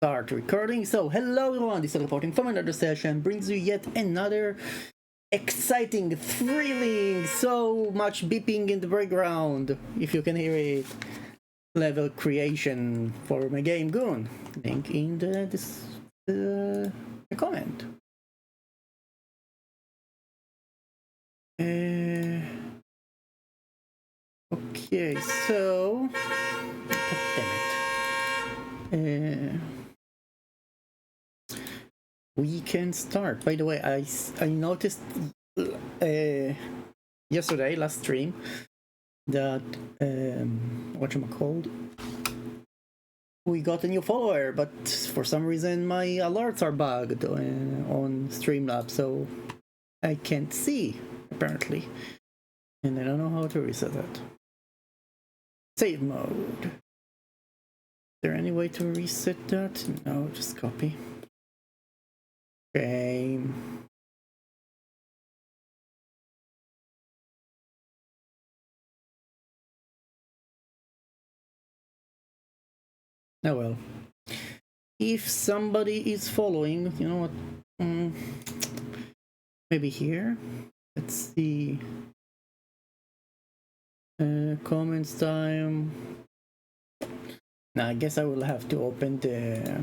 start recording. So hello everyone, DiSL reporting from another session, brings you yet another exciting, thrilling, so much beeping in the background, if you can hear it, level creation for my game Goon. Link in the comment. Okay, so damn it. We can start. By the way, I noticed yesterday, last stream, that whatchamacallit, we got a new follower, but for some reason my alerts are bugged on Streamlabs, so I can't see apparently, and I don't know how to reset that. Save mode. Is there any way to reset that? No, just copy. Okay. Oh well. If somebody is following, you know what? Maybe here. Let's see. Comments time. Now I guess I will have to open the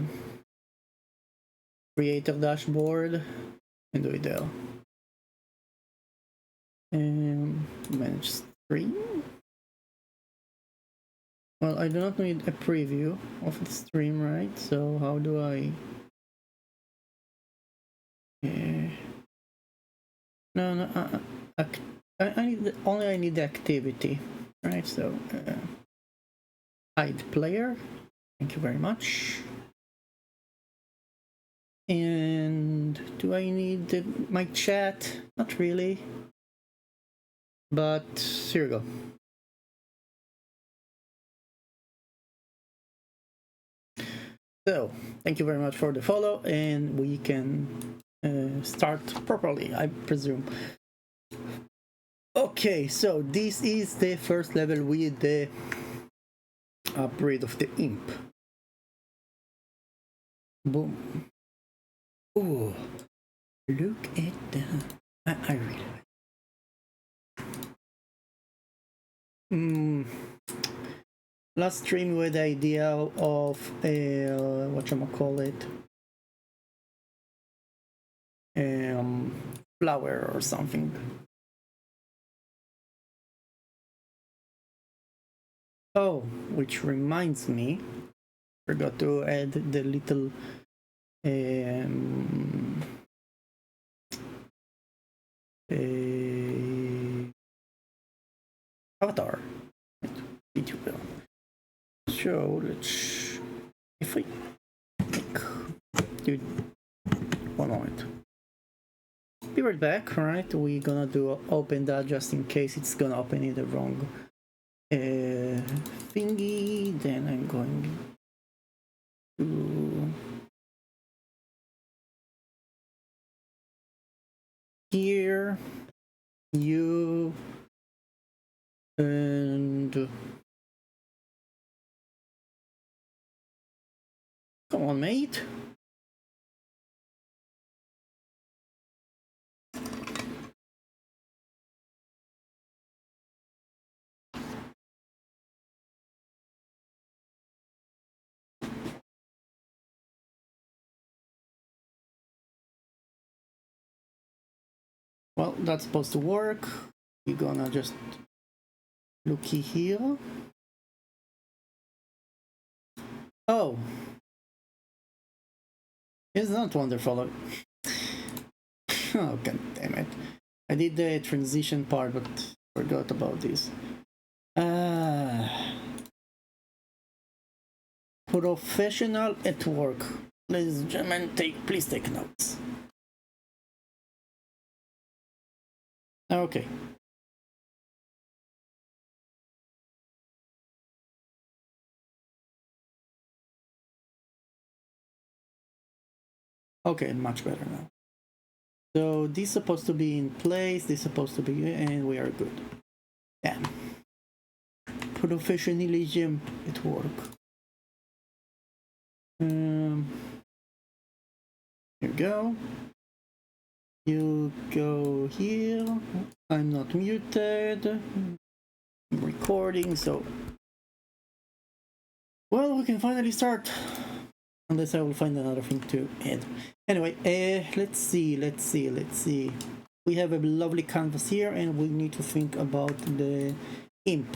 creator dashboard and do it there. Manage stream. Well, I do not need a preview of the stream, right? So how do I? No. I need I need the activity, right? So hide player. Thank you very much. And do I need my chat? Not really. But here we go. So thank you very much for the follow, and we can start properly, I presume. Okay, so this is the first level with the upgrade of the imp. Boom. Oh, look at that. I really like. Last stream with the idea of whatchamacallit, flower or something. Oh, which reminds me, forgot to add the little avatar, if you will. So let's, if we dude, one moment. Be right back, right? We're gonna do open that just in case it's gonna open in the wrong thingy. Then I'm going to here, you, and come on, mate. Well, that's supposed to work. We're gonna just look here. Oh, isn't that wonderful? Oh, god damn it. I did the transition part, but forgot about this. Professional at work. Ladies and gentlemen, please take notes. Okay. Okay, much better now. So this is supposed to be in place, this is supposed to be, and we are good. Damn. Professionalism at work. Here you go. You go here. I'm not muted. I'm recording, so well, we can finally start. Unless I will find another thing to add. Anyway, let's see. We have a lovely canvas here, and we need to think about the imp.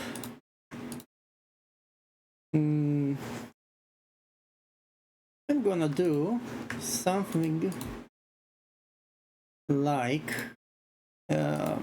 I'm gonna do something like that.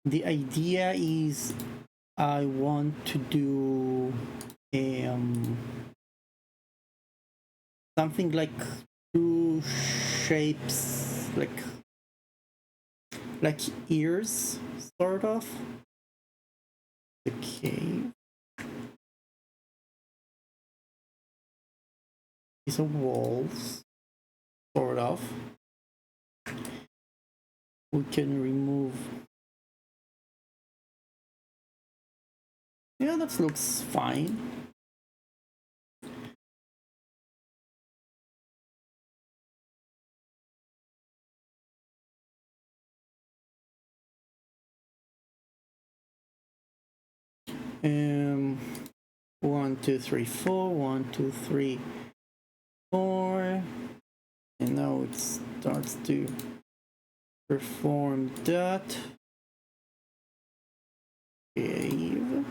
The idea is I want to do something like two shapes, like ears, sort of. Okay. These are walls, sort of. We can remove. Yeah, that looks fine. One, two, three, four. 1, 2, 3, 4. And now it starts to perform that. Save.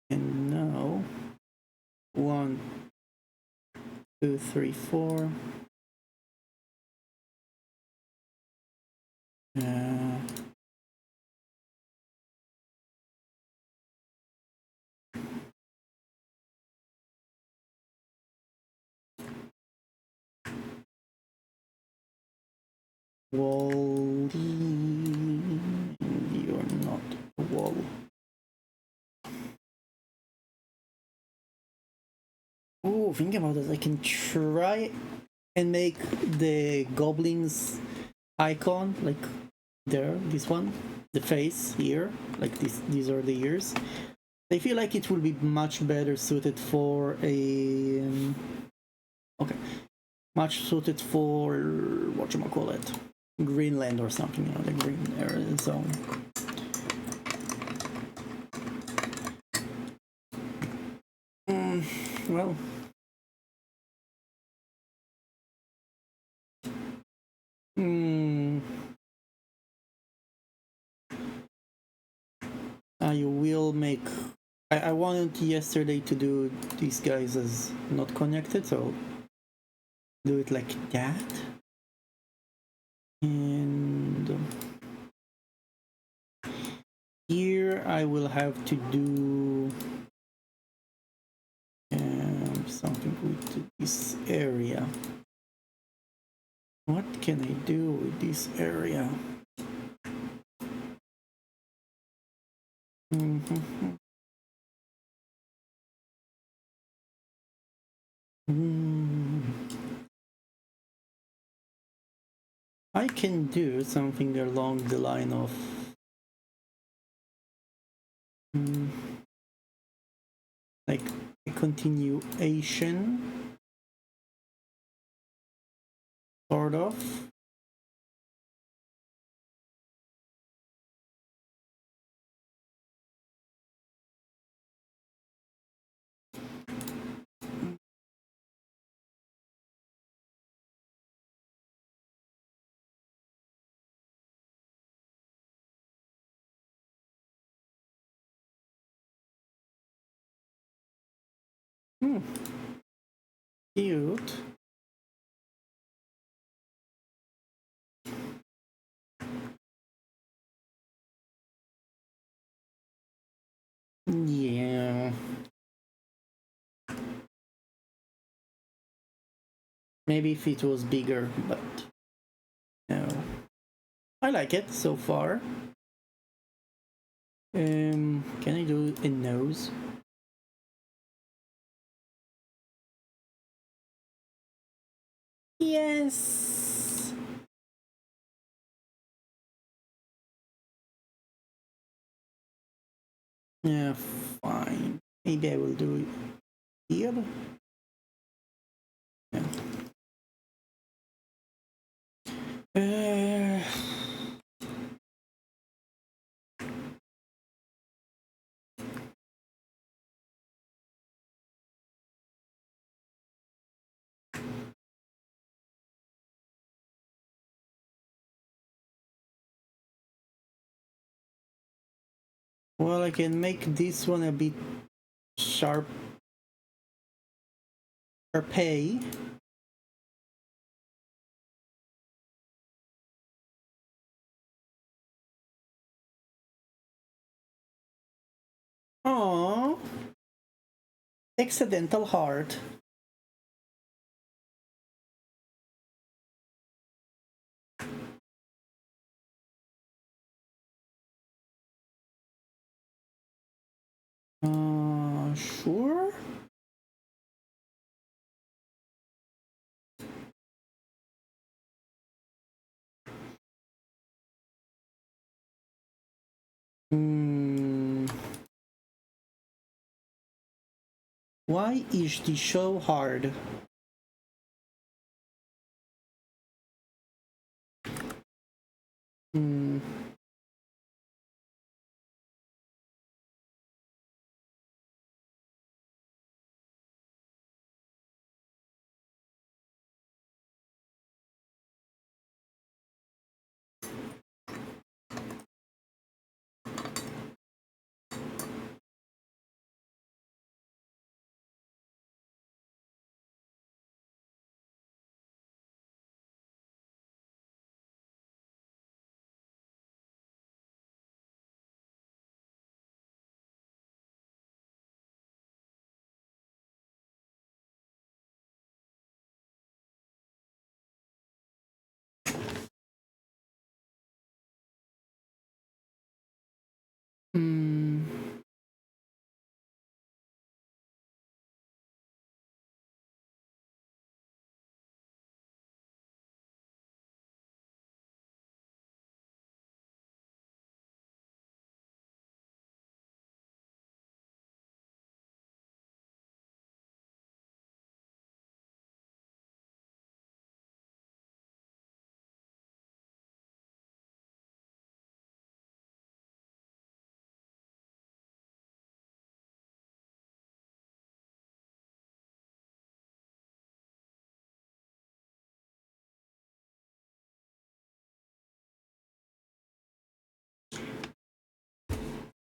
And now 1, 2, 3, 4. Wall. You're not a wall. Oh, think about it. I can try and make the goblins icon like there, this one, the face here, like this. These are the ears. I feel like it will be much better suited for a okay, much suited for whatchamacallit, Greenland or something, you know, the green area zone. Well, I will make. I wanted yesterday to do these guys as not connected, so do it like that. And here I will have to do something with this area. What can I do with this area? I can do something along the line of like a continuation, sort of. Cute. Yeah. Maybe if it was bigger, but no. I like it so far. Can I do a nose? Yes. Yeah, fine. Maybe I will do it here. Yeah. Uh, well, I can make this one a bit sharp. Pay. Oh, accidental heart. Sure. Hmm. Why is the show hard? Hmm. Hmm.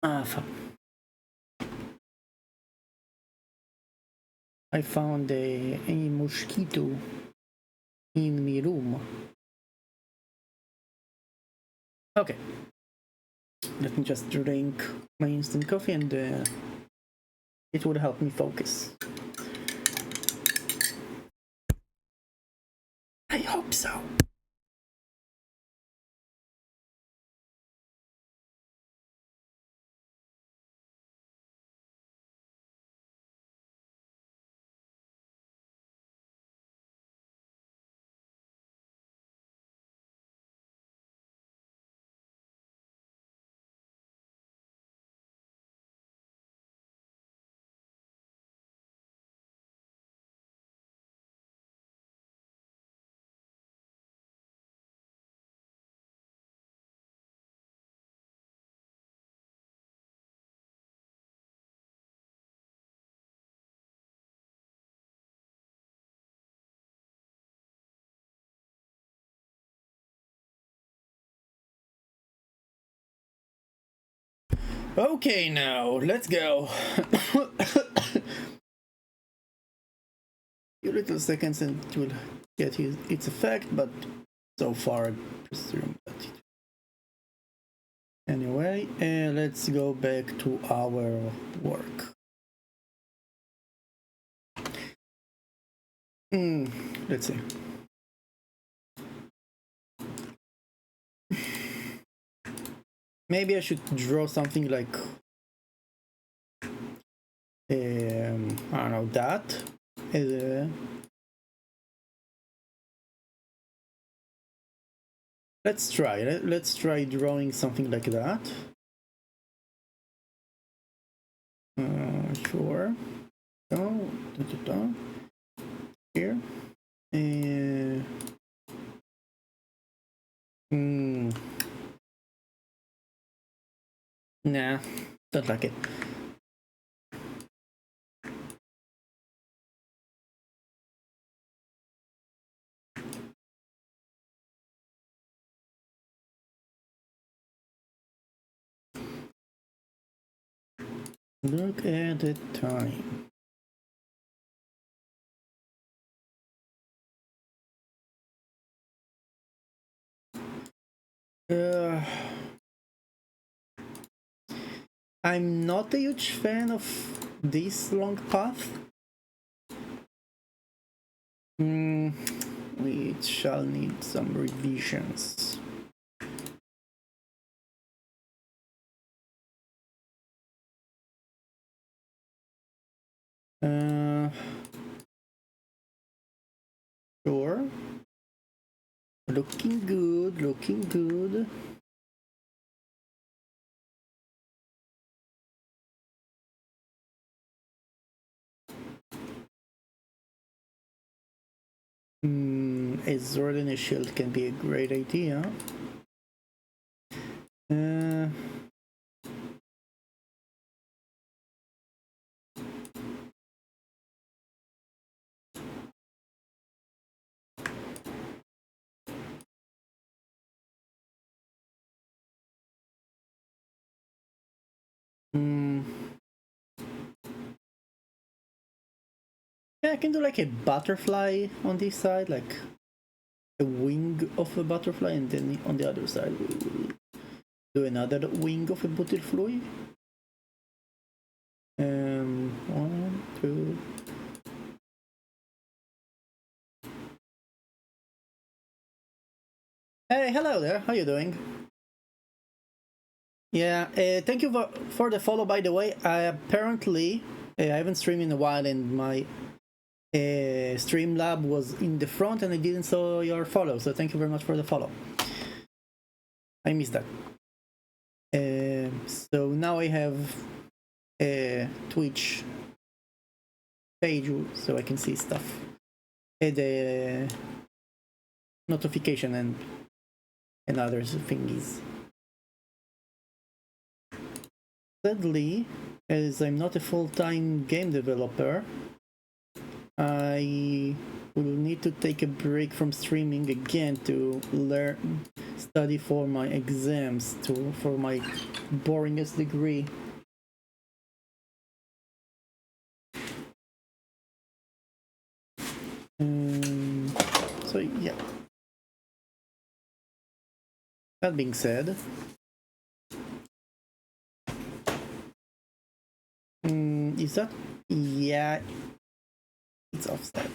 Fuck. I found a mosquito in my room. Okay. Let me just drink my instant coffee and it would help me focus. I hope so. Okay, now let's go. Few little seconds and it will get its effect, but so far I presume that it. Anyway, let's go back to our work. Let's see. Maybe I should draw something like I don't know, that. Let's try. Let's try drawing something like that. Sure. Oh, here. Nah, don't like it. Look at the time. I'm not a huge fan of this long path. We shall need some revisions. Sure. Looking good, looking good. A sword and a shield can be a great idea. Yeah, I can do like a butterfly on this side, like a wing of a butterfly, and then on the other side we'll do another wing of a butterfly. 1, 2. Hey, hello there. How you doing? Yeah, thank you for the follow. By the way, I haven't streamed in a while, and my Streamlab was in the front, and I didn't saw your follow. So thank you very much for the follow. I missed that. So now I have a Twitch page so I can see stuff, the notification and other thingies. Sadly, as I'm not a full-time game developer, I will need to take a break from streaming again to study for my exams, for my boringest degree. So yeah. That being said, is that? Yeah, it's offset.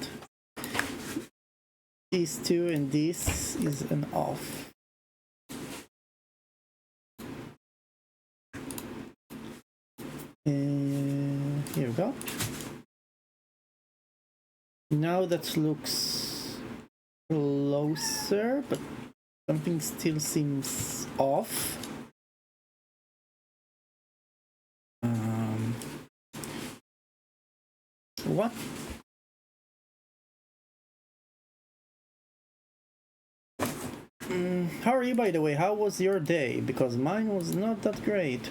These two and this is an off. Here we go. Now that looks closer, but something still seems off. What? How are you, by the way? How was your day? Because mine was not that great.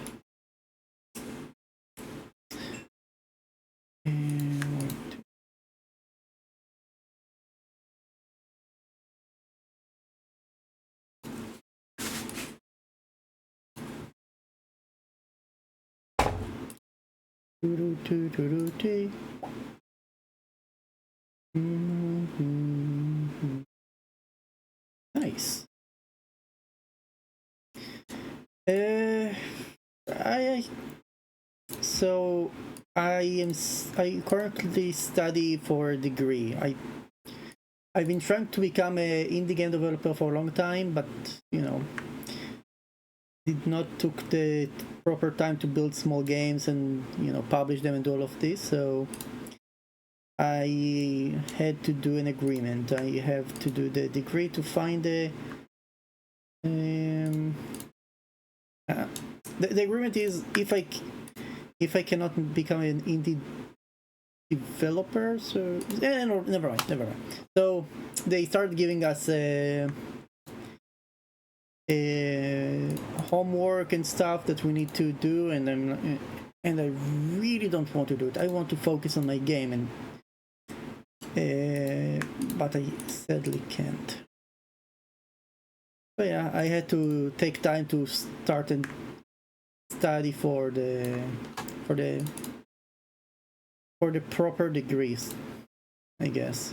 Nice. I currently study for a degree. I've been trying to become an indie game developer for a long time, but you know, did not took the proper time to build small games and publish them and all of this, so I had to do an agreement. I have to do the degree to find the agreement is if I cannot become an indie developer, so no, never mind. So they started giving us homework and stuff that we need to do, and I really don't want to do it. I want to focus on my game, and but I sadly can't. But yeah, I had to take time to start and study for the proper degrees, I guess.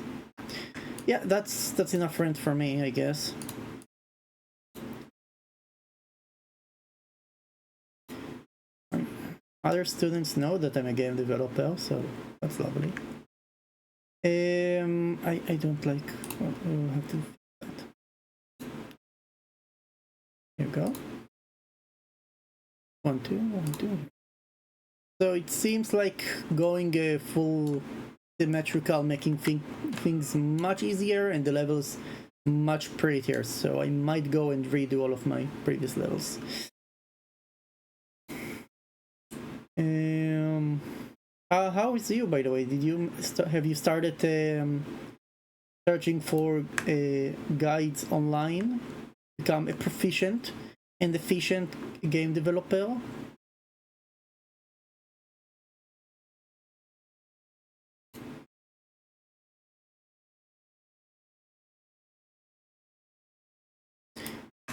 Yeah, that's enough rent for me, I guess. Other students know that I'm a game developer, so that's lovely. I don't like. Well, we'll have to. Here we go. 1, 2, 1, 2. So it seems like going full symmetrical, making things much easier, and the levels much prettier. So I might go and redo all of my previous levels. How is you, by the way? Have you started searching for guides online, become a proficient and efficient game developer?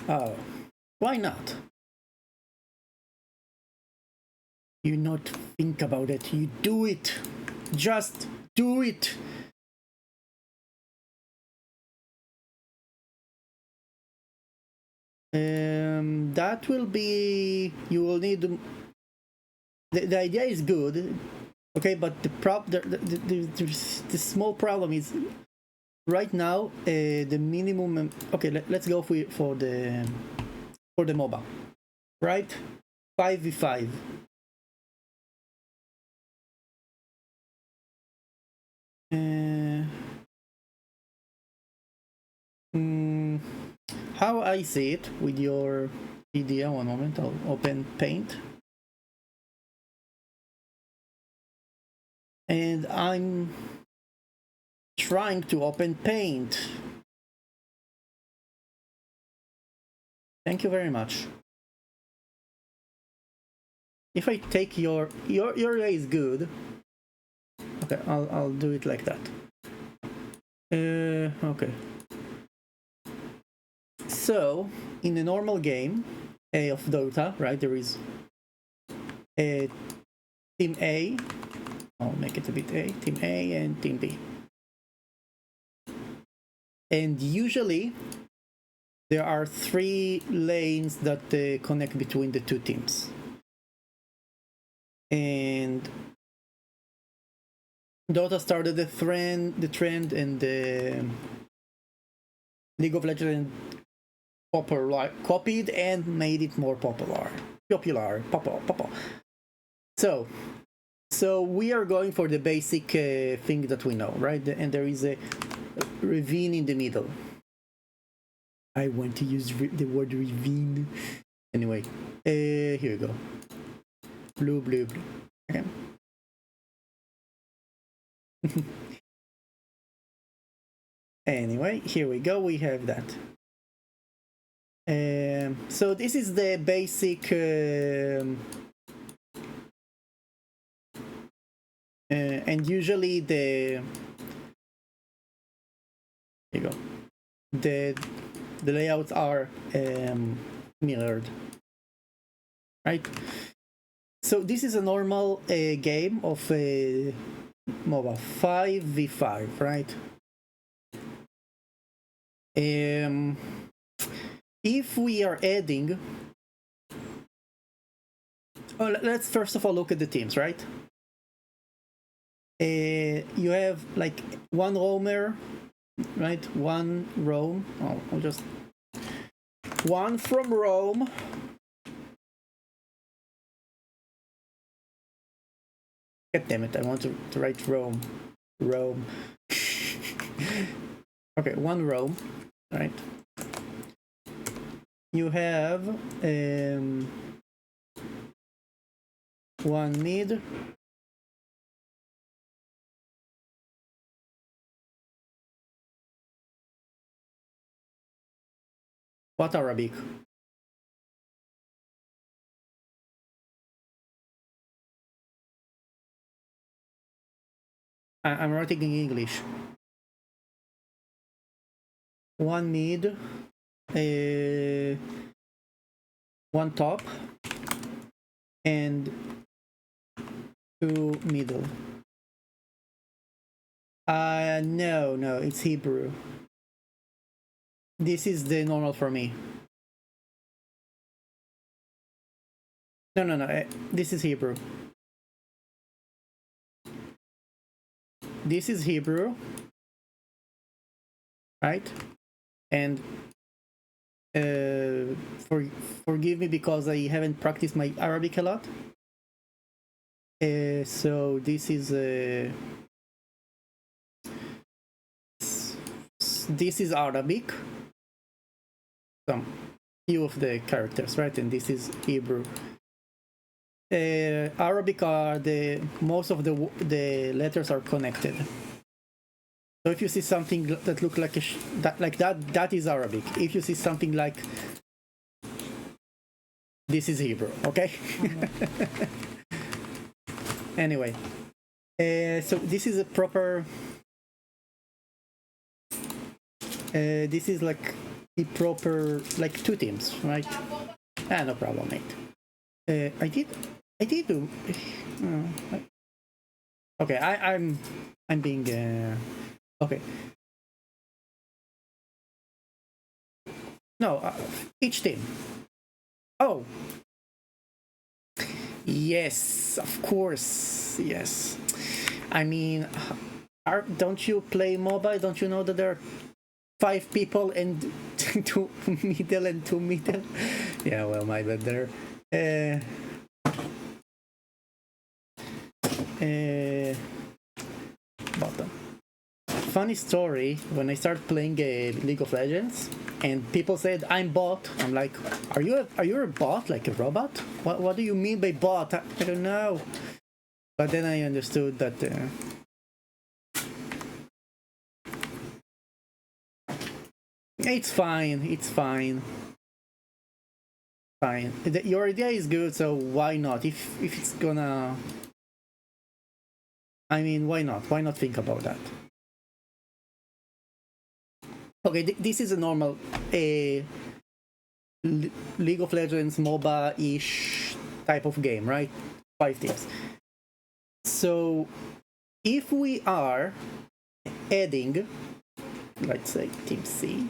Oh, why not? You not think about it, you do it. Just do it. That will be, you will need to, the idea is good, okay, but the small problem is right now the minimum. Okay, let's go for the MOBA, right? 5v5. How I see it with your idea, one moment, I'll open Paint. And I'm trying to open Paint. Thank you very much. If I take your way is good. Okay, I'll do it like that. Okay. So, in a normal game of Dota, right, there is a Team A. I'll make it a bit A. Team A and Team B. And usually, there are 3 lanes that connect between the 2 teams. And Dota started the trend, and League of Legends copied and made it more popular. So we are going for the basic thing that we know, right? And there is a ravine in the middle. I want to use the word ravine. Anyway, here we go. Blue. Okay. Anyway, here we go. We have that. So this is the basic and usually here you go. The layouts are mirrored, right? So this is a normal game of MOBA 5v5, right? If we are adding, let's first of all look at the teams, right? You have like 1 roamer, right? 1 roam. I'll just 1 from roam, God damn it, I want to write Rome. Rome. Okay, one Rome, right? You have one mid. What Arabic? I'm writing in English. One mid, one top, and two middle. No, it's Hebrew. This is the normal for me. No, this is Hebrew. This is Hebrew, right? And forgive me because I haven't practiced my Arabic a lot. So this is Arabic. Some few of the characters, right? And this is Hebrew. Arabic are most of the letters are connected. So if you see something that looks like that is Arabic. If you see something like this is Hebrew, okay? Anyway, so this is a proper. This is like the proper two teams, right? No problem, mate. I did do. Okay, I'm being okay. No, each team. Oh, yes, of course, yes. I mean, don't you play mobile? Don't you know that there are 5 people and 2 middle and 2 middle? Yeah, well, my bad there. Bottom. Funny story, when I started playing League of Legends and people said I'm bot, I'm like, are you a bot, like a robot? What do you mean by bot? I don't know. But then I understood that it's fine. Your idea is good, so why not? If it's gonna, I mean, why not? Why not think about that? Okay, this is a normal League of Legends MOBA-ish type of game, right? 5 teams. So if we are adding, let's say, Team C,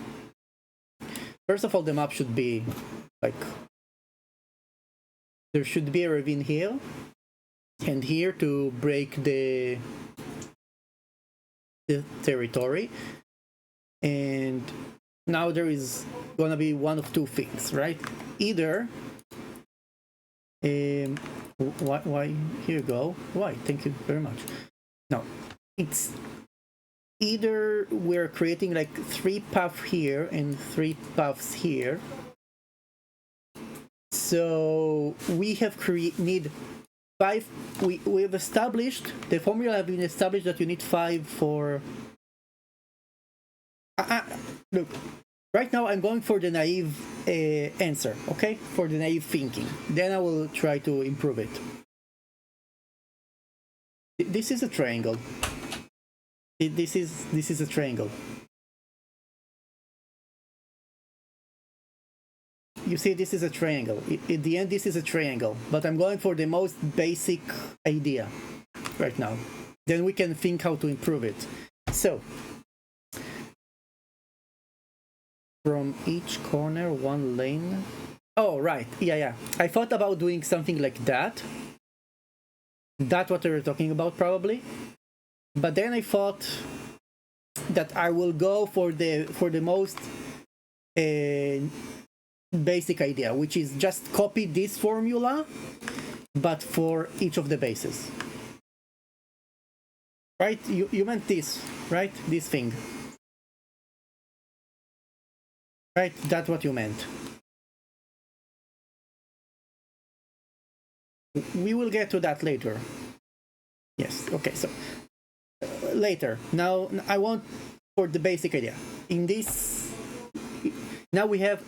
first of all, the map should be like, there should be a ravine here and here to break the territory. And now there is gonna be one of 2 things, right? Either why here you go. Why? Thank you very much. No, it's either we're creating like 3 paths here and 3 paths here. So we have need 5. We've established the formula. Have been established that you need 5 for. Look, right now I'm going for the naive answer, okay? For the naive thinking. Then I will try to improve it. This is a triangle. This is a triangle. You see, this is a triangle. At the end, this is a triangle. But I'm going for the most basic idea right now. Then we can think how to improve it. So, from each corner, 1 lane. Oh, right. Yeah. I thought about doing something like that. That's what we were talking about, probably. But then I thought that I will go for the most basic idea, which is just copy this formula, but for each of the bases. right? You meant this, right? This thing, right? That's what you meant. We will get to that later. Yes. Okay. So later. Now I want for the basic idea. In this, now we have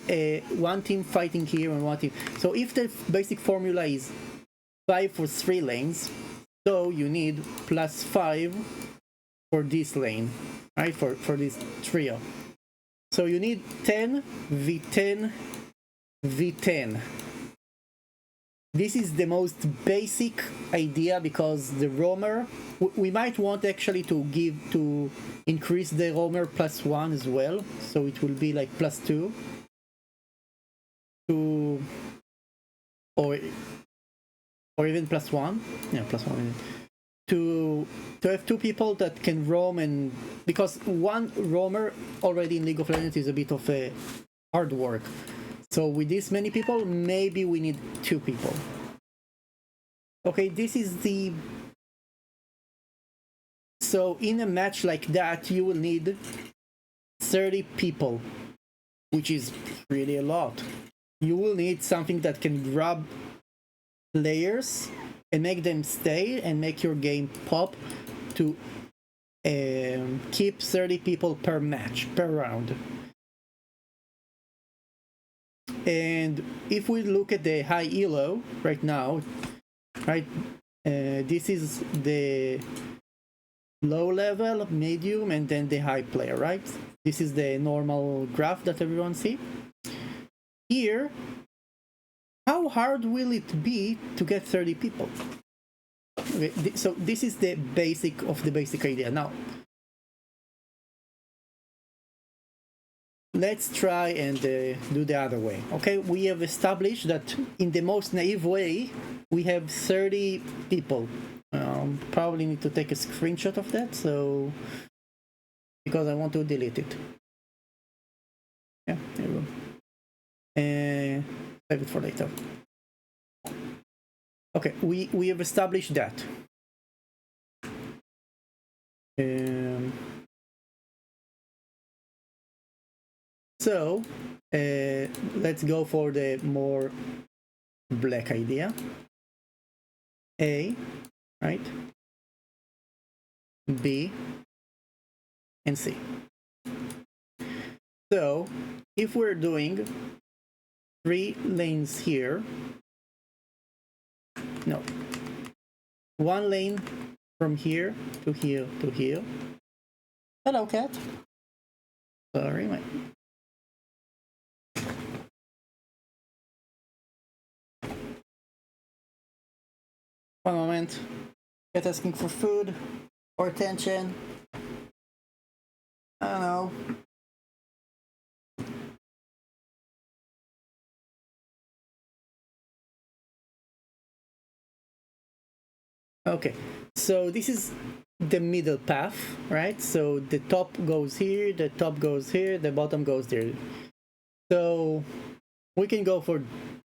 one team fighting here and one team. So if the basic formula is 5 for 3 lanes, so you need +5 for this lane, right? For this trio. So you need 10 v10 v10. This is the most basic idea because the roamer, we might want actually to increase the roamer +1 as well, so it will be like +2 to or even +1, yeah, +1 to have 2 people that can roam, and because one roamer already in League of Legends is a bit of a hard work. So with this many people, maybe we need 2 people. Okay, this is the... So in a match like that, you will need 30 people, which is really a lot. You will need something that can grab players and make them stay and make your game pop to keep 30 people per match, per round. And if we look at the high elo right now, right, this is the low level, medium, and then the high player, right? This is the normal graph that everyone see. Here, how hard will it be to get 30 people? Okay, so this is the basic of the basic idea. Now, let's try and do the other way. Okay, we have established that in the most naive way, we have 30 people. Probably need to take a screenshot of that, so because I want to delete it. Yeah, there we go. Save it for later. Okay, we have established that. So let's go for the more black idea. A, right? B and C. So if we're doing 3 lanes here, no, 1 lane from here to here to here. Hello, cat. Sorry, mate. One moment. Cat asking for food or attention. I don't know. Okay, so this is the middle path, right? So the top goes here, the top goes here, the bottom goes there. So we can go for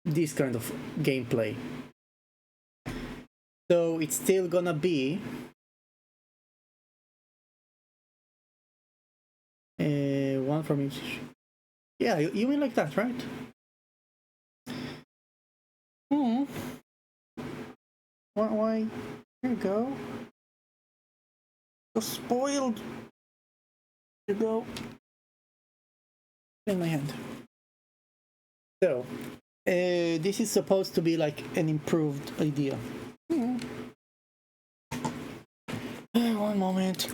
this kind of gameplay. So it's still gonna be one from each. Yeah, you mean like that, right? Why? Here you go. So spoiled. Here you go. In my hand. So this is supposed to be like an improved idea. One moment.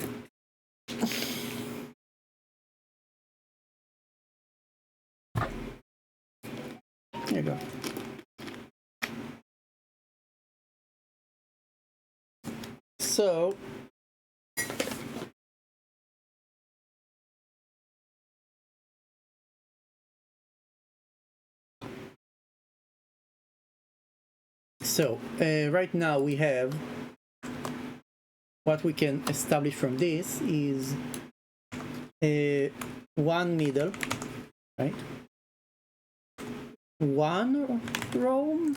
Here you go. So right now we have what we can establish from this is one middle, right? One roam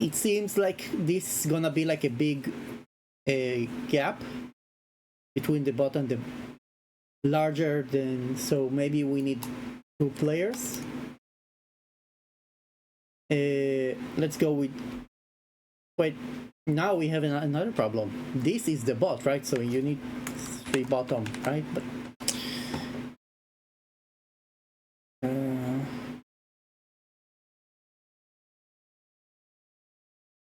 it seems like this is gonna be like a big gap between the bot and the larger than, so maybe we need 2 players. Let's go with, wait, now we have another problem. This is the bot, right? So you need 3 bottom, right?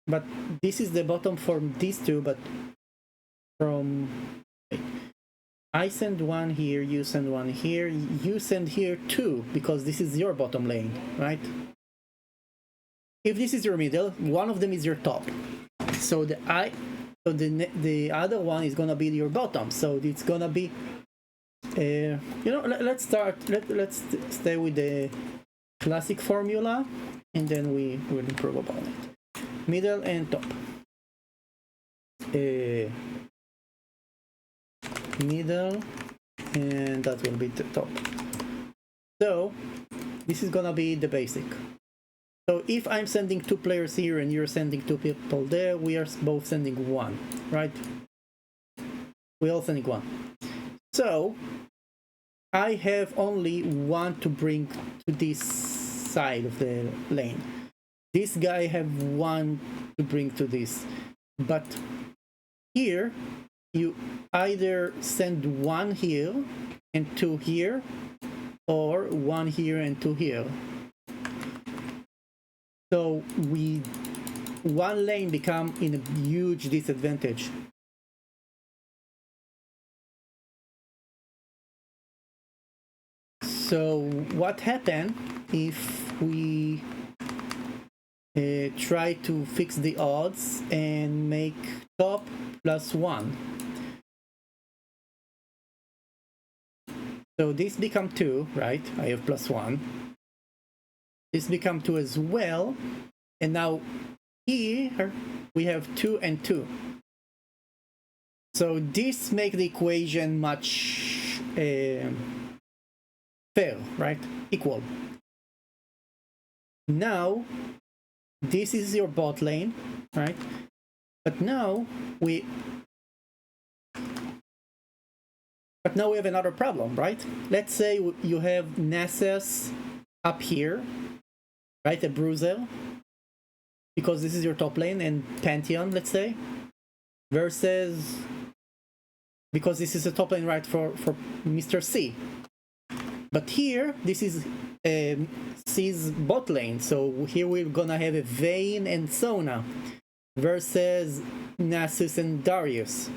But this is the bottom for these 2, but from, I send 1 here, you send 1 here, you send here 2, because this is your bottom lane, right? If this is your middle, one of them is your top. So the other one is gonna be your bottom. So it's gonna be, you know, let's stay with the classic formula, and then we will improve upon it. Middle and top. Middle, and that will be the top. So this is gonna be the basic. So if I'm sending 2 players here and you're sending 2 people there, we are both sending 1, right? We all sending 1. So I have only 1 to bring to this side of the lane. This guy have 1 to bring to this. But here, you either send 1 here and 2 here, or 1 here and 2 here. So one lane become in a huge disadvantage. So what happened if we try to fix the odds and make top +1? So this become 2, right? I have +1. This become 2 as well, and now here we have 2 and 2. So this makes the equation much fair, right? Equal. Now this is your bot lane, right? But now we have another problem, right? Let's say you have Nessus up here, right? A bruiser, because this is your top lane, and Pantheon, let's say, versus, because this is a top lane, right, for Mr. C. But here, this is C's bot lane, so here we're gonna have a Vayne and Sona versus Nasus and Darius.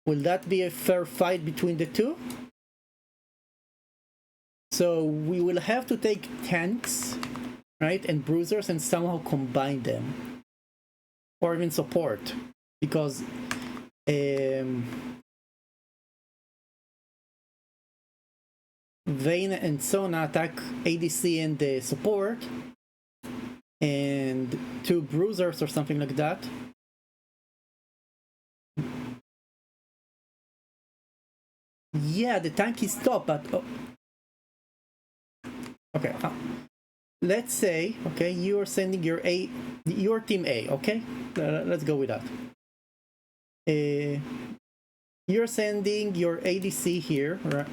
Will that be a fair fight between the two? So we will have to take tanks, right, and bruisers and somehow combine them, or even support, because Vayne and Sona attack ADC and the support, and 2 bruisers or something like that. Yeah, the tank is top, but okay. Let's say, okay, you are sending your team A, okay? Let's go with that. You're sending your ADC here, right?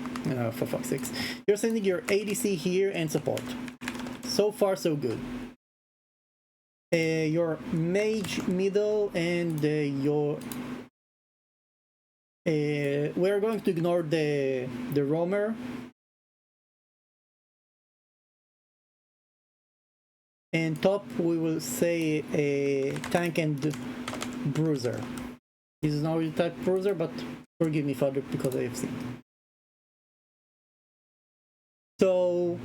For fuck's sakes. You're sending your ADC here and support. So far, so good. Your mage middle and your... we're going to ignore the roamer. And top, we will say a tank and bruiser. This is not really type bruiser, but forgive me, Father, because I have seen. So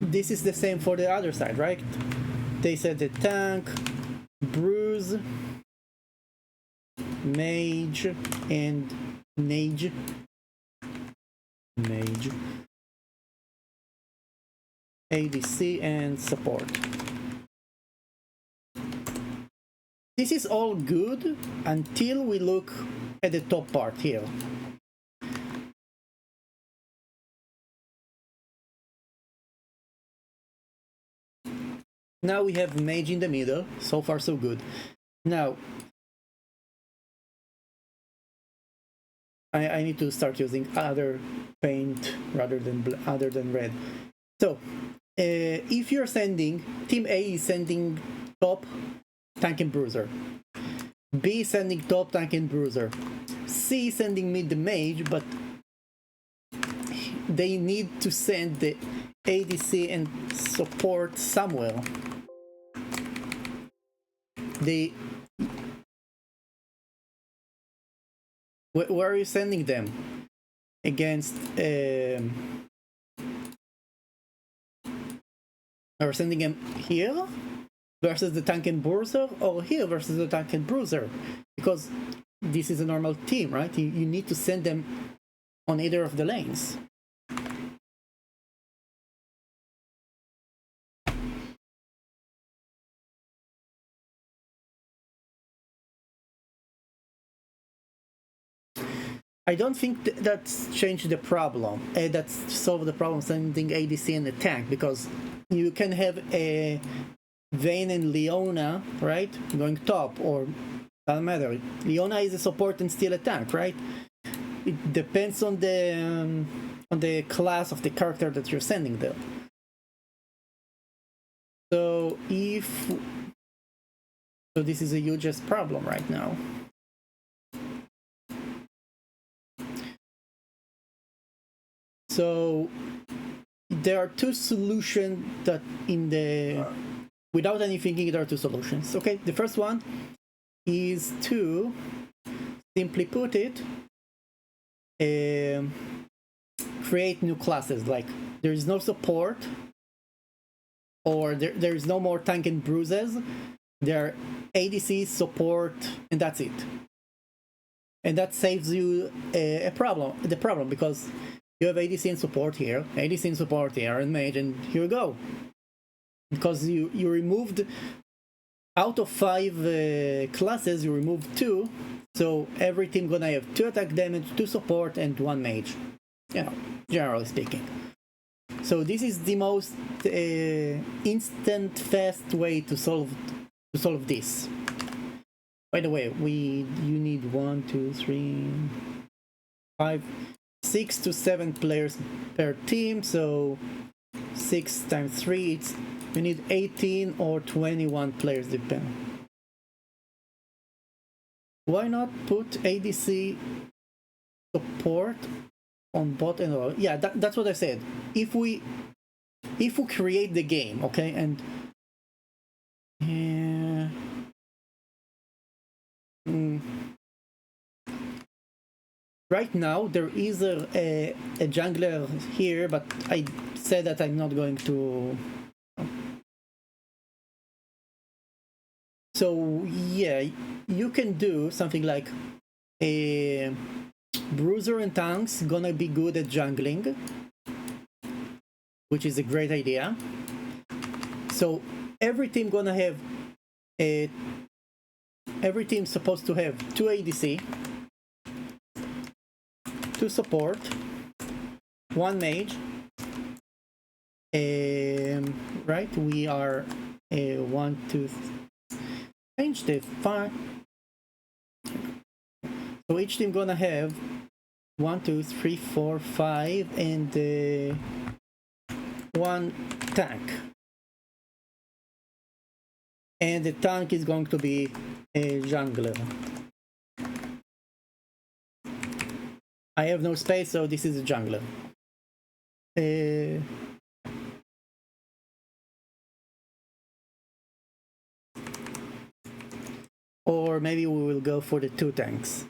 this is the same for the other side, right? They said the tank, bruise, mage, and mage. ADC and support. This is all good until we look at the top part here. Now we have mage in the middle. So far, so good. Now, I need to start using other paint rather than red. So, if you're sending, Team A is sending top tank and bruiser. B sending top tank and bruiser. C sending mid the mage, but they need to send the ADC and support somewhere. Where are you sending them? Against are sending them here versus the tank and bruiser, or here versus the tank and bruiser? Because this is a normal team, right? You need to send them on either of the lanes. I don't think that's changed the problem. That's solved the problem sending ADC and the tank, because you can have a Vayne and Leona, right, going top, or doesn't matter. Leona is a support and still a tank, right? It depends on the class of the character that you're sending there. So this is a hugest problem right now. So there are two solutions that without any thinking, there are two solutions. Okay, the first one is to simply put it, create new classes. Like there is no support, or there is no more tank and bruises. There are ADC, support, and that's it. And that saves you the problem, because you have ADC and support here, ADC and support here, and mage, and here you go. Because you removed, out of 5 classes, you removed 2, so every team gonna have 2 attack damage, 2 support, and 1 mage. You know, generally speaking. So this is the most instant, fast way to solve this. By the way, you need 1, 2, 3, 5, 6 to 7 players per team, so 6 times 3, you need 18 or 21 players, depend. Why not put ADC support on bot and all? Yeah, that's what I said. If we create the game, okay, and right now there is a jungler here, but I said that I'm not going to. So yeah, you can do something like a bruiser and tanks gonna be good at jungling, which is a great idea. So every team gonna have every team supposed to have 2 ADC, 2 support, 1 mage. Right, we are 1, 2. Change the file. So each team gonna have 1, 2, 3, 4, 5, and 1 tank. And the tank is going to be a jungler. I have no space, so this is a jungler. Or maybe we will go for the 2 tanks.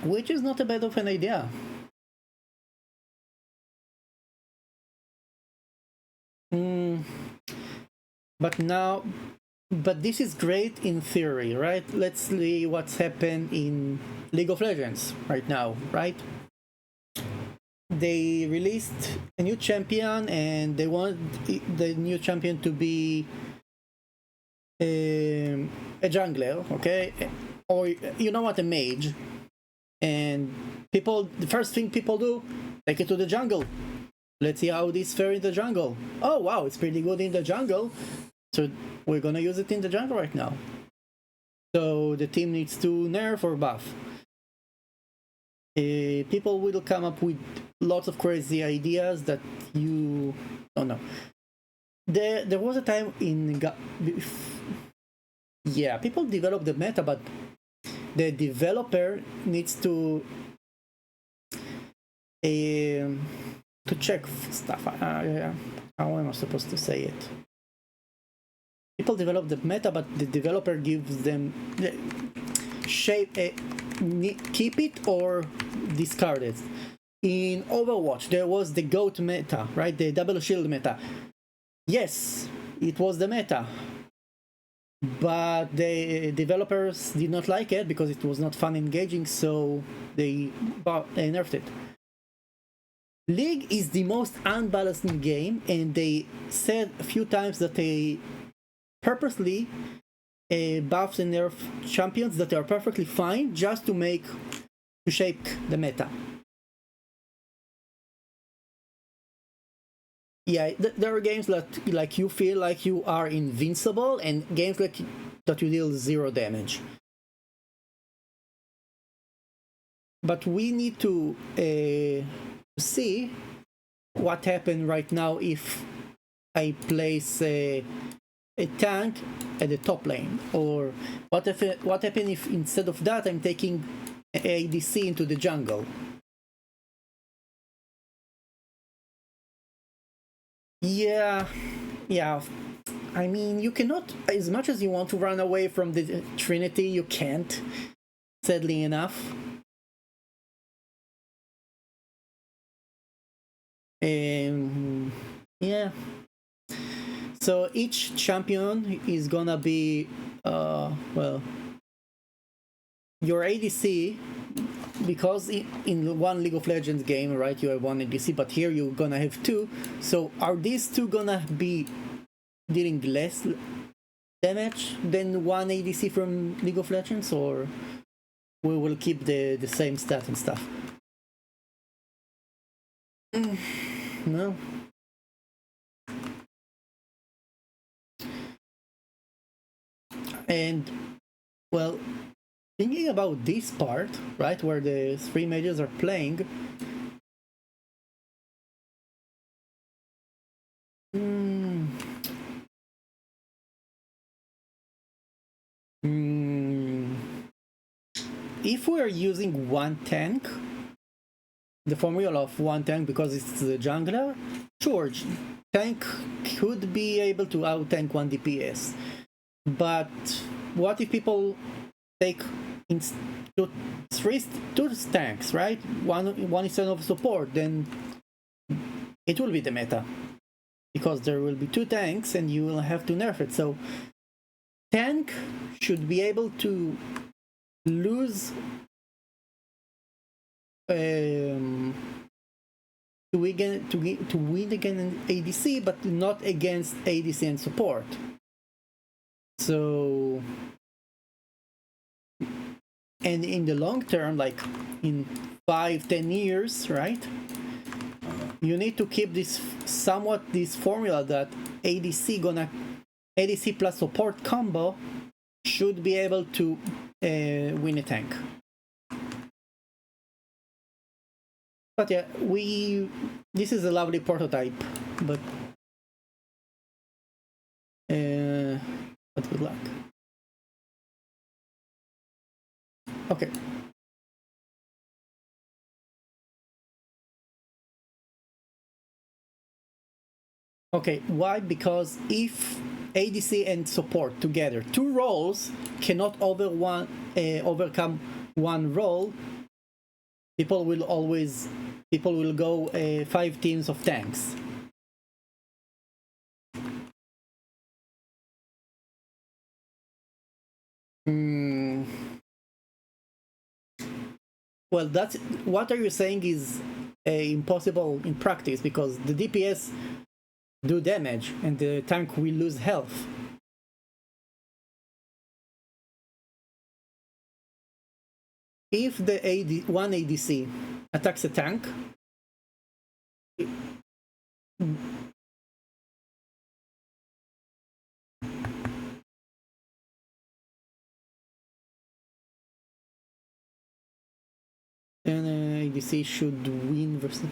Which is not a bad of an idea. But this is great in theory, right? Let's see what's happened in League of Legends right now, right? They released a new champion, and they want the new champion to be a jungler, okay? Or, you know what, a mage. And the first thing people do, Take it to the jungle. Let's see how this fares in the jungle. Oh wow, it's pretty good in the jungle. So we're gonna use it in the jungle right now. So the team needs to nerf or buff. People will come up with lots of crazy ideas that you don't know. There was a time in people develop the meta, but the developer needs to check stuff. How am I supposed to say it? People develop the meta, but the developer gives them shape. Keep it or discard it. In Overwatch, there was the GOAT meta, right? The double shield meta. Yes, it was the meta. But the developers did not like it because it was not fun engaging, so they nerfed it. League is the most unbalanced game, and they said a few times that they purposely buff and nerf champions that are perfectly fine just to shape the meta. Yeah, there are games that like you feel like you are invincible, and games like that you deal 0 damage. But we need to see what happened right now if I place a tank at the top lane, or what happens if instead of that I'm taking ADC into the jungle. Yeah. I mean, you cannot, as much as you want to run away from the Trinity, you can't, sadly enough. Yeah. So each champion is gonna be, well, your ADC, because in one League of Legends game, right, you have one ADC, but here you're gonna have 2. So are these 2 gonna be dealing less damage than one ADC from League of Legends, or we will keep the same stat and stuff? No. And, well, thinking about this part, right, where the 3 mages are playing, if we are using one tank, the formula of one tank, because it's the jungler, sure, tank could be able to out-tank one DPS. But what if people take two tanks, right? One instead of support, then it will be the meta. Because there will be 2 tanks and you will have to nerf it. So tank should be able to lose to win against ADC, but not against ADC and support. So, and in the long term, like in 5-10 years, right, you need to keep this formula that ADC plus support combo should be able to win a tank. But yeah, this is a lovely prototype, but good luck. Okay. Okay, why? Because if ADC and support together, 2 roles cannot overcome one role, people will go 5 teams of tanks. Well, that's what are you saying is impossible in practice, because the DPS do damage and the tank will lose health. If the one ADC attacks a tank, And ADC should win versus.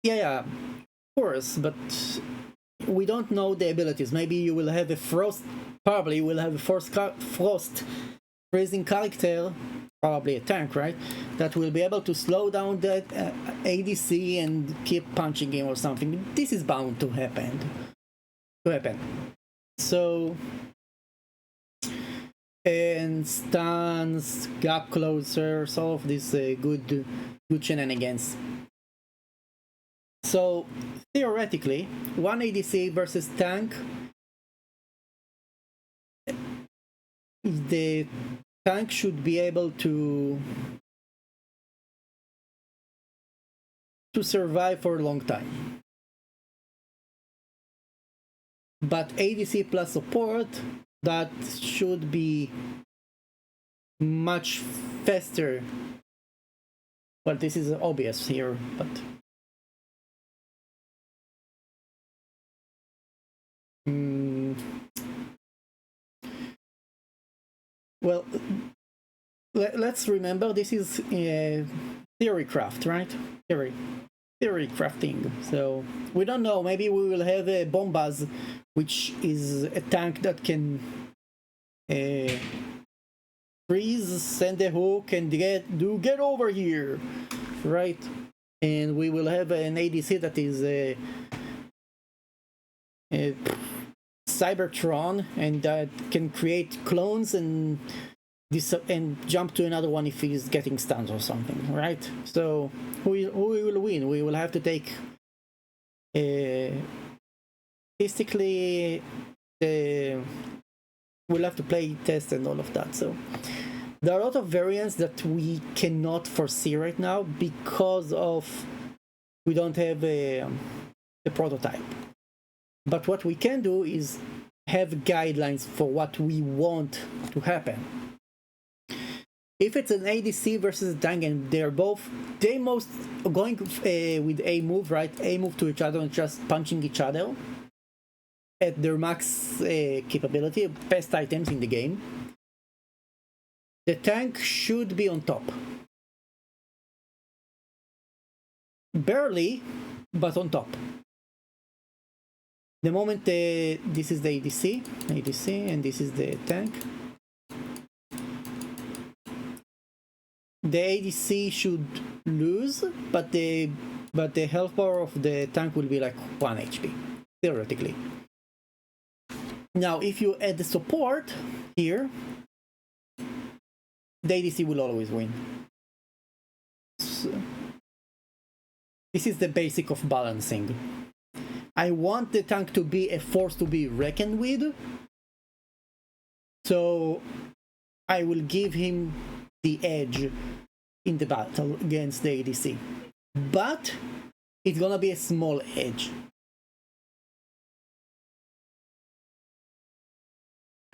Yeah, of course, but we don't know the abilities. Maybe you will have a frost. Probably you will have a frost freezing character, probably a tank, right? That will be able to slow down that ADC and keep punching him or something. This is bound to happen. So, and stuns, gap closers, all of these good shenanigans. So theoretically, one ADC versus tank, the tank should be able to survive for a long time. But ADC plus support, that should be much faster. Well, this is obvious here, but well, let's remember this is theory craft, right? Theory crafting. So we don't know. Maybe we will have a Bombaz, which is a tank that can freeze, send a hook, and get over here, right? And we will have an ADC that is a Cybertron, and that can create clones and jump to another one if he's getting stunned or something, right? So who will win? We will have to take statistically we'll have to play test and all of that. So there are a lot of variants that we cannot foresee right now because of we don't have a prototype. But what we can do is have guidelines for what we want to happen. If it's an ADC versus a tank and they most going with a move, right? A move to each other and just punching each other at their max capability, best items in the game. The tank should be on top. Barely, but on top. The moment this is the ADC, and this is the tank. The ADC should lose, but the health bar of the tank will be like 1 HP, theoretically. Now, if you add the support here, the ADC will always win. So, this is the basic of balancing. I want the tank to be a force to be reckoned with, so I will give him the edge in the battle against the ADC. But it's gonna be a small edge.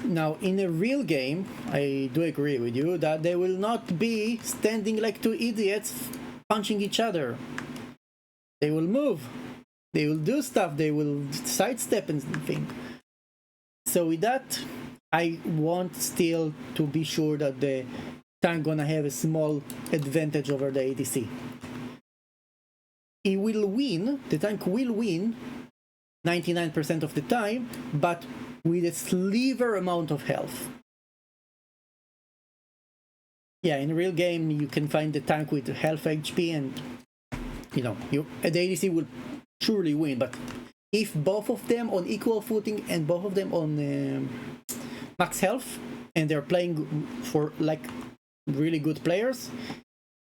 Now, in a real game, I do agree with you that they will not be standing like two idiots punching each other. They will move. They will do stuff. They will sidestep and things. So with that, I want still to be sure that the tank gonna have a small advantage over the ADC. It will win. The tank will win 99% of the time, but with a sliver amount of health. Yeah, in a real game, you can find the tank with health HP, and the ADC will surely win. But if both of them on equal footing and both of them on max health, and they're playing for like really good players,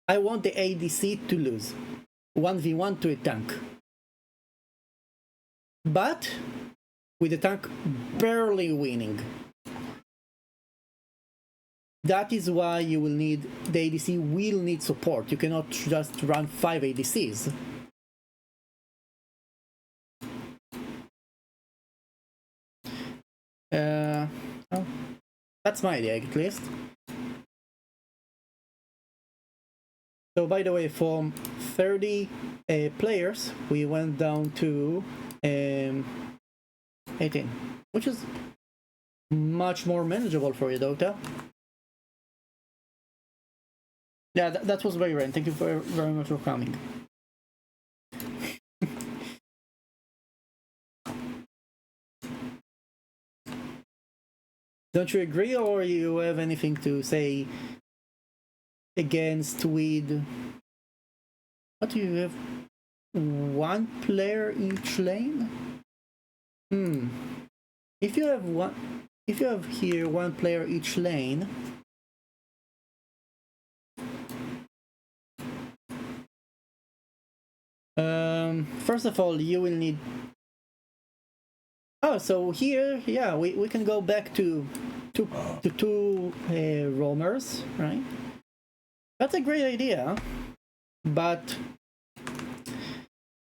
I want the ADC to lose 1v1 to a tank. But with the tank barely winning. That is why you will need, the ADC will need support. You cannot just run 5 ADCs. Oh, that's my idea, at least. So by the way, for 30 players, we went down to 18, which is much more manageable for you, Dota. Yeah, that was very rare. Thank you very much for coming. Don't you agree, or you have anything to say against with? What do you have? One player each lane? If you have here one player each lane, first of all, you will need. Oh, so here, yeah, we can go back to two roamers, right? That's a great idea, but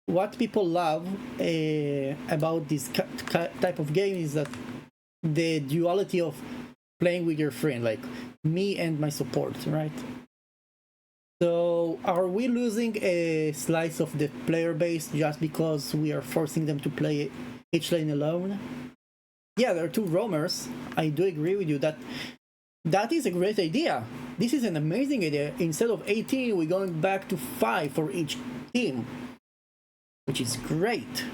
what people love about this type of game is that the duality of playing with your friend, like me and my support, right? So are we losing a slice of the player base just because we are forcing them to play each lane alone? Yeah, there are two roamers. I do agree with you that is a great idea. This is an amazing idea. Instead of 18, we're going back to 5 for each team, which is great.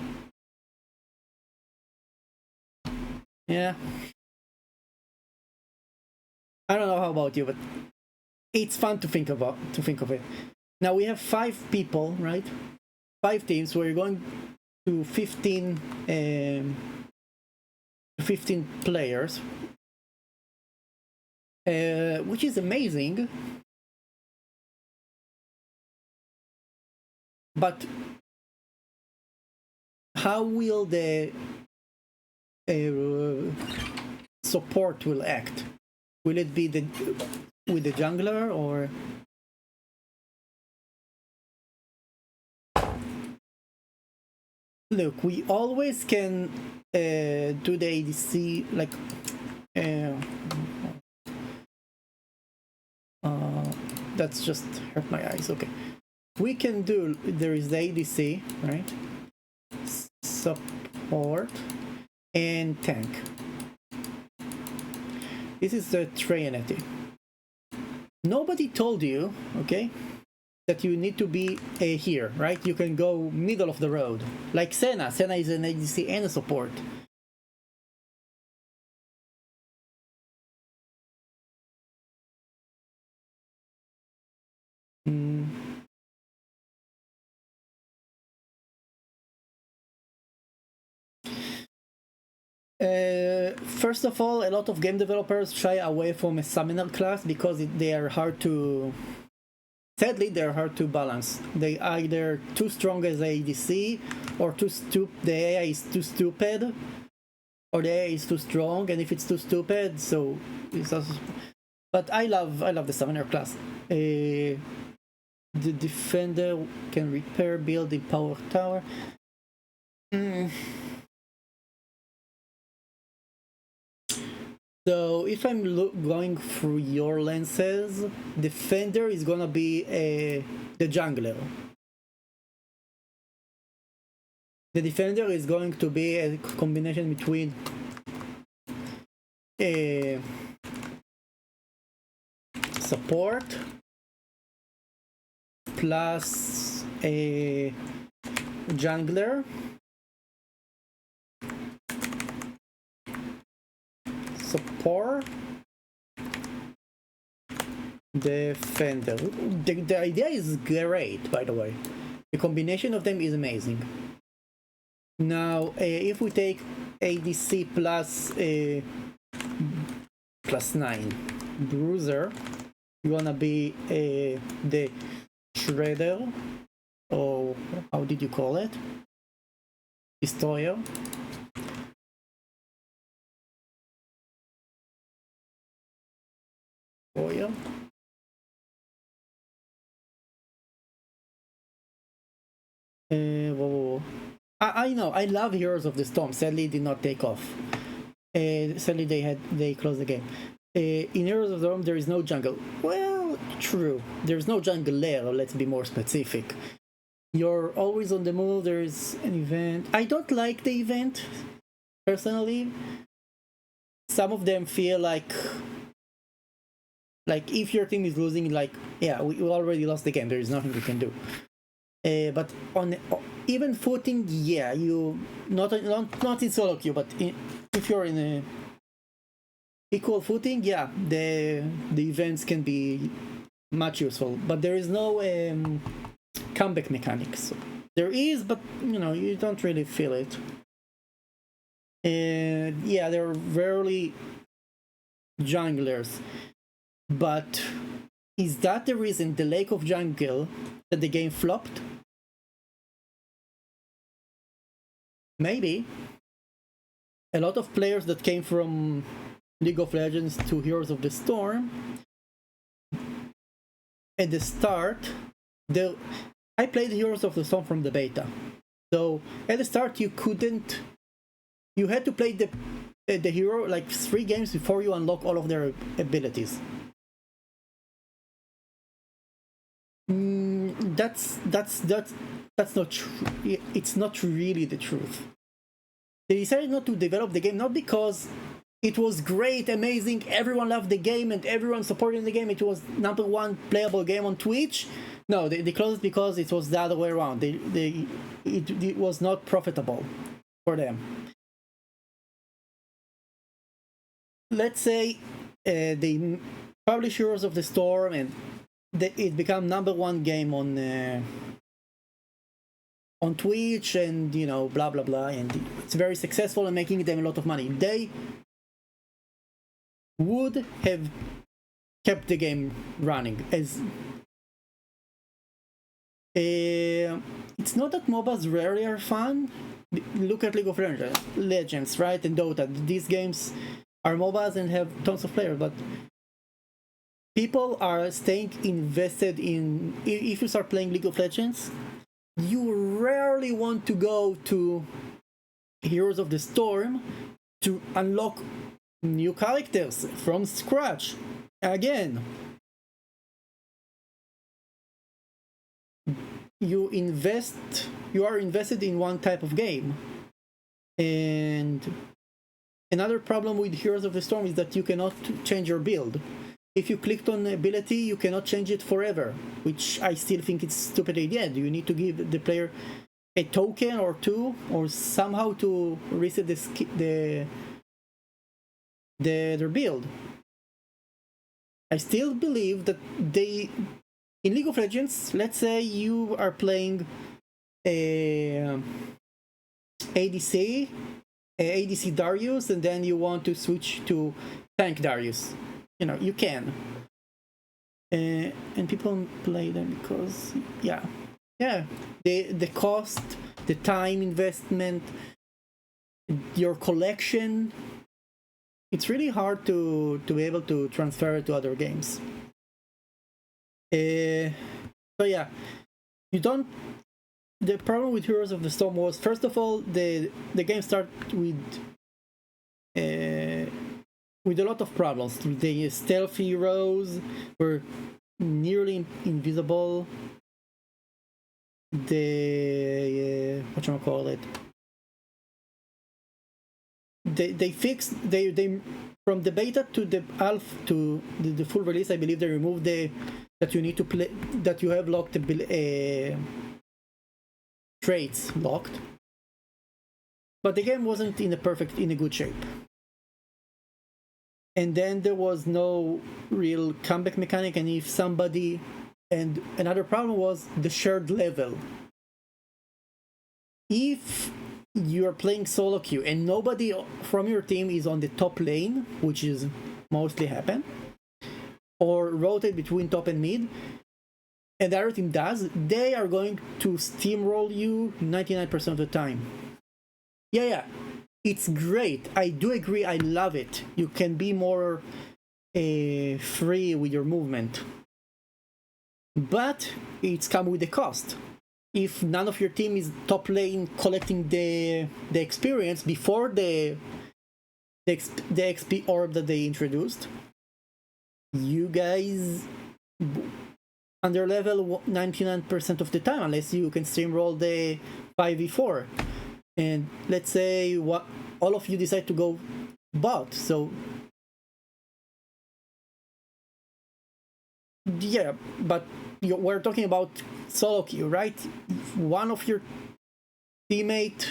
Yeah. I don't know how about you, but it's fun to think of it. Now we have 5 people, right? 5 teams. We're going to 15 players, which is amazing. But how will the support will act? Will it be with the jungler, or look? We always can do the ADC, like that's just hurt my eyes. Okay, we can do. There is the ADC, right? Support and tank. This is the Trinity. Nobody told you, okay, that you need to be here, right? You can go middle of the road, like Senna. Senna is an ADC and a support. First of all, a lot of game developers shy away from a summoner class because they are hard to. Sadly, they're hard to balance. They either too strong as ADC, or the AI is too stupid, or the AI is too strong. And if it's too stupid, so it's also. But I love the summoner class. The defender can repair, build the power tower. So if I'm going through your lenses, defender is gonna be the jungler. The defender is going to be a combination between a support plus a jungler support defender. The idea is great, by the way. The combination of them is amazing. Now, if we take ADC plus 9 bruiser, you're gonna be the shredder, or how did you call it? Destroyer. Destroyer. Whoa. I know, I love Heroes of the Storm. Sadly, it did not take off. Sadly, they closed the game. In Heroes of the Storm, there is no jungle. Well, jungle, true. There's no jungler, let's be more specific. You're always on the move, there's an event. I don't like the event, personally. Some of them feel like if your team is losing, like, yeah, we already lost the game, there is nothing we can do. But on even footing, yeah, you not in solo queue, but if you're in a equal footing, yeah, the events can be much useful. But there is no comeback mechanics. There is, but you don't really feel it. And yeah, there are rarely junglers. But is that the reason, the lack of jungle, that the game flopped? Maybe. A lot of players that came from League of Legends to Heroes of the Storm, at the start, I played Heroes of the Storm from the beta. So at the start you had to play the hero like 3 games before you unlock all of their abilities. That's not true. It's not really the truth. They decided not to develop the game, not because it was great, amazing, everyone loved the game and everyone supported the game, it was #1 playable game on Twitch. No, they closed because it was the other way around. It was not profitable for them. Let's say they publish Heroes of the Storm and it became #1 game on Twitch, and blah blah blah, and it's very successful and making them a lot of money. They would have kept the game running. As it's not that MOBAs rarely are fun. Look at League of Legends, right, and Dota. These games are MOBAs and have tons of players, but people are staying invested in. If you start playing League of Legends, you rarely want to go to Heroes of the Storm to unlock new characters from scratch again. You are invested in one type of game. And another problem with Heroes of the Storm is that you cannot change your build. If you clicked on ability, you cannot change it forever, which I still think it's a stupid idea. You need to give the player a token or 2, or somehow to reset their build. I still believe that in League of Legends, let's say you are playing ADC Darius, and then you want to switch to tank Darius. You can. And people play them because, yeah, the cost, the time investment, your collection, it's really hard to be able to transfer it to other games. So yeah, the problem with Heroes of the Storm was, first of all, the game started with a lot of problems. The stealth heroes were nearly invisible. Whatchamacallit? They fixed they from the beta to the alpha to the full release. I believe they removed that you need to play, that you have locked traits locked, but the game wasn't in a good shape. And then there was no real comeback mechanic, and and another problem was the shared level. If you're playing solo queue and nobody from your team is on the top lane, which is mostly happen, or rotate between top and mid, and the other team does, they are going to steamroll you 99% of the time. Yeah. It's great. I do agree. I love it. You can be more free with your movement. But it's come with a cost. If none of your team is top lane collecting the experience before the XP orb that they introduced, you guys under level 99% of the time, unless you can stream roll the 5v4. And let's say all of you decide to go bot, so yeah, but we're talking about solo queue, right? One of your teammate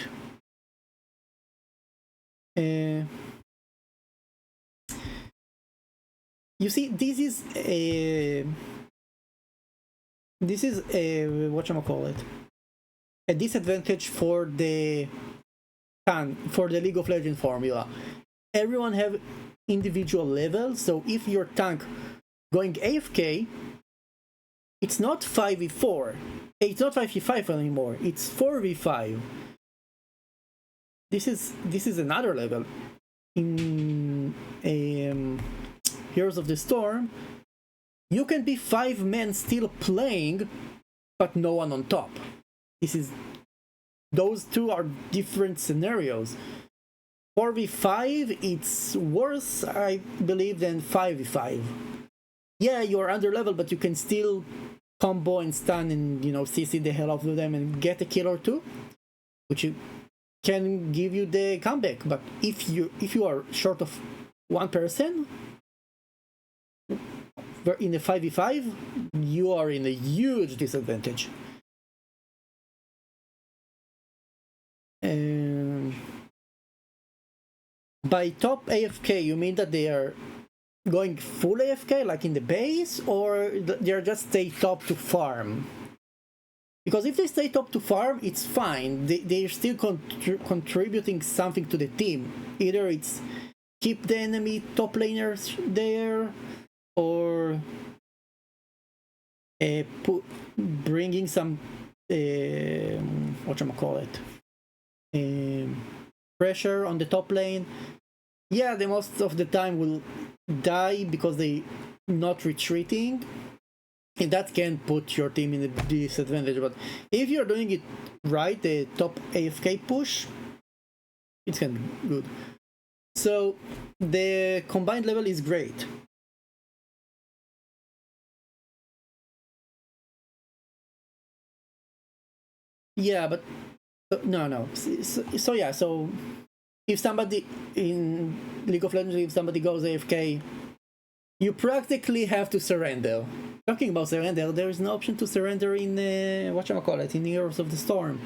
you see, this is a whatchamacallit, a disadvantage for the League of Legends formula. Everyone have individual levels, so if your tank going AFK, it's not 5v4, it's not 5v5 anymore, it's 4v5. This is another level. In Heroes of the Storm, you can be 5 men still playing, but no one on top. Those two are different scenarios. 4v5, it's worse, I believe, than 5v5. Yeah, you're under level, but you can still combo and stun and, CC the hell out of them and get a kill or two, which can give you the comeback. But if you are short of one person in a 5v5, you are in a huge disadvantage. By top AFK, you mean that they are going full AFK, like in the base, or they're just stay top to farm? Because if they stay top to farm, it's fine. They're still contributing something to the team. Either it's keep the enemy top laners there, or bringing some pressure on the top lane. Yeah, they most of the time will die because they not retreating, and that can put your team in a disadvantage. But if you're doing it right, the top AFK push, it can be good. So the combined level is great. Yeah, but no. So yeah, so if somebody in League of Legends, if somebody goes AFK, you practically have to surrender. Talking about surrender, there is no option to surrender in in Heroes of the Storm.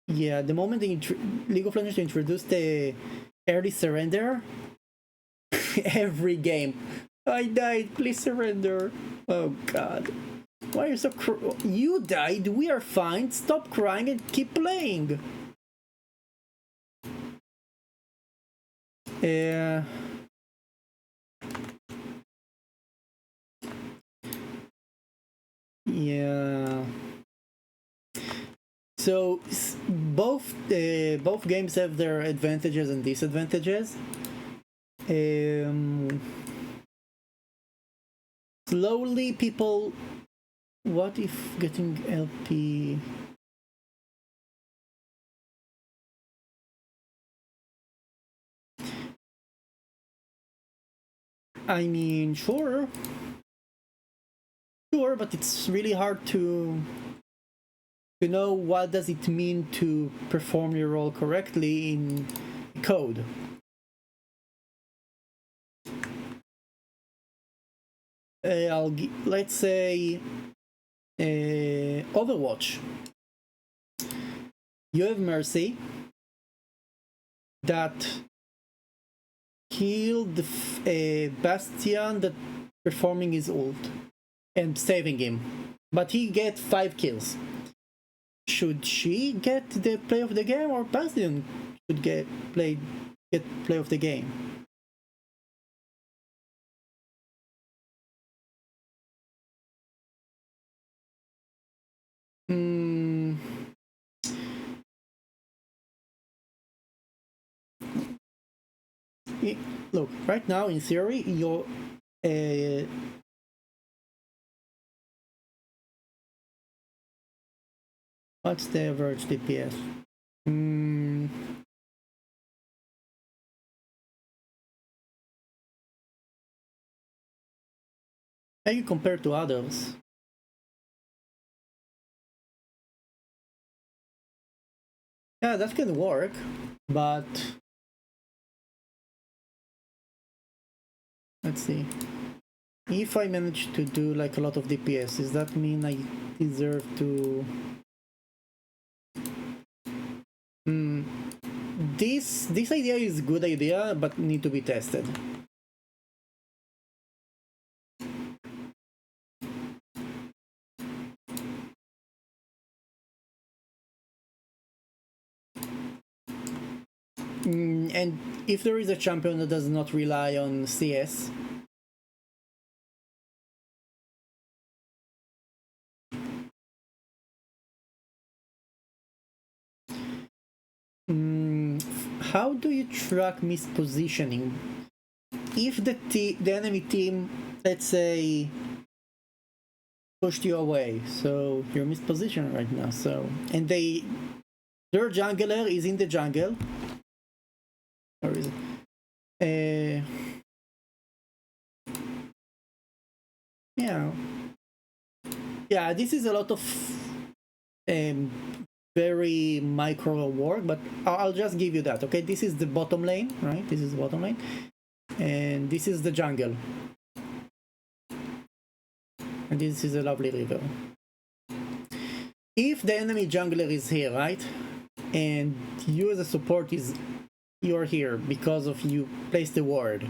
Yeah, the moment League of Legends introduced the early surrender, every game, I died, please surrender. Oh god. Why are you so you died, we are fine, stop crying and keep playing. Yeah. So both games have their advantages and disadvantages. Slowly people, what if getting LP? I mean, sure, but it's really hard to know what does it mean to perform your role correctly in code. Let's say Overwatch. You have Mercy that killed a Bastion that performing his ult and saving him, but he get 5 kills. Should she get the play of the game, or Bastion should get play of the game? Look, right now in theory, you're what's the average DPS? How you compare to others? Yeah, that can work, but let's see. If I manage to do like a lot of DPS, does that mean I deserve to? Hmm. This idea is a good idea, but need to be tested. And if there is a champion that does not rely on CS, how do you track mispositioning? If the enemy team, let's say, pushed you away, so you're mispositioned right now. So and their jungler is in the jungle, or is it? Yeah, yeah. This is a lot of um, very micro work, but I'll just give you that. Okay, this is the bottom lane, right? This is the bottom lane, and this is the jungle, and this is a lovely river. If the enemy jungler is here, right, and you as a support you're here because of you placed the ward,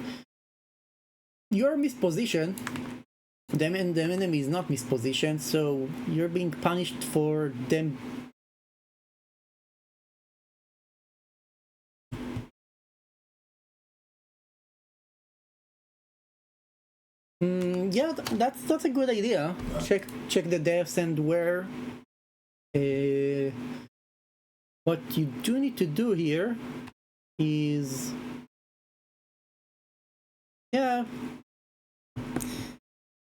you're mispositioned. The enemy is not mispositioned, so you're being punished for them. Yeah, that's a good idea. Check the depths and where. What you do need to do here is, yeah,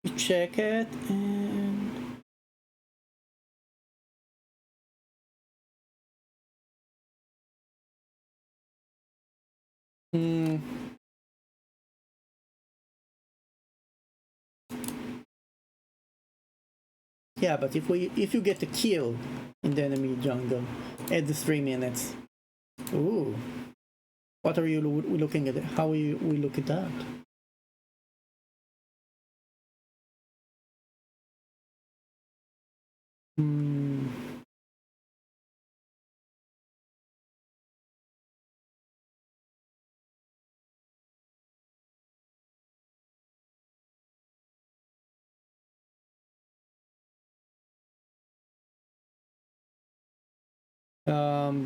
you check it and yeah, but if you get a kill in the enemy jungle at the 3 minutes, ooh, what are you looking at? How we look at that?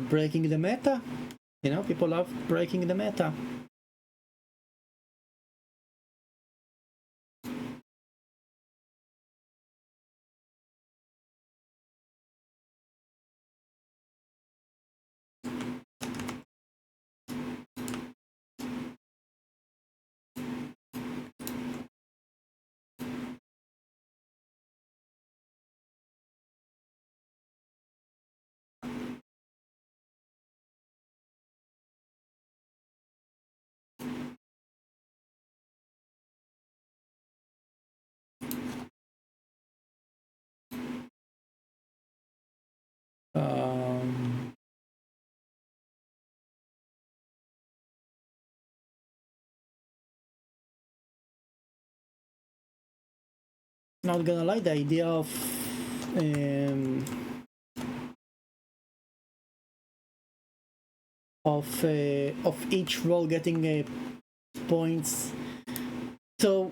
Breaking the meta. You know, people love breaking the meta. Not gonna lie, the idea of each role getting points. So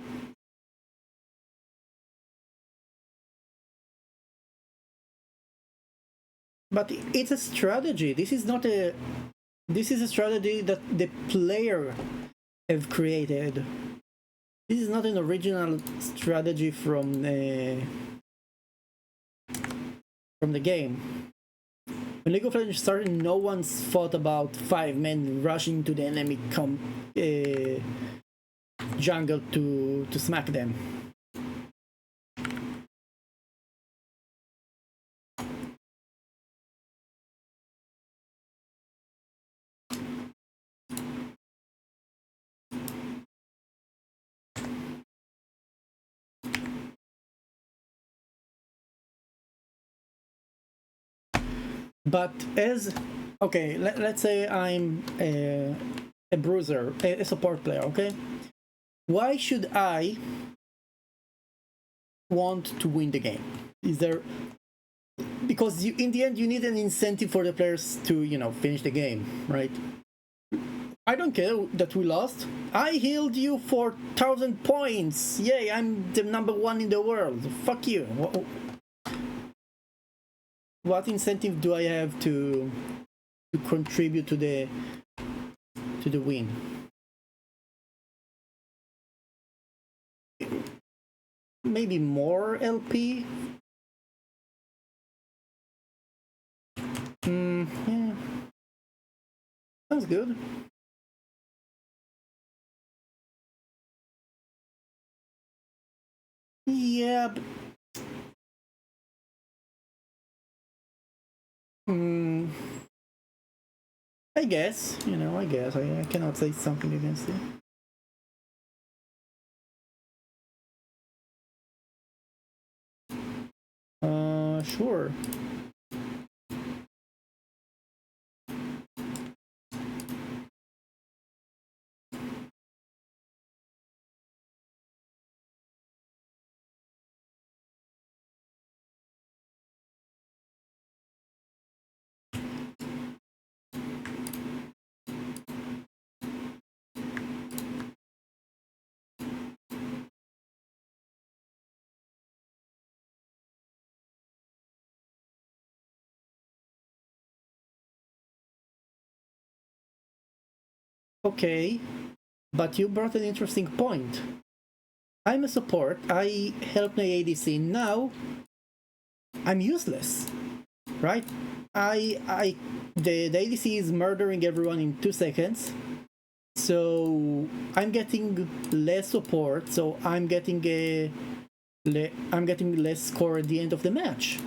but it's a strategy. This is not a. This is a strategy that the player have created. This is not an original strategy from the game. When League of Legends started, no one's thought about 5 men rushing to the enemy jungle to smack them. But as okay, let's say I'm a bruiser, a support player. Okay, why should I want to win the game? Is there because in the end you need an incentive for the players to finish the game, right? I don't care that we lost. I healed you for 1,000 points. Yay! I'm the number one in the world. Fuck you. What incentive do I have to contribute to the win? Maybe more LP. Yeah. Sounds good. Yeah. I guess. I guess. I cannot say something against it. Sure. Okay, but you brought an interesting point. I'm a support. I help my ADC. Now I'm useless, right? The ADC is murdering everyone in 2 seconds. So I'm getting less support. So I'm getting less score at the end of the match.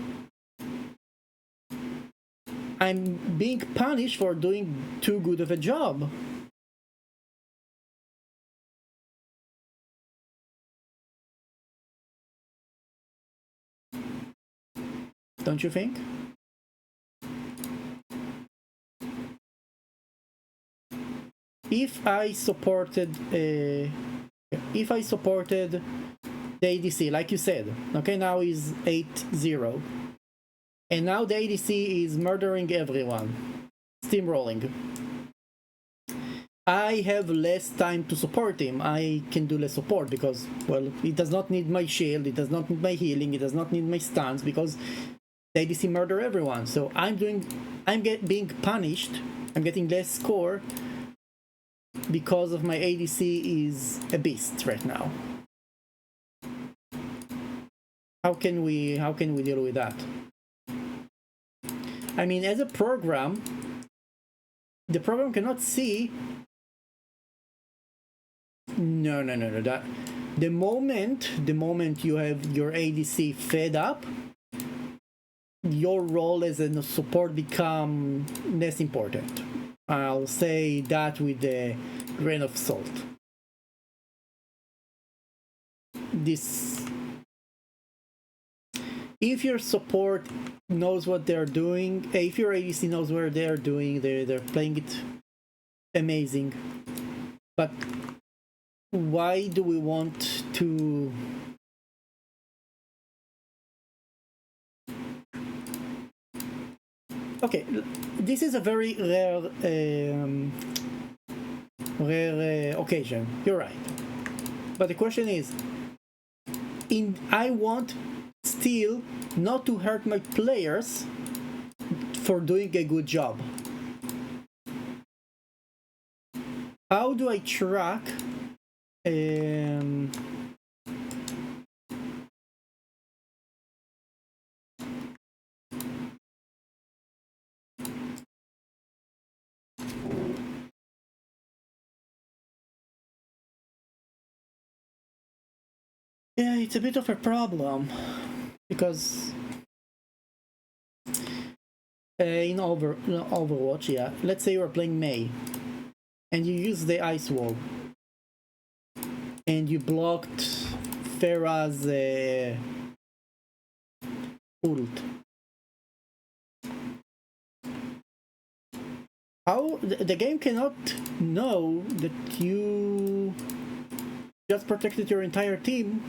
I'm being punished for doing too good of a job. Don't you think? If I supported the ADC, like you said, okay, now is 8-0, and now the ADC is murdering everyone, steamrolling. I have less time to support him. I can do less support because, well, it does not need my shield, it does not need my healing, it does not need my stuns because the ADC murder everyone. So being punished. I'm getting less score because of my ADC is a beast right now. How can we deal with that? I mean, as a program, the program cannot see. No. That the moment you have your ADC fed up, your role as a support become less important. I'll say that with a grain of salt. If your support knows what they're doing, if your ADC knows what they're doing, they're playing it amazing. But why do we want to? Okay, this is a very rare occasion. You're right, but the question is, I want still not to hurt my players for doing a good job. How do I track? Yeah, it's a bit of a problem because in Overwatch, yeah, let's say you're playing Mei and you use the ice wall and you blocked Pharah's ult. the game cannot know that you just protected your entire team.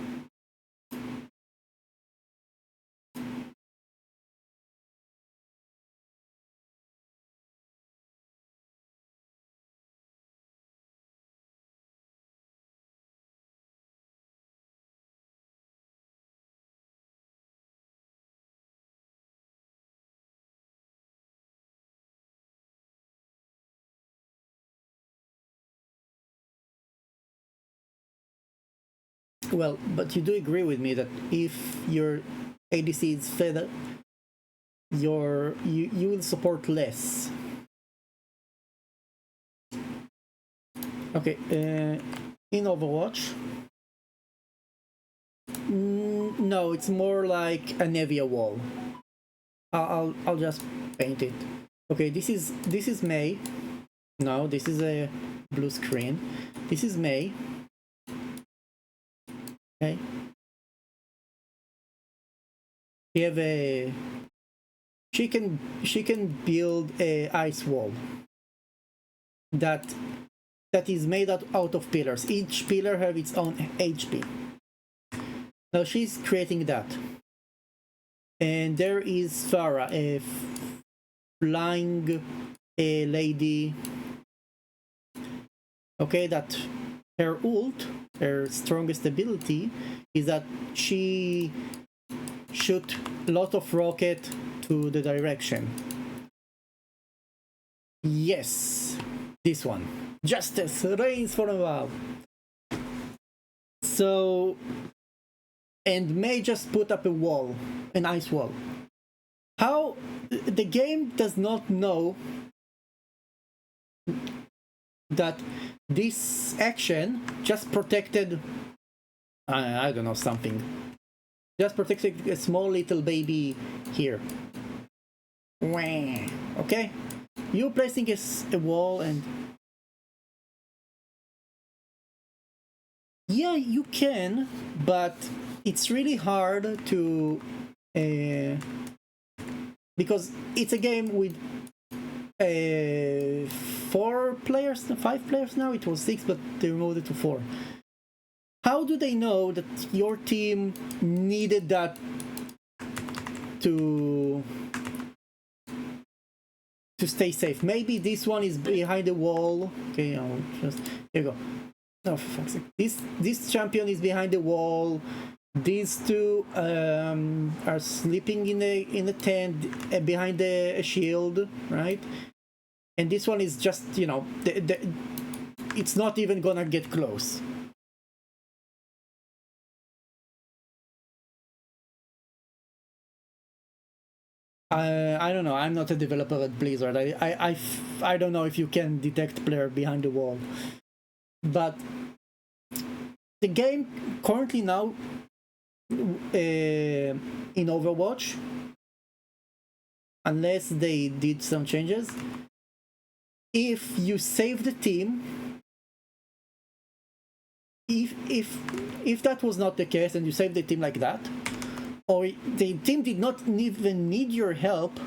Well, but you do agree with me that if your ADC is fed, you will support less. Okay, in Overwatch, no, it's more like a Nevia wall. I'll just paint it. Okay, this is May. No, this is a blue screen. This is May. Okay. We have a. She can build a ice wall. That is made out of pillars. Each pillar have its own HP. Now she's creating that. And there is Farah, a flying lady. Okay, that her ult, her strongest ability, is that she shoot a lot of rocket to the direction. Yes, this one. Justice reigns for a while. So, and May just put up a wall, an ice wall. How the game does not know that this action just protected, I don't know, something. Just protected a small little baby here. Okay? You placing a wall and... Yeah, you can, but it's really hard to... because it's a game with 4 players, 5 players now. It was 6, but they removed it to 4. How do they know that your team needed that to stay safe? Maybe this one is behind the wall. Okay, I'll just... Here you go. Oh, for fuck's sake. This champion is behind the wall. These two are sleeping in a tent behind a shield, right? And this one is just, you know, it's not even gonna get close. I don't know. I'm not a developer at Blizzard. I don't know if you can detect player behind the wall. But the game currently now in Overwatch, unless they did some changes, if you save the team, if that was not the case and you save the team like that, or the team did not even need your help,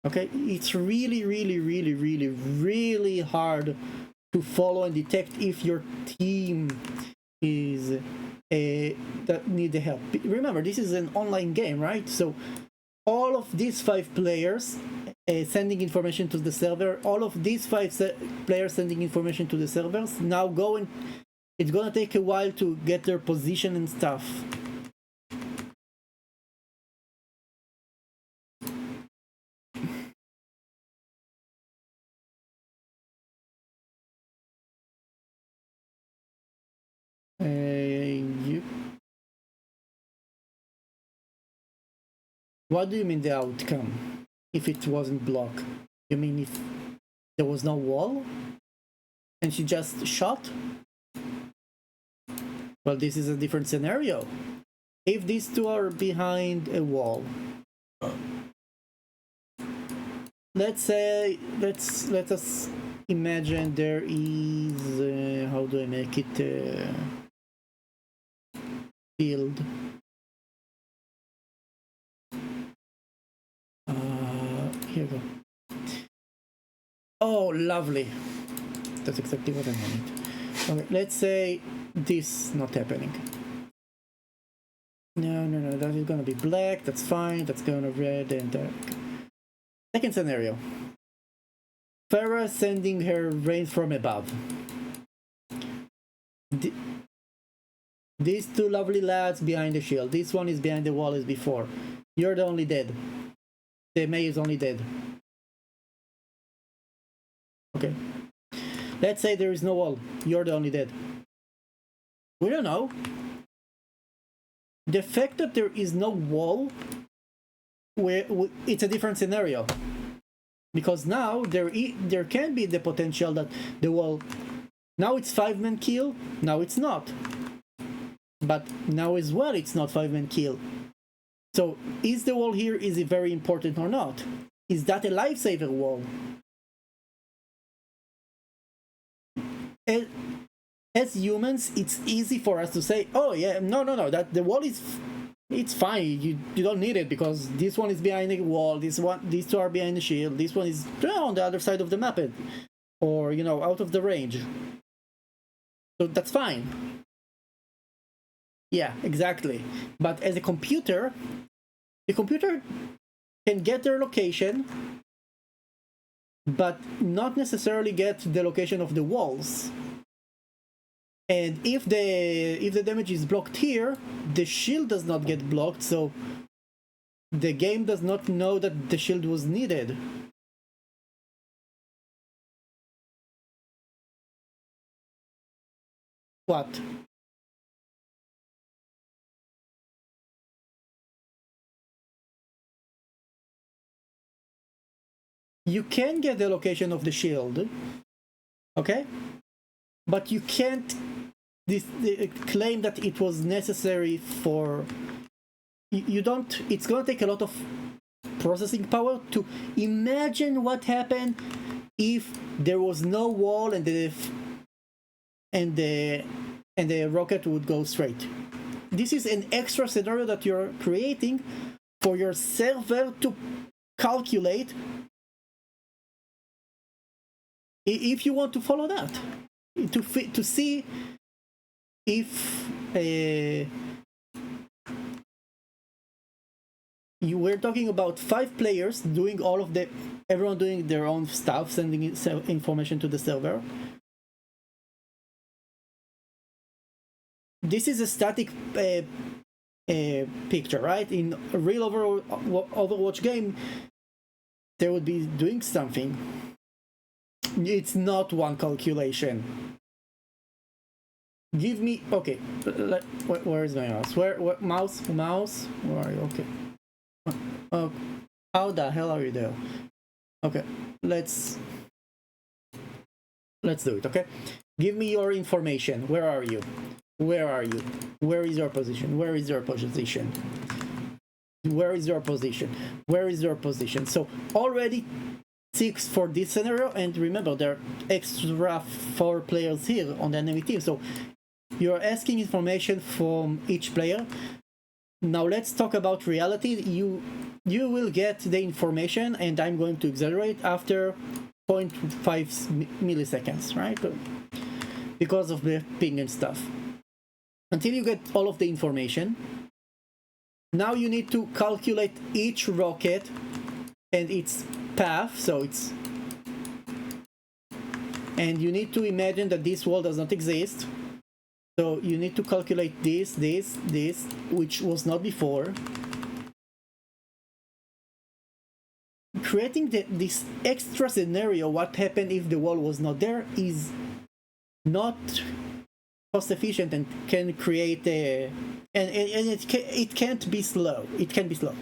okay, it's really, really, really, really, really hard to follow and detect if your team is that need the help. Remember, this is an online game, right? So all of these 5 players sending information to the server, all of these 5 players sending information to the servers, now go and it's gonna take a while to get their position and stuff. What do you mean the outcome? If it wasn't blocked? You mean if there was no wall? And she just shot? Well, this is a different scenario. If these two are behind a wall, let's say, let us imagine there is how do I make it field? Here we go. Oh, lovely. That's exactly what I wanted. Okay, let's say this not happening. No, that is gonna be black, that's fine, that's gonna red and dark. Second scenario. Farah sending her rain from above. These two lovely lads behind the shield. This one is behind the wall as before. You're the only dead. The May is only dead. Okay. Let's say there is no wall. You're the only dead. We don't know. The fact that there is no wall, it's a different scenario. Because now there can be the potential that the wall... Now it's 5-man kill, now it's not. But now as well it's not 5-man kill. So is the wall here, is it very important or not? Is that a lifesaver wall? As humans, it's easy for us to say, oh yeah, no, that the wall is... It's fine, you don't need it because this one is behind the wall, these two are behind the shield, this one is on the other side of the map, or, you know, out of the range. So that's fine. Yeah, exactly. But as a computer, the computer can get their location, but not necessarily get the location of the walls. And if the damage is blocked here, the shield does not get blocked, so the game does not know that the shield was needed. What? You can get the location of the shield, okay? But you can't claim that it was necessary for... You don't... It's gonna take a lot of processing power to imagine what happened if there was no wall and the rocket would go straight. This is an extra scenario that you're creating for your server to calculate if you want to follow that, to see if you were talking about 5 players doing everyone doing their own stuff, sending information to the server. This is a static picture, right? In a real Overwatch game, they would be doing something. It's not one calculation. Give me... Okay, where is my mouse? Where mouse? Where are you? Okay. Oh, how the hell are you there? Okay, let's do it, okay? Give me your information. Where are you? Where are you? Where is your position? Where is your position? Where is your position? Where is your position? So already 6 for this scenario, and remember there are extra 4 players here on the enemy team, so you're asking information from each player. Now let's talk about reality. You will get the information, and I'm going to exaggerate, after 0.5 milliseconds, right? Because of the ping and stuff. Until you get all of the information, now you need to calculate each rocket and its path, and you need to imagine that this wall does not exist. So you need to calculate this, which was not before. Creating this extra scenario, what happened if the wall was not there, is not cost efficient and can create a... And it can't be slow. It can be slow.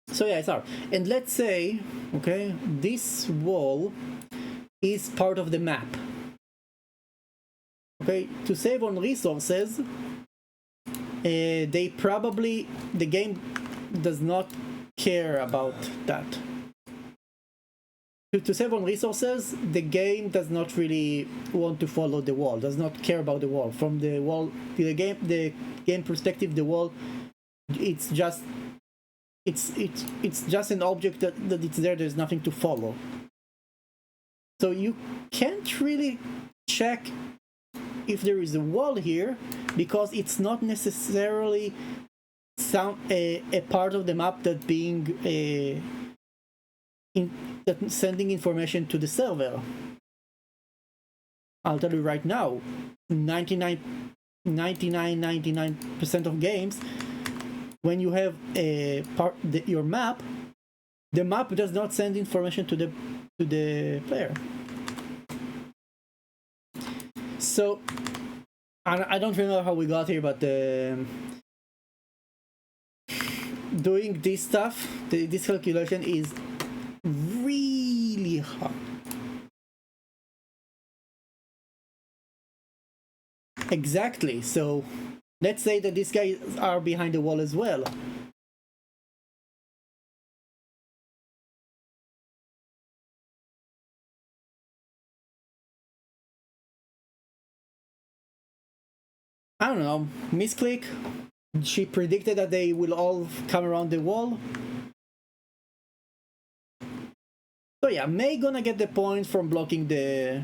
So yeah, it's hard. And let's say, okay, this wall is part of the map. Okay, to save on resources, the game does not care about that. To save on resources, the game does not really want to follow the wall, does not care about the wall. From the wall, the game perspective, the wall, it's just it's just an object that it's there. There's nothing to follow. So you can't really check if there is a wall here because it's not necessarily a part of the map that that sending information to the server. I'll tell you right now, 99% of games, when you have your map, the map does not send information to the player. So I don't remember how we got here, but doing this stuff, this calculation is really hard. Exactly. So let's say that these guys are behind the wall as well. I don't know, misclick. She predicted that they will all come around the wall. So yeah, May gonna get the points from blocking the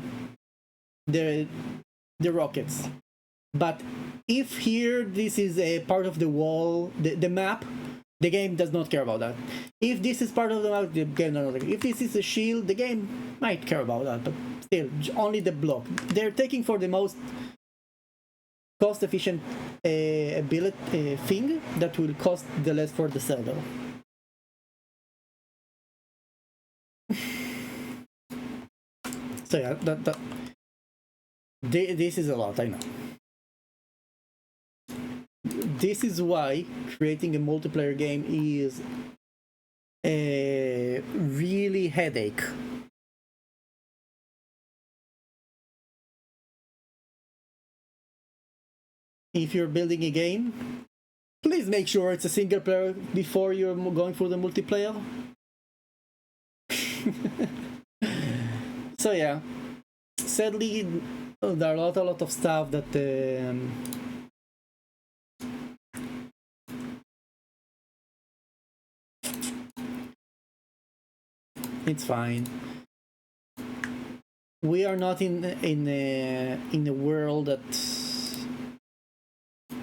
rockets. But if here this is a part of the wall, the map, the game does not care about that. If this is part of the map, the game does not care. If this is a shield, the game might care about that, but still, only the block. They're taking for the most cost-efficient ability thing that will cost the less for the server. So yeah, this is a lot, I know. This is why creating a multiplayer game is a really headache. If you're building a game, please make sure it's a single player before you're going for the multiplayer. So yeah, sadly, there are a lot of stuff that it's fine. We are not in a world that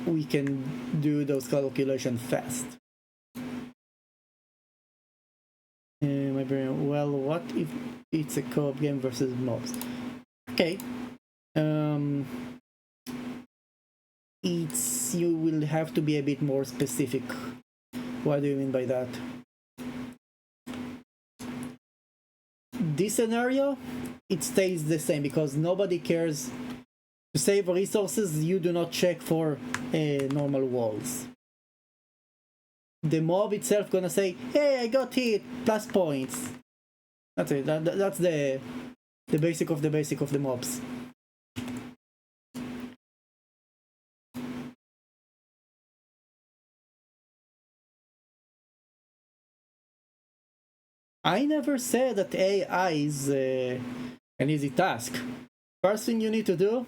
we can do those calculations fast. Well, what if it's a co-op game versus mobs? Okay. You will have to be a bit more specific. What do you mean by that? This scenario, it stays the same because nobody cares. To save resources, you do not check for normal walls. The mob itself gonna say, "Hey, I got hit, plus points." That's it. That's the basic of the mobs. I never said that AI is an easy task. First thing you need to do,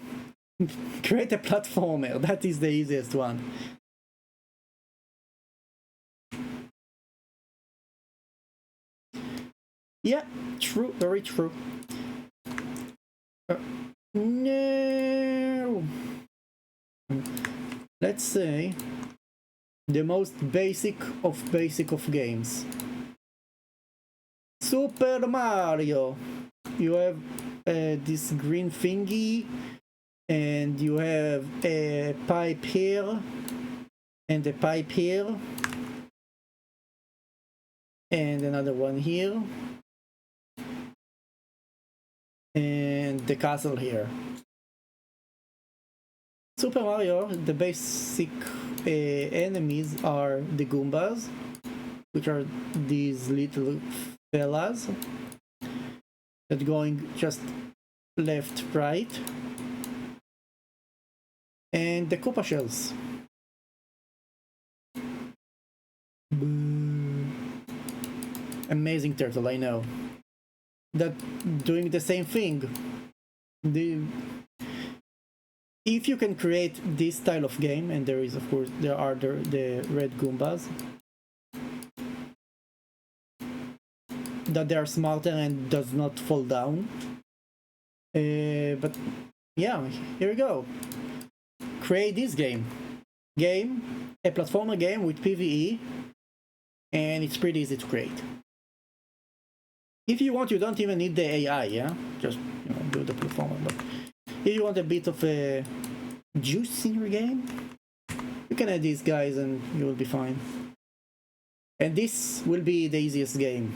create a platformer. That is the easiest one. Yeah, true, very true. No. Let's say the most basic of games. Super Mario. You have this green thingy, and you have a pipe here, and a pipe here, and another one here, and the castle here. Super Mario, the basic enemies are the Goombas, which are these little fellas that going just left, right, and the Koopa shells. Amazing turtle, I know. That doing the same thing. If you can create this style of game, and there are the red Goombas, that they are smarter and does not fall down. But yeah, here we go. Create this game, a platformer game with PvE, and it's pretty easy to create. If you want, you don't even need the AI, yeah? Just, you know, do the platformer. But if you want a bit of a juice in your game, you can add these guys and you will be fine. And this will be the easiest game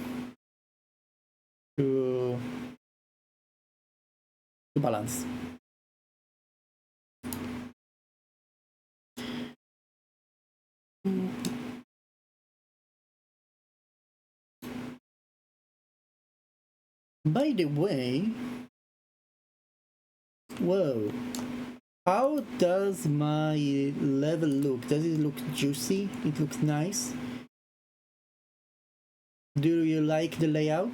to balance. By the way, whoa, how does my level look? Does it look juicy? It looks nice. Do you like the layout?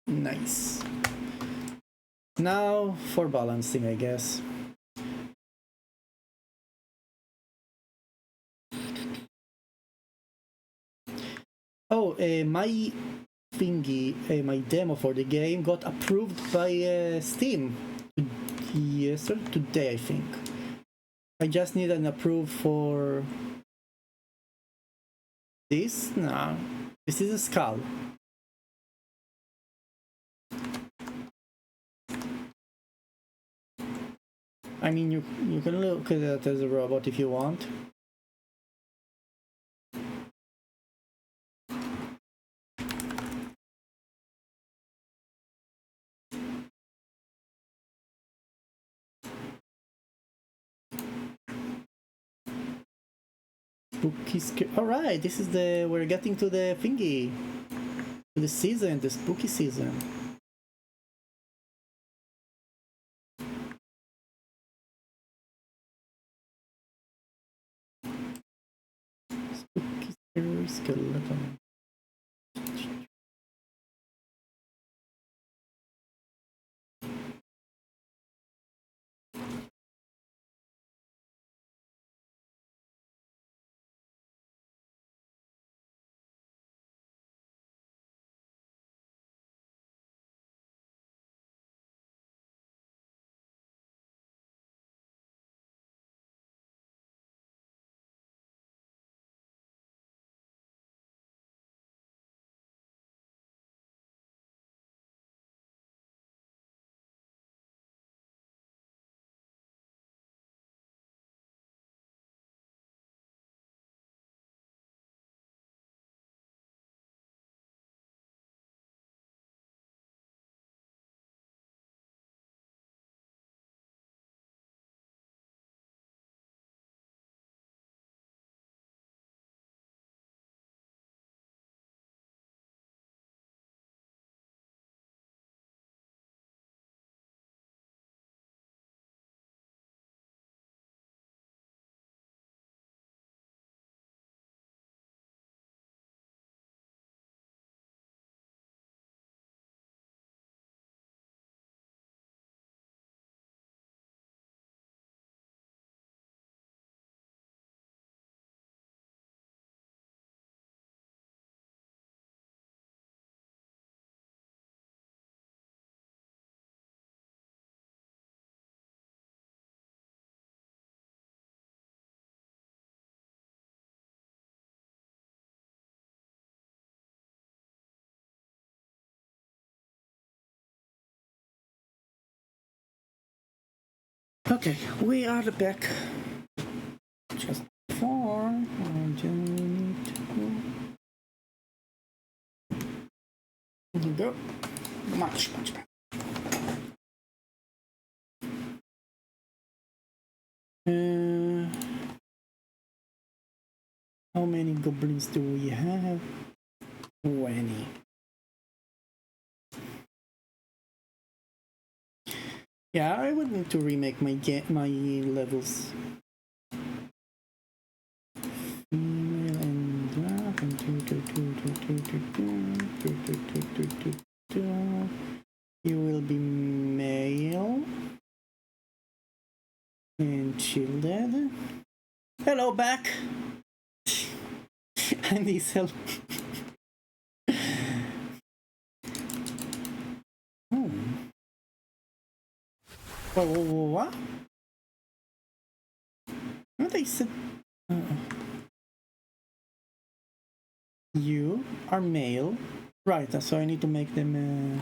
Nice. Now for balancing, I guess. Oh, my thingy, my demo for the game got approved by Steam today, I think. I just need an approve for this. No, this is a skull. I mean, you can look at it as a robot if you want. Alright, this is we're getting to the thingy. To the season, the spooky season. Spooky skeleton. Okay, we are back. Just before here you go. Much better. How many goblins do we have? 20. Yeah, I would need to remake my levels. Female and draft and you will be male. shielded. Hello, back. And DiSL. What? What they said? You are male, right? So I need to make them.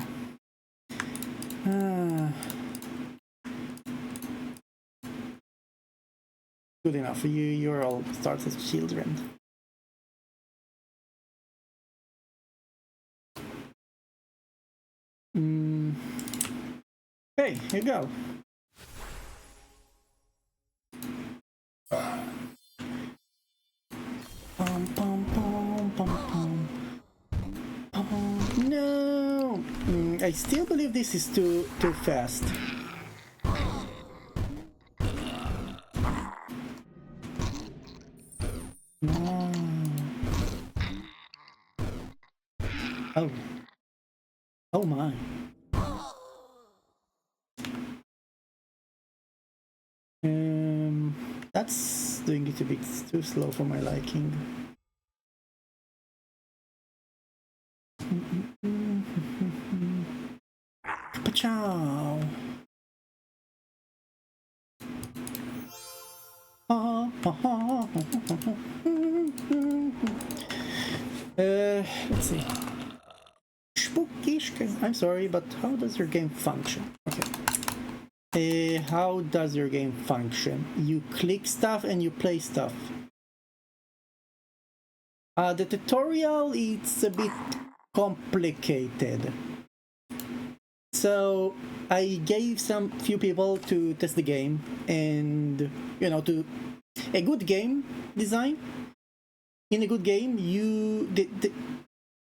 Good enough. You're all starts as children. Hey, here you go. No, I still believe this is too fast. No. Oh my. That's doing it a bit too slow for my liking. Pachow. Let's see. I'm sorry, but how does your game function? Okay. How does your game function? You click stuff and you play stuff. The tutorial, it's a bit complicated. So I gave few people to test the game, and to a good game design. In a good game,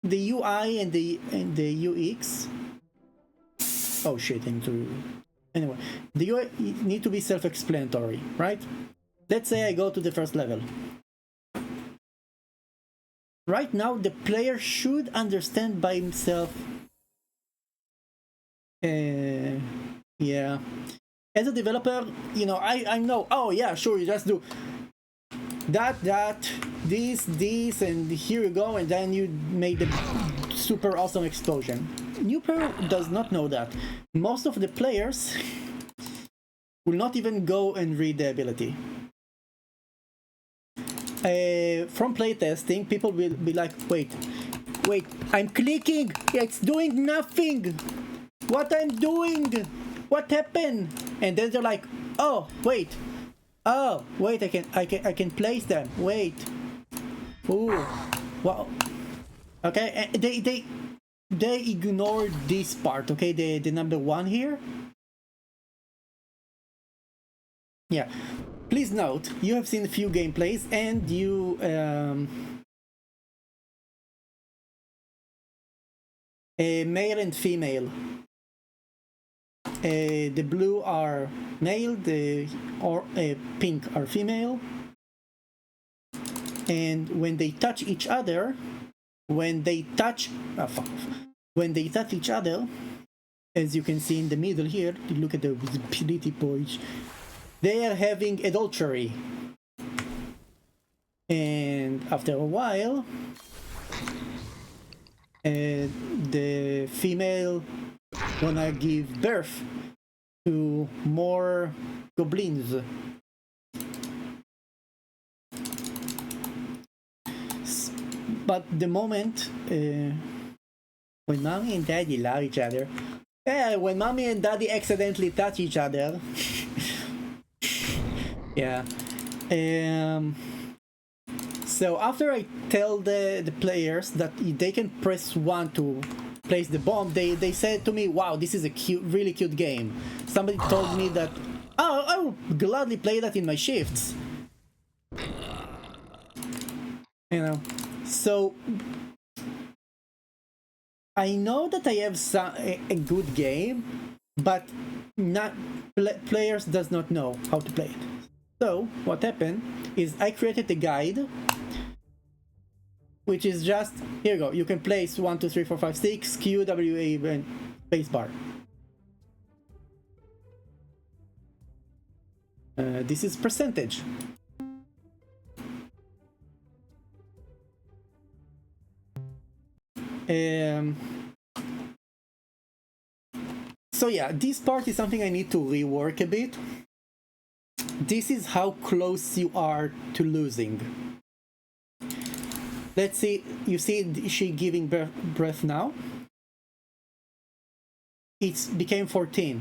the UI and the UX. Oh shit! Anyway, the UI need to be self-explanatory, right? Let's say I go to the first level. Right now, the player should understand by himself. Yeah. As a developer, I know. Oh yeah, sure. You just do that, this, and here you go, and then you made the super awesome explosion. New player does not know that. Most of the players will not even go and read the ability. From playtesting, people will be like, wait, I'm clicking, it's doing nothing. What I'm doing? What happened? And then they're like, oh wait, I can place them. Wait. Ooh. Wow. Okay, they ignore this part. Okay, the number one here. Yeah. Please note, you have seen a few gameplays, and you male and female. The blue are male, the pink are female, and when they touch each other, each other, as you can see in the middle here, look at the visibility point, they are having adultery, and after a while, the female gonna give birth to more goblins. But the moment when mommy and daddy love each other, when mommy and daddy accidentally touch each other, yeah. So after I tell the players that they can press 1 to place the bomb, they said to me, wow, this is a really cute game. Somebody told me that, oh, I will gladly play that in my shifts. So I know that I have a good game, but players does not know how to play it. So what happened is I created a guide, which is just, here you go, you can place 1, 2, 3, 4, 5, 6, Q, W, A, and spacebar. This is percentage. So yeah, this part is something I need to rework a bit. This is how close you are to losing. Let's see, you see, is she giving breath now? It became 14.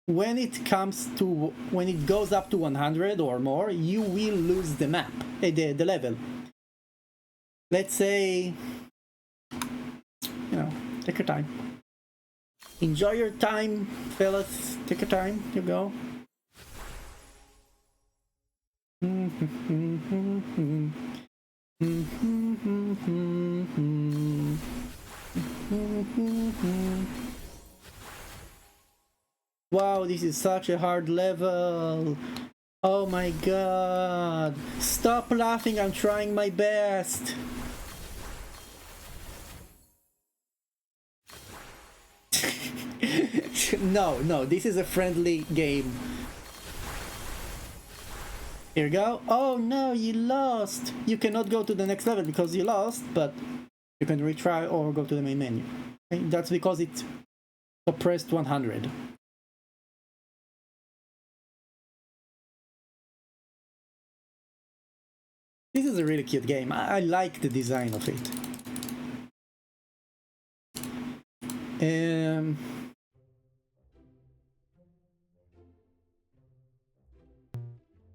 When it goes up to 100 or more, you will lose the map, the level. Let's say, take your time. Enjoy your time, fellas. Take your time. You go. Wow, this is such a hard level. Oh my god. Stop laughing, I'm trying my best. No, this is a friendly game. Here you go. Oh no, you lost. You cannot go to the next level because you lost, but you can retry or go to the main menu. Okay? That's because it suppressed 100. This is a really cute game. I like the design of it.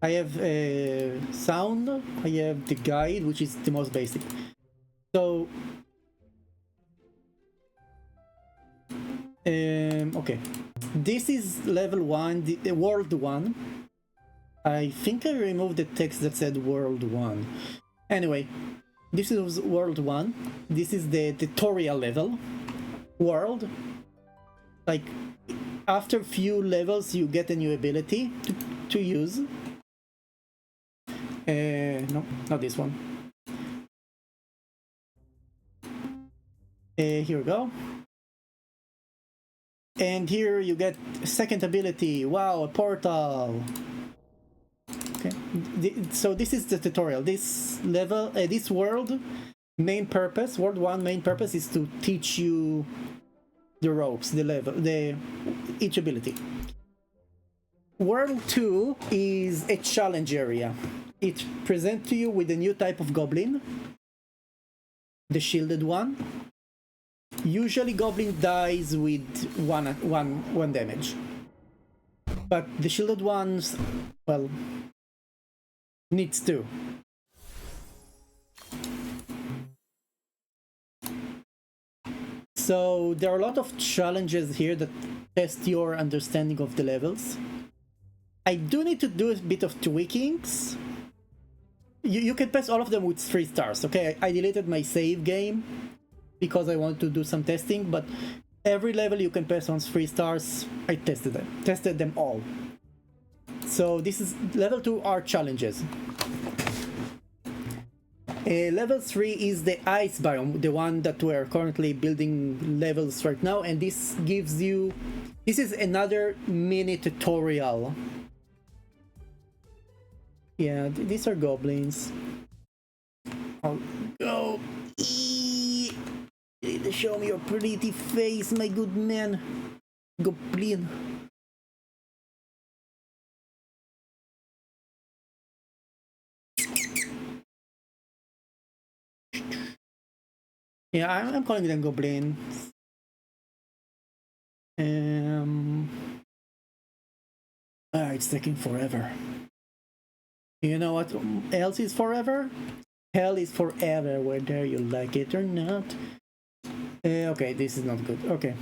I have sound, I have the guide, which is the most basic. So, okay. This is level 1, the world 1. I think I removed the text that said world 1. Anyway, this is world 1. This is the tutorial level. World. Like, after few levels, you get a new ability to use. No, not this one. Here we go. And here you get a second ability. Wow, a portal. Okay, so this is the tutorial. This level, this world main purpose, world 1 main purpose is to teach you the ropes, the level, each ability. World 2 is a challenge area. It presents to you with a new type of goblin, the shielded one. Usually goblin dies with one damage. But the shielded ones, well, needs to. So there are a lot of challenges here that test your understanding of the levels. I do need to do a bit of tweakings. You can pass all of them with 3 stars, okay? I deleted my save game because I want to do some testing, but every level you can pass on 3 stars. I tested them all. So this is level 2 are challenges. Level 3 is the ice biome, the one that we're currently building levels right now, and this gives you, this is another mini tutorial. Yeah, these are goblins. I'll go. You need to show me your pretty face, my good man. Goblin. Yeah, I'm calling them goblins. It's taking forever. You know what else is forever? Hell is forever, whether you like it or not. Okay, this is not good. Okay.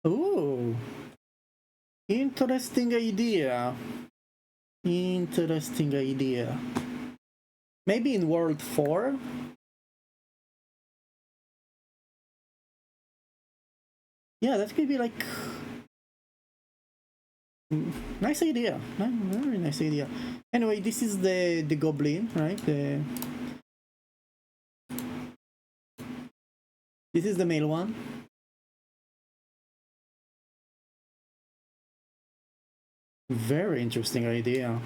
Ooh. Interesting idea. Interesting idea. Maybe in World 4? Yeah, that could be like... Nice idea. Very nice idea. Anyway, this is the goblin, right? This is the male one. Very interesting idea.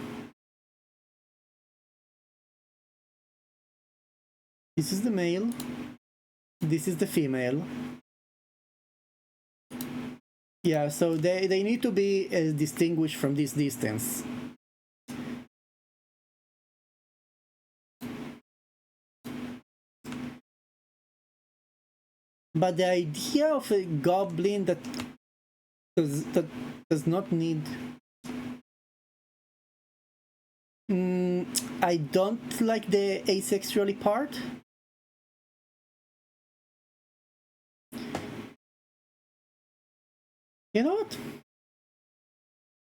This is the male. This is the female. Yeah, so they need to be distinguished from this distance. But the idea of a goblin that does not need... I don't like the asexually part. You know what?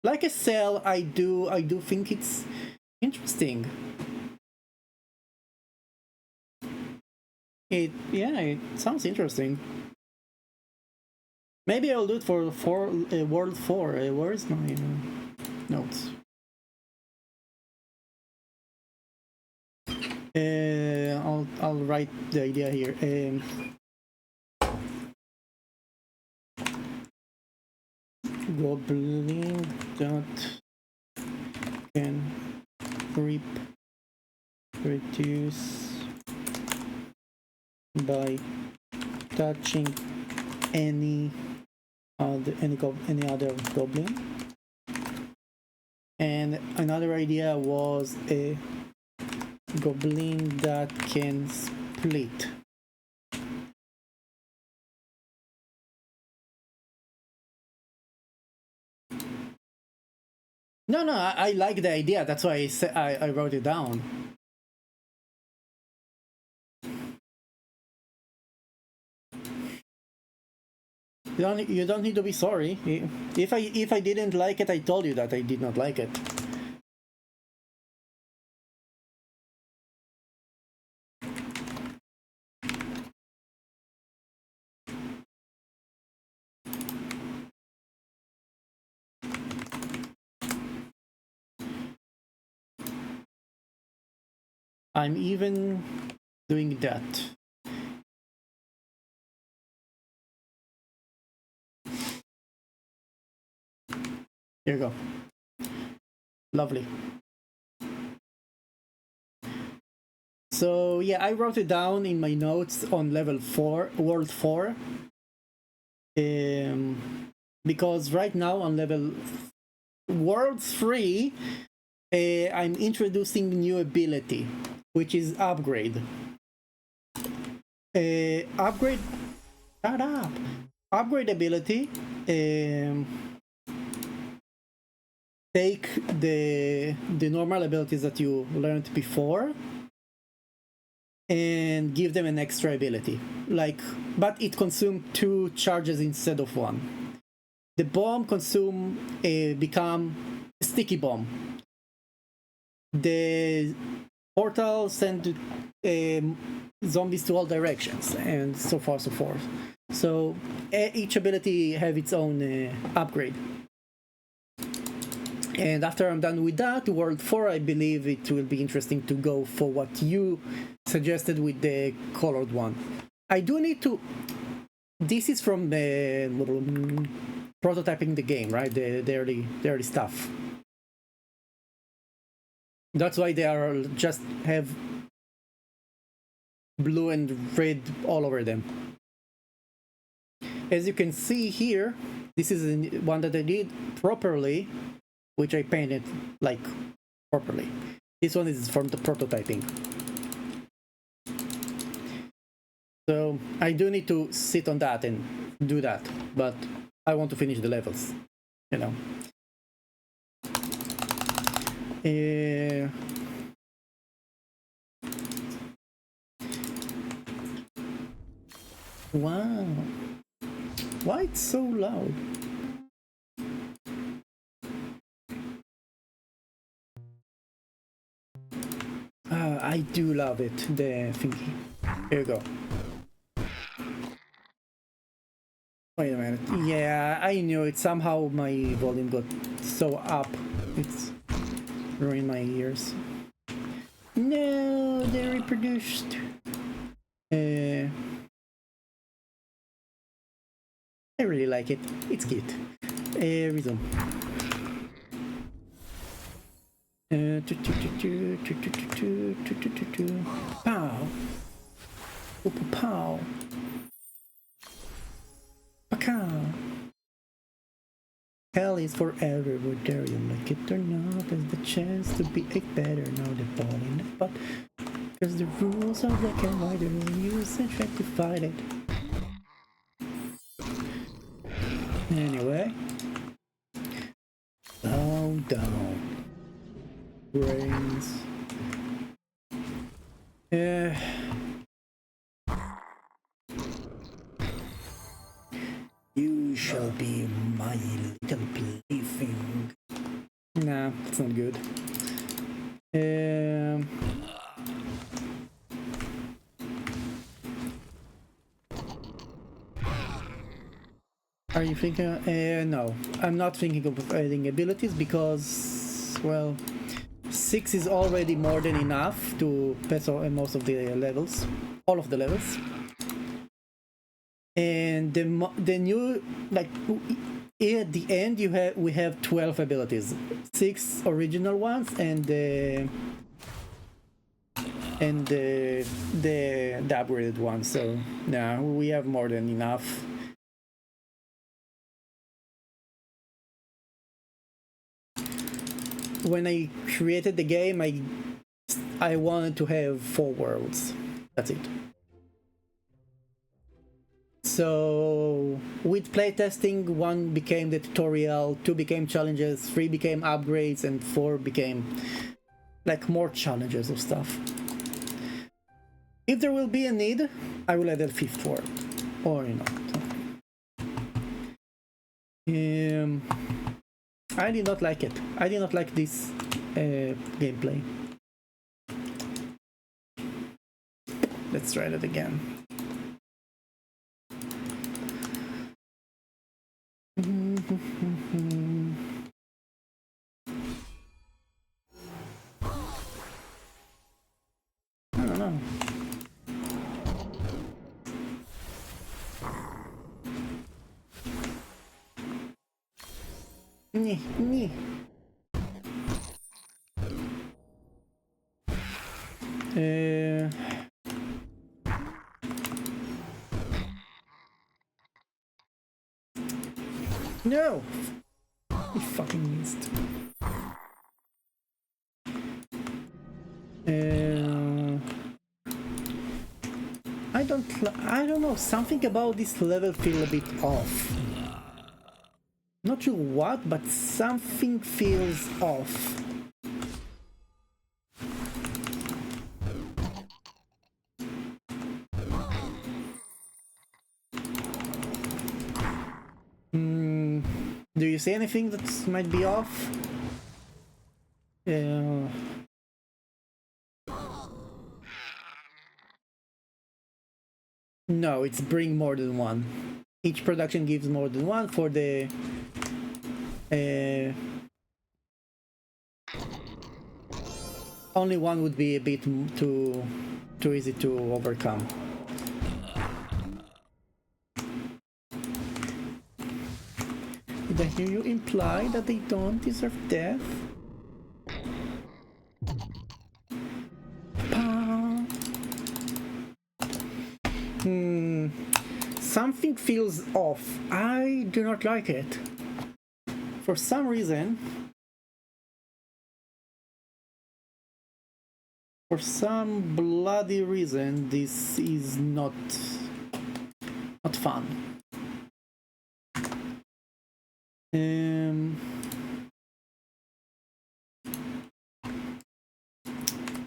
Like a cell, I do think it's interesting. It sounds interesting. Maybe I'll do it for World 4. Where is my notes? I'll write the idea here. Goblin that can reduce by touching any other goblin. And another idea was a goblin that can split. No, I like the idea. That's why I wrote it down. You don't need to be sorry. If I didn't like it, I told you that I did not like it. I'm even doing that. Here you go. Lovely. So yeah, I wrote it down in my notes on level 4, World 4. Because right now on level World 3, I'm introducing new ability, which is upgrade. Upgrade. Shut up. Upgrade ability. Take the normal abilities that you learned before and give them an extra ability. But it consumes 2 charges instead of 1. The bomb become a sticky bomb. The portal send zombies to all directions, and so far so forth. So each ability have its own upgrade. And after I'm done with that, World 4, I believe it will be interesting to go for what you suggested with the colored one. I do need to... This is from the prototyping the game, right? The early stuff. That's why they are just have blue and red all over them. As you can see here, this is one that I did properly, which I painted like properly. This one is from the prototyping. So I do need to sit on that and do that, but I want to finish the levels, you know. Wow. Why it's so loud? I do love it, the thingy. Here you go. Wait a minute. Yeah, I knew it. Somehow my volume got so up. It's ruined my ears. No, they reproduced. I really like it. It's cute. Resume. Pow. Pow. Pow. Hell is forever, whether you like it or not. There's the chance to be a better now the ball in the butt. Cause the rules are black and white, and use and try to fight it. Anyway. Down, down. Brains. You shall be my little plaything. Nah, that's not good. Are you thinking? No, I'm not thinking of adding abilities because, well, 6 is already more than enough to pass most of the levels, all of the levels. And the new, like, at the end we have 12 abilities, 6 original ones and the upgraded ones. So yeah, we have more than enough. When I created the game, I wanted to have 4 worlds. That's it. So with playtesting, 1 became the tutorial, 2 became challenges, 3 became upgrades, and 4 became like more challenges of stuff. If there will be a need, I will add a 5th world, or you know. I did not like it. I did not like this gameplay. Let's try that again. I don't know. Nee. No! He fucking missed. I don't know, something about this level feels a bit off. Not sure what, but something feels off. Do you see anything that might be off? No, it's bring more than 1. Each production gives more than 1 for the only 1 would be a bit too easy to overcome. Did I hear you imply that they don't deserve death? Something feels off. I do not like it. For some reason. For some bloody reason, this is not fun.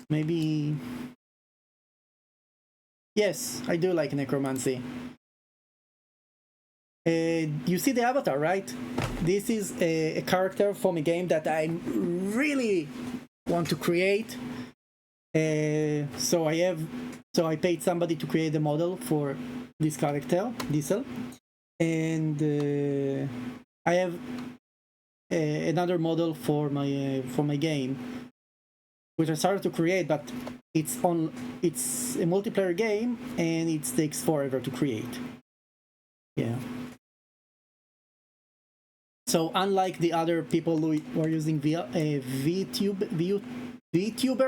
Maybe. Yes, I do like necromancy. You see the avatar, right? This is a character from a game that I really want to create. So I paid somebody to create a model for this character, DiSL. and I have another model for my game, which I started to create, but it's a multiplayer game and it takes forever to create. Yeah. So unlike the other people who were using VTuber,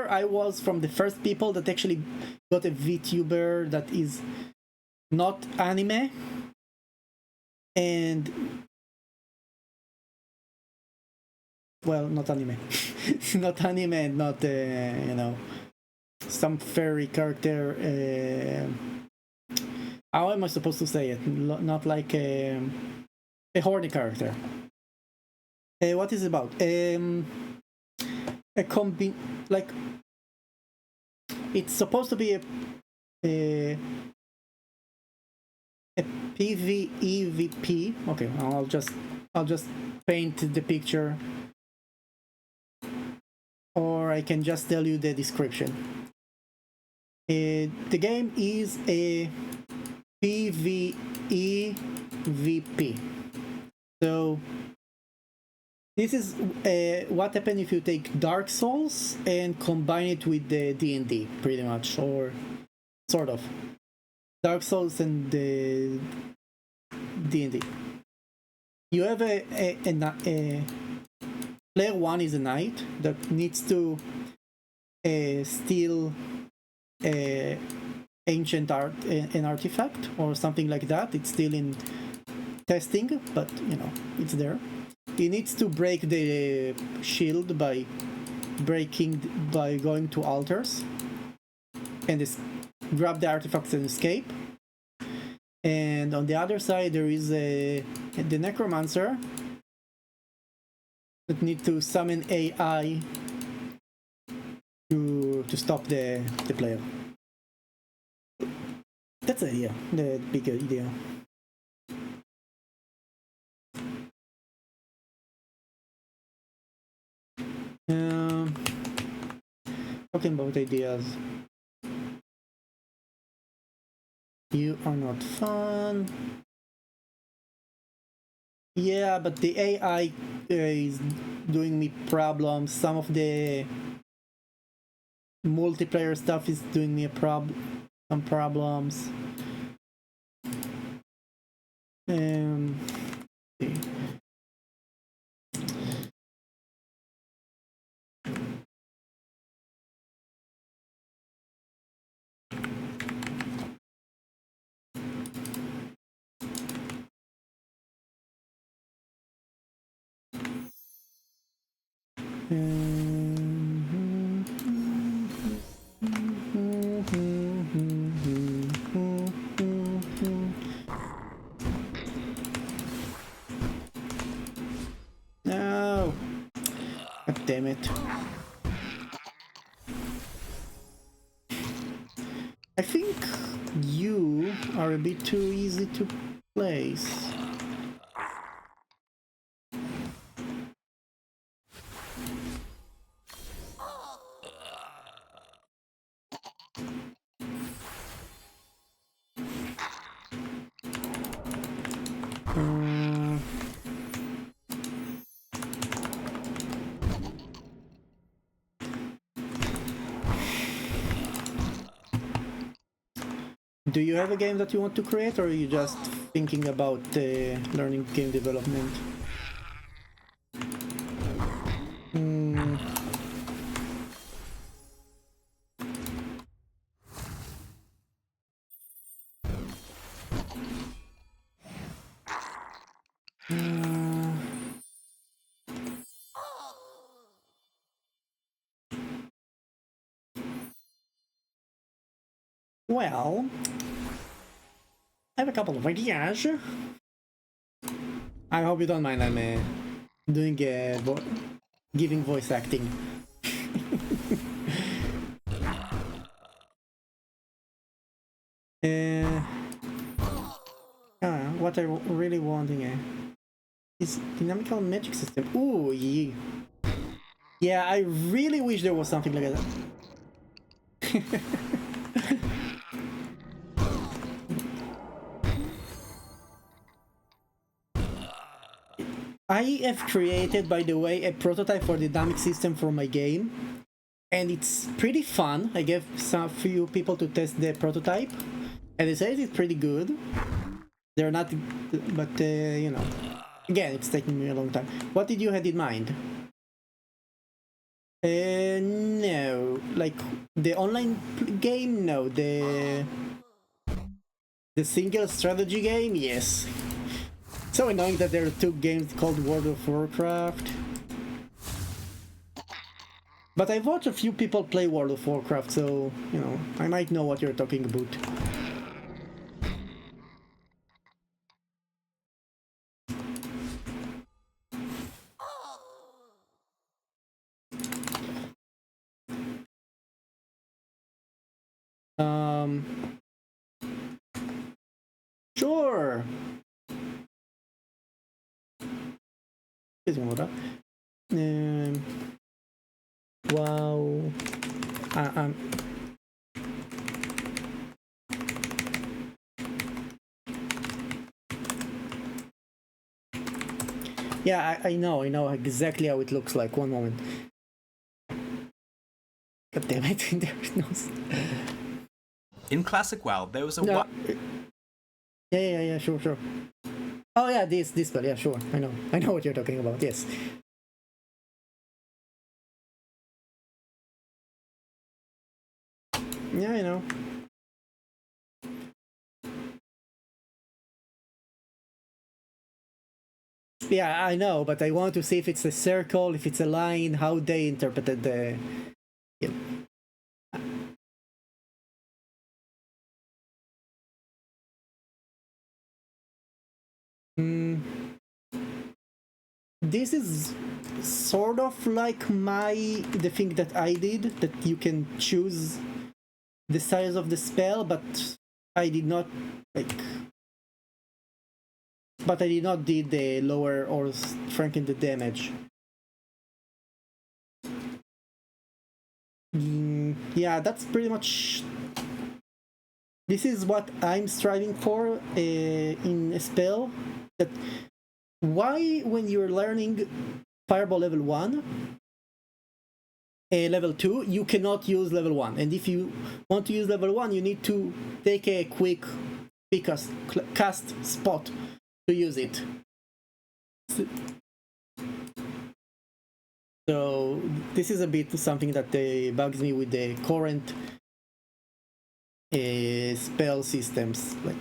I was from the first people that actually got a VTuber that is not anime, and well, not anime, not anime, and not some fairy character. How am I supposed to say it? Not like a horny character. What is it about? A like it's supposed to be a PvEVP. Okay, I'll just paint the picture, or I can just tell you the description. The game is a PvEVP. So this is what happens if you take Dark Souls and combine it with the D&D, pretty much, or sort of. Dark Souls and the D&D. You have a player one is a knight that needs to steal ancient art, an artifact or something like that. It's still in testing, but it's there. He needs to break the shield by going to altars and grab the artifacts and escape. And on the other side there is the necromancer that need to summon AI to stop the player. That's the idea, the big idea. Talking about ideas. You are not fun. Yeah, but the AI is doing me problems. Some of the multiplayer stuff is doing me some problems. No! God damn it. I think you are a bit too easy to place. Do you have a game that you want to create, or are you just thinking about learning game development? Well, I have a couple of ideas. I hope you don't mind. I'm doing giving voice acting. What I really wanting is dynamical magic system. Ooh, yeah. Yeah, I really wish there was something like that. I have created, by the way, a prototype for the dynamic system for my game, and it's pretty fun. I gave some few people to test the prototype, and they said it's pretty good. They're not, but you know, again, it's taking me a long time. What did you have in mind? No, like the online game, no. The single strategy game, yes. So annoying that there are two games called World of Warcraft. But I've watched a few people play World of Warcraft, so, you know, I might know what you're talking about. Sure. Wow. Yeah, I know exactly how it looks like. One moment. God damn it, there is no... In Classic WoW, there was a... No. Yeah, sure. Oh yeah, this spell, yeah, sure. I know what you're talking about, yes. Yeah, I know. Yeah, I know, but I want to see if it's a circle, if it's a line, how they interpreted the... Yeah. This is sort of like the thing that I did, that you can choose the size of the spell, but I did not did the lower or strengthen the damage. Yeah, that's pretty much... This is what I'm striving for in a spell. That why, when you're learning Fireball level 1, level 2, you cannot use level 1. And if you want to use level 1, you need to take a quick cast spot to use it. So this is a bit something that bugs me with the current spell systems. Like,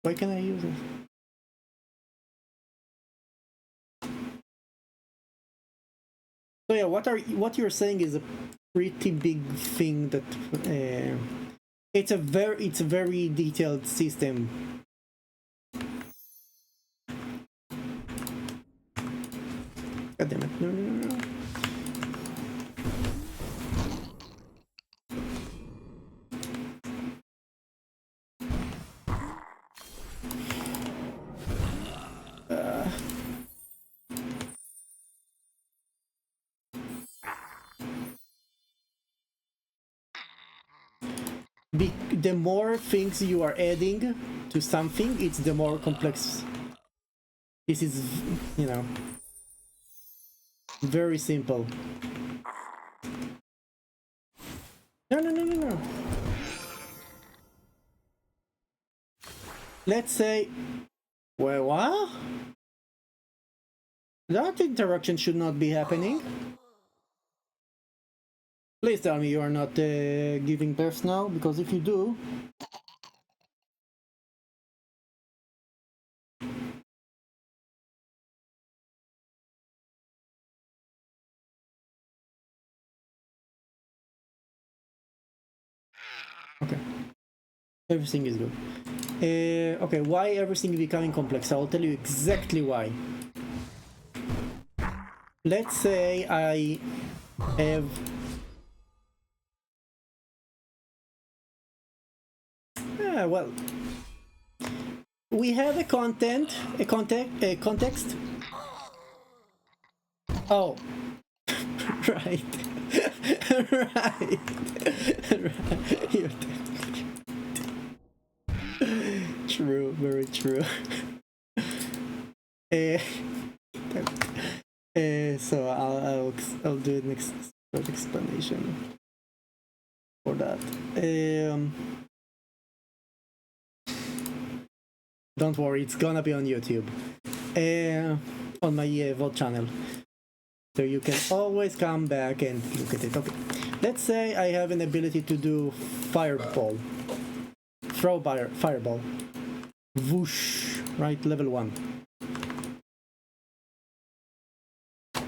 why can I use it? So yeah, what you're saying is a pretty big thing that it's a very detailed system. God damn it! No. The more things you are adding to something, it's the more complex. This is, you know, very simple. No. Let's say, well, what? That interaction should not be happening. Please tell me you are not giving birth now, because if you do... Okay. Everything is good. Okay, why everything is becoming complex? I'll tell you exactly why. Let's say I have... well... We have a context. Oh. Right. Right. You're definitely... True, very true. So I'll do an short explanation for that. Don't worry, it's gonna be on YouTube, on my VOD channel, so you can always come back and look at it. Okay, let's say I have an ability to do fireball, fireball, whoosh, right? Level 1.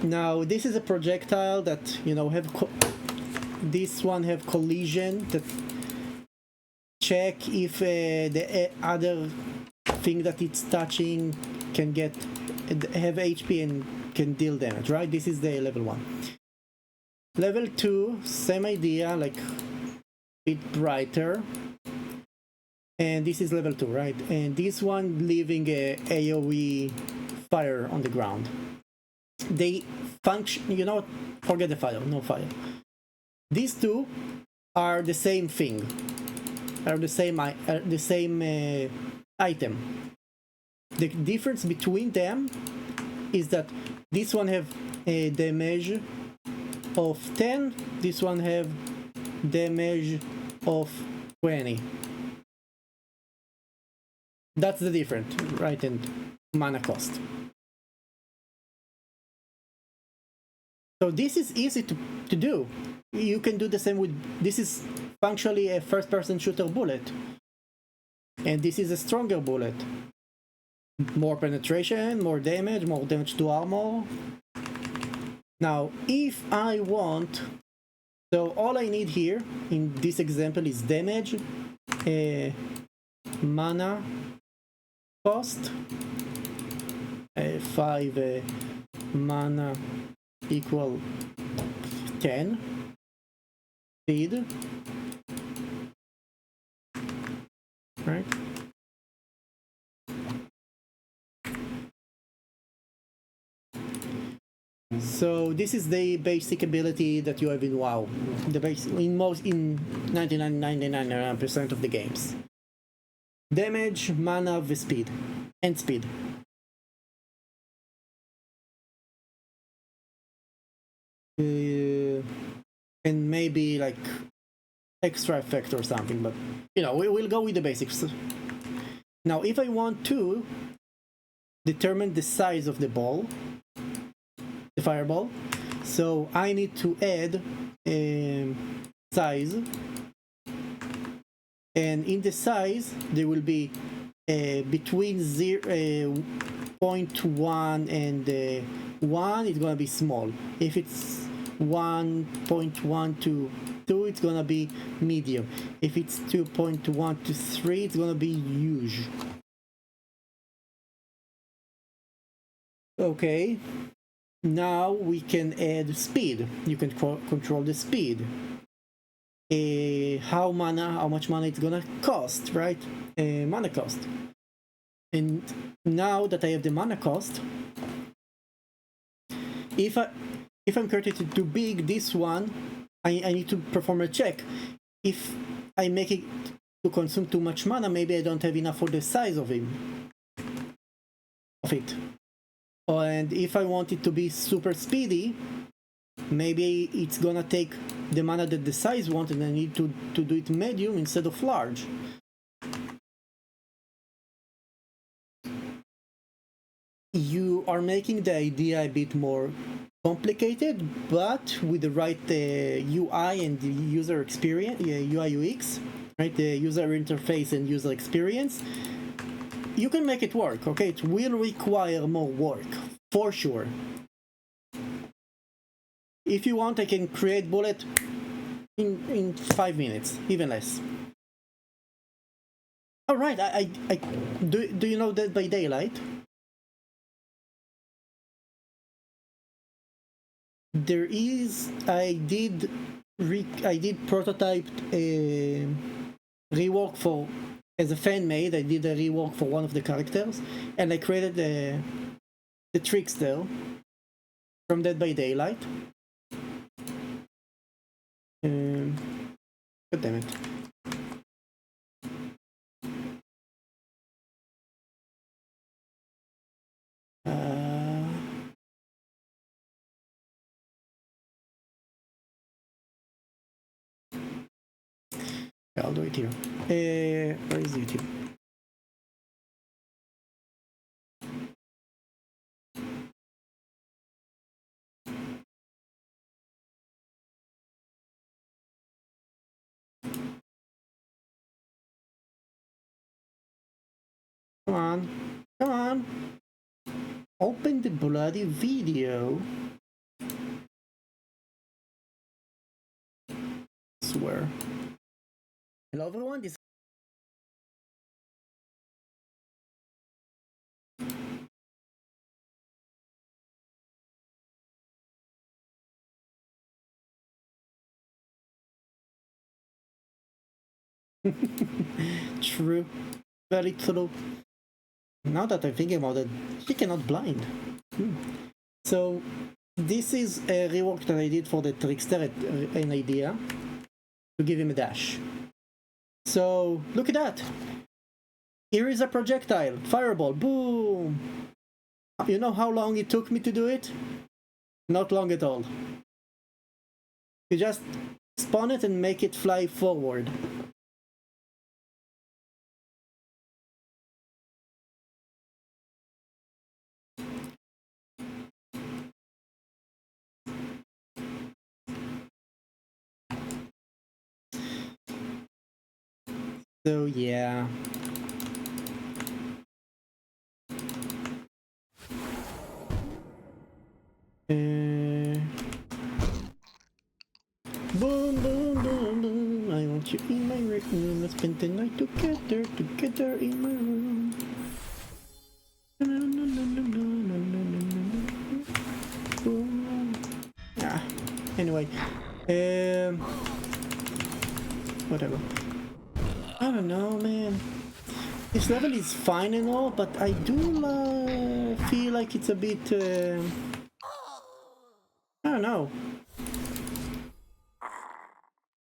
Now this is a projectile that this one have collision that check if the other thing that it's touching can have HP and can deal damage, right? This is the level 1. Level 2, same idea, like a bit brighter. And this is level 2, right? And this one leaving a AoE fire on the ground. They function, forget the fire, no fire. These two are the same thing, are the same item. The difference between them is that this one have a damage of 10, this one have damage of 20. That's the difference, right? And mana cost. So this is easy to do. You can do the same with, this is functionally a first-person shooter bullet. And this is a stronger bullet. More penetration, more damage to armor. Now, if I want, so all I need here in this example is damage, mana cost, 5 mana equal 10, speed, right? So this is the basic ability that you have in WoW, the base in 99% of the games. Damage, mana, the speed, and speed. And maybe like extra effect or something, but we will go with the basics. Now, if I want to determine the size of the ball, the fireball, so I need to add size, and in the size there will be between 0.1 and 1, it's gonna be small. If it's 1.1 to 2, it's gonna be medium. If it's 2.1 to 3, it's gonna be huge. Okay, now we can add speed. You can control the speed. How much mana it's gonna cost, right? Mana cost. And now that I have the mana cost, if I'm created too big, this one, I need to perform a check. If I make it to consume too much mana, maybe I don't have enough for the size of it. And if I want it to be super speedy, maybe it's gonna take the mana that the size wants, and I need to do it medium instead of large. You are making the idea a bit more complicated, but with the right UI and the user experience, UI UX, right? The user interface and user experience, you can make it work. Okay, it will require more work for sure. If you want, I can create bullet in 5 minutes, even less. All right, do you know Dead by Daylight? There is, I did prototype a rework for, as a fan made, I did a rework for one of the characters, and I created the Trickster from Dead by Daylight. God damn it. I'll do it here. Where is YouTube? Come on. Come on. Open the bloody video. Swear. Hello everyone, this true. Very true. Now that I'm thinking about it, she cannot blind. So this is a rework that I did for the trickster, an idea to give him a dash. So look at that. Here is a projectile, fireball, boom. You know how long it took me to do it? Not long at all. You just spawn it and make it fly forward. So yeah. Boom, boom, boom, boom. I want you in my room. Let's spend the night together in my room. Boom. Ah. Anyway, whatever. I don't know, man. This level is fine and all, but I do feel like it's a bit. I don't know.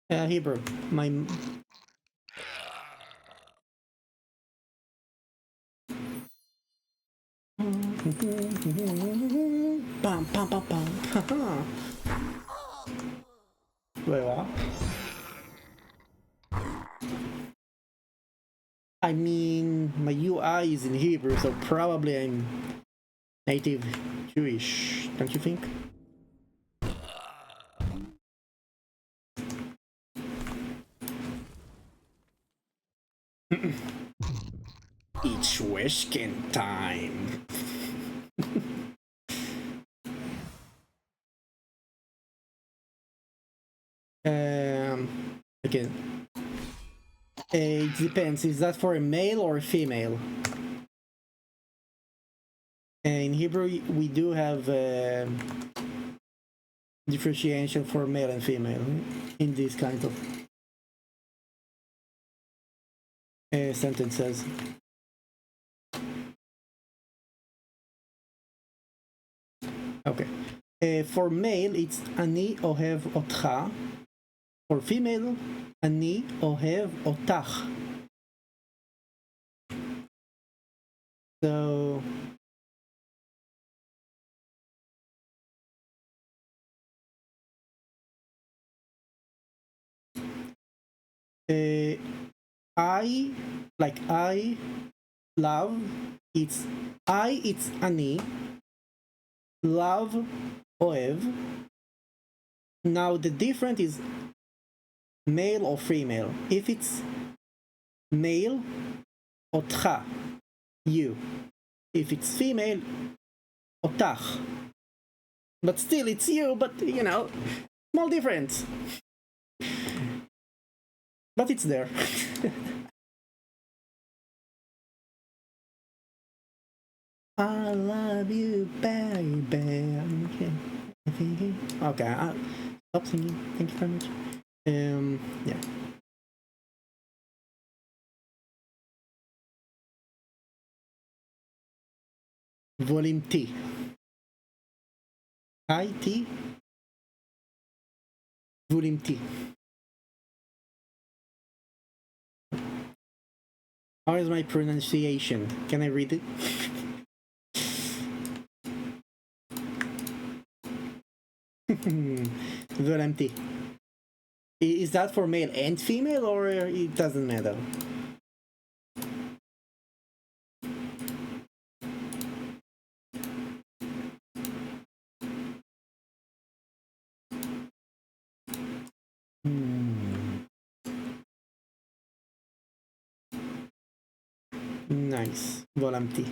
Hebrew, my. Bam, bam, bam, bam. Wait, what? I mean, my UI is in Hebrew, so probably I'm native Jewish, don't you think? It's Weshkin time. Again. It depends. Is that for a male or a female? In Hebrew, we do have differentiation for male and female in these kinds of sentences. Okay. For male, it's ani ohev otcha. For female, ani ohev otach. So I, like I love, it's ani, love oev. Now the difference is male or female. If it's male, otcha, you. If it's female, otach. But still, it's you, but you know, small difference. But it's there. I love you, baby. Okay, I'll stop singing. Thank you very much. Yeah. Volume T. IT. Volume T. How is my pronunciation? Can I read it? Volume T. Is that for male and female, or it doesn't matter? Nice. Volanti.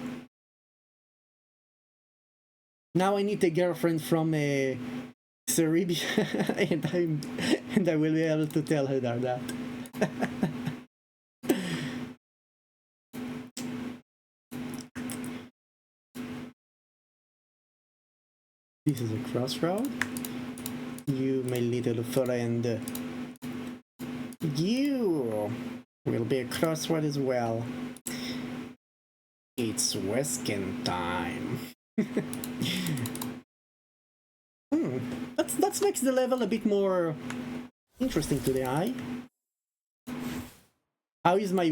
Now I need a girlfriend from Caribbean, and I will be able to tell her that. This is a crossroad. You, my little friend. You will be a crossroad as well. It's Weskin time. That makes the level a bit more interesting to the eye. How is my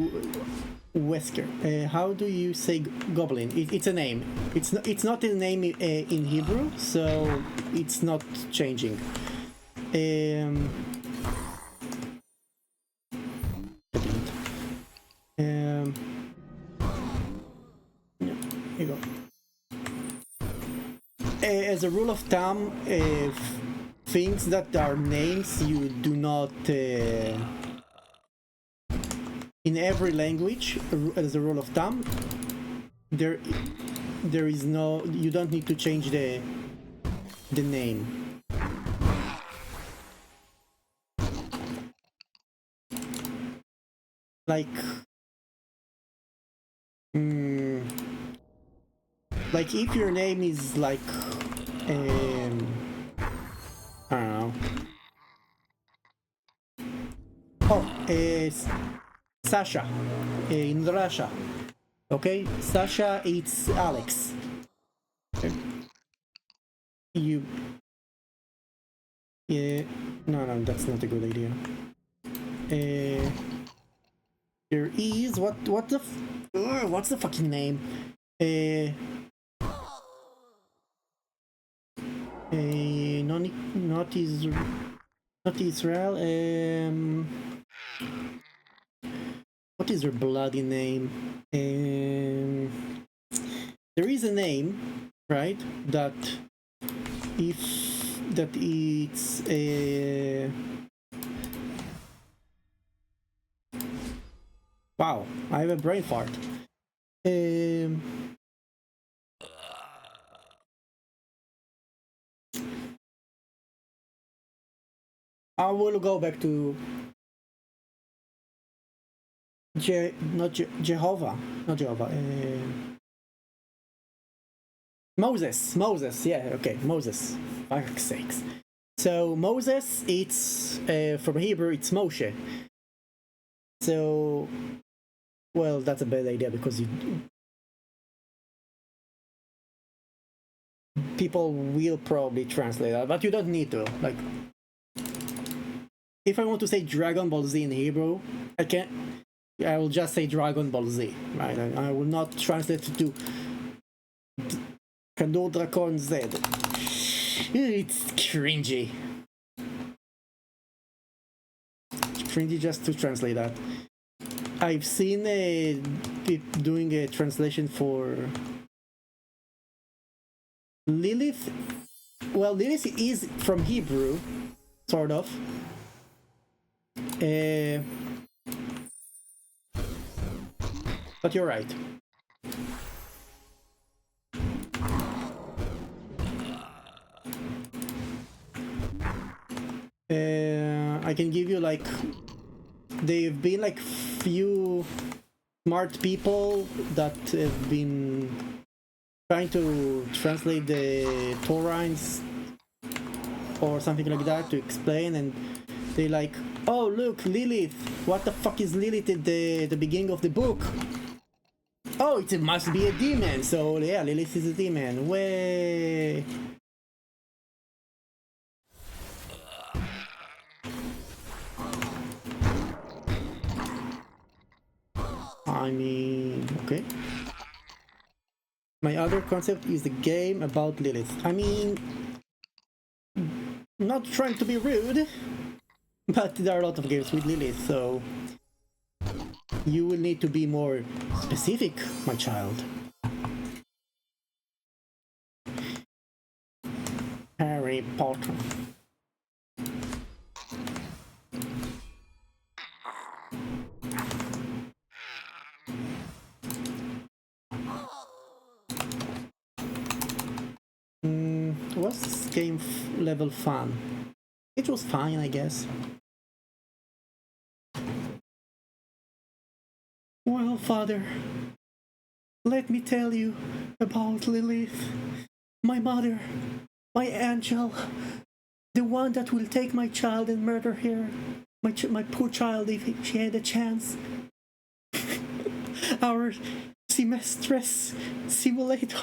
Wesker? How do you say goblin? It's a name. It's not a name in Hebrew, so it's not changing. Here you go. As a rule of thumb, things that are names you do not in every language, as a rule of thumb, there is no, you don't need to change the name. Like if your name is like I don't know. Oh, Sasha in Russia. Okay, Sasha, it's Alex. You. Yeah, no, that's not a good idea. There is what's the fucking name? Not Israel. What is her bloody name? There is a name, right? That it's a. Wow, I have a brain fart. I will go back to Jehovah. Moses, yeah, okay, Moses. Fuck's sakes. So Moses, it's from Hebrew, it's Moshe. So, well, that's a bad idea because people will probably translate that, but you don't need to. Like, if I want to say Dragon Ball Z in Hebrew, I will just say Dragon Ball Z, right? I will not translate to Kandor Drakon Z. It's cringy. It's cringy just to translate that. I've seen people doing a translation for Lilith. Well, Lilith is from Hebrew, sort of. But you're right. I can give you like, they've been like few smart people that have been trying to translate the Torahs or something like that to explain, and they like, oh look, Lilith, what the fuck is Lilith at the beginning of the book? Oh, it must be a demon, so yeah, Lilith is a demon. Way. I mean, okay. My other concept is the game about Lilith. I mean, not trying to be rude, But there are a lot of games with Lilith, so you will need to be more specific, my child. Harry Potter. Was this game level fun? It was fine, I guess. Well, father, let me tell you about Lilith, my mother, my angel, the one that will take my child and murder her, my poor child if she had a chance. Our seamstress simulator.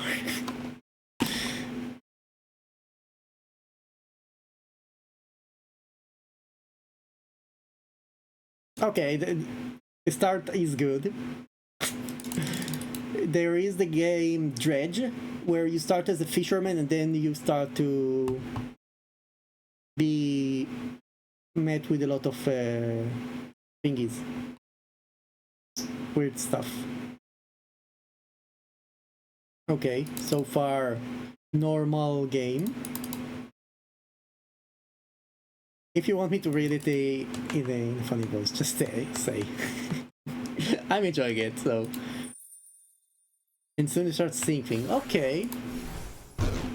Okay, the start is good. There is the game Dredge, where you start as a fisherman and then you start to be met with a lot of thingies. Weird stuff. Okay, so far, normal game. If you want me to read it in a funny voice, just say. I'm enjoying it, so. And soon you start thinking, okay,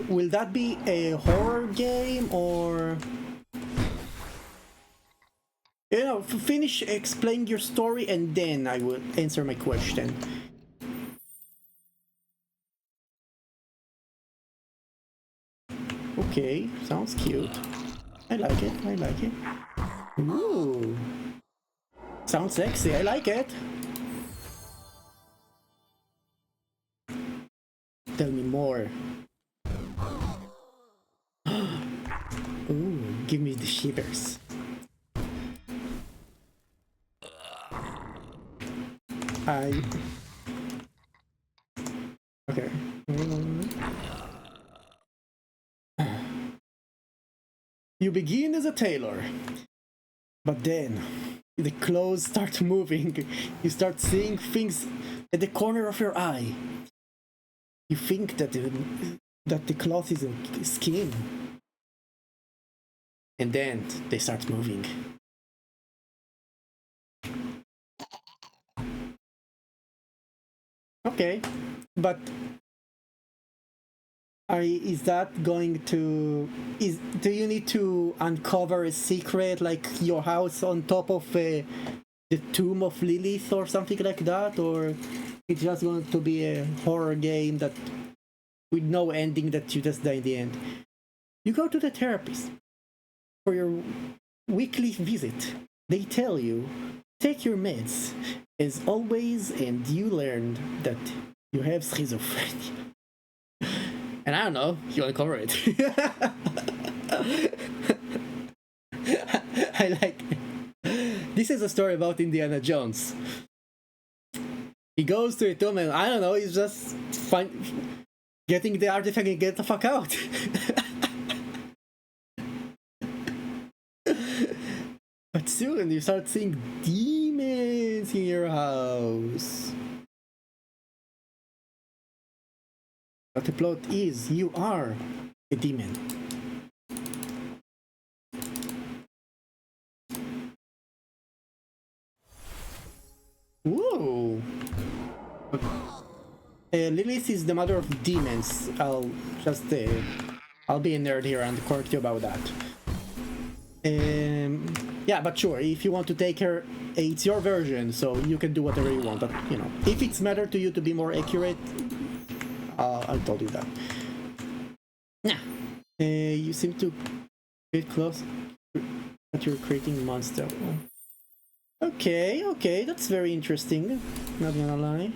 will that be a horror game or... You know, finish explaining your story and then I will answer my question. Okay, sounds cute. I like it. Ooh. Sounds sexy, I like it. Tell me more. Ooh, give me the shivers. Okay. You begin as a tailor, but then the clothes start moving. You start seeing things at the corner of your eye. You think that the cloth is skin, and then they start moving. Okay, but is that going to... do you need to uncover a secret, like your house on top of the tomb of Lilith or something like that, or it's just going to be a horror game that with no ending that you just die in the end? You go to the therapist for your weekly visit. They tell you, take your meds as always, and you learn that you have schizophrenia. And I don't know, you uncover it. I like it. This is a story about Indiana Jones. He goes to a tomb and I don't know, he's just getting the artifact and get the fuck out. But soon you start seeing demons in your house. But the plot is, you are a demon. Whoa! Lilith is the mother of demons. I'll be a nerd here and correct you about that. Yeah, but sure, if you want to take her, it's your version, so you can do whatever you want. But, you know, if it's matter to you to be more accurate, I'll tell you that. Nah. You seem to get close, but you're creating a monster. Okay, that's very interesting. Not gonna lie.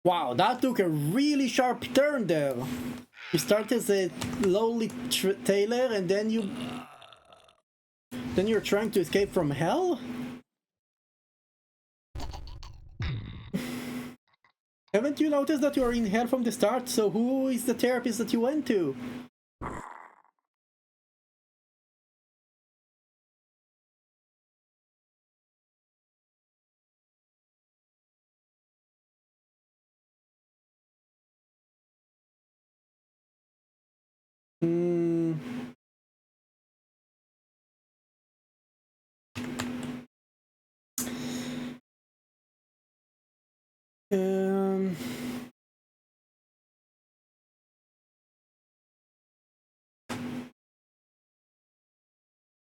Wow, that took a really sharp turn there. You start as a lowly tailor, and then you're trying to escape from hell? Haven't you noticed that you're in hell from the start? So who is the therapist that you went to? Hmm. Um.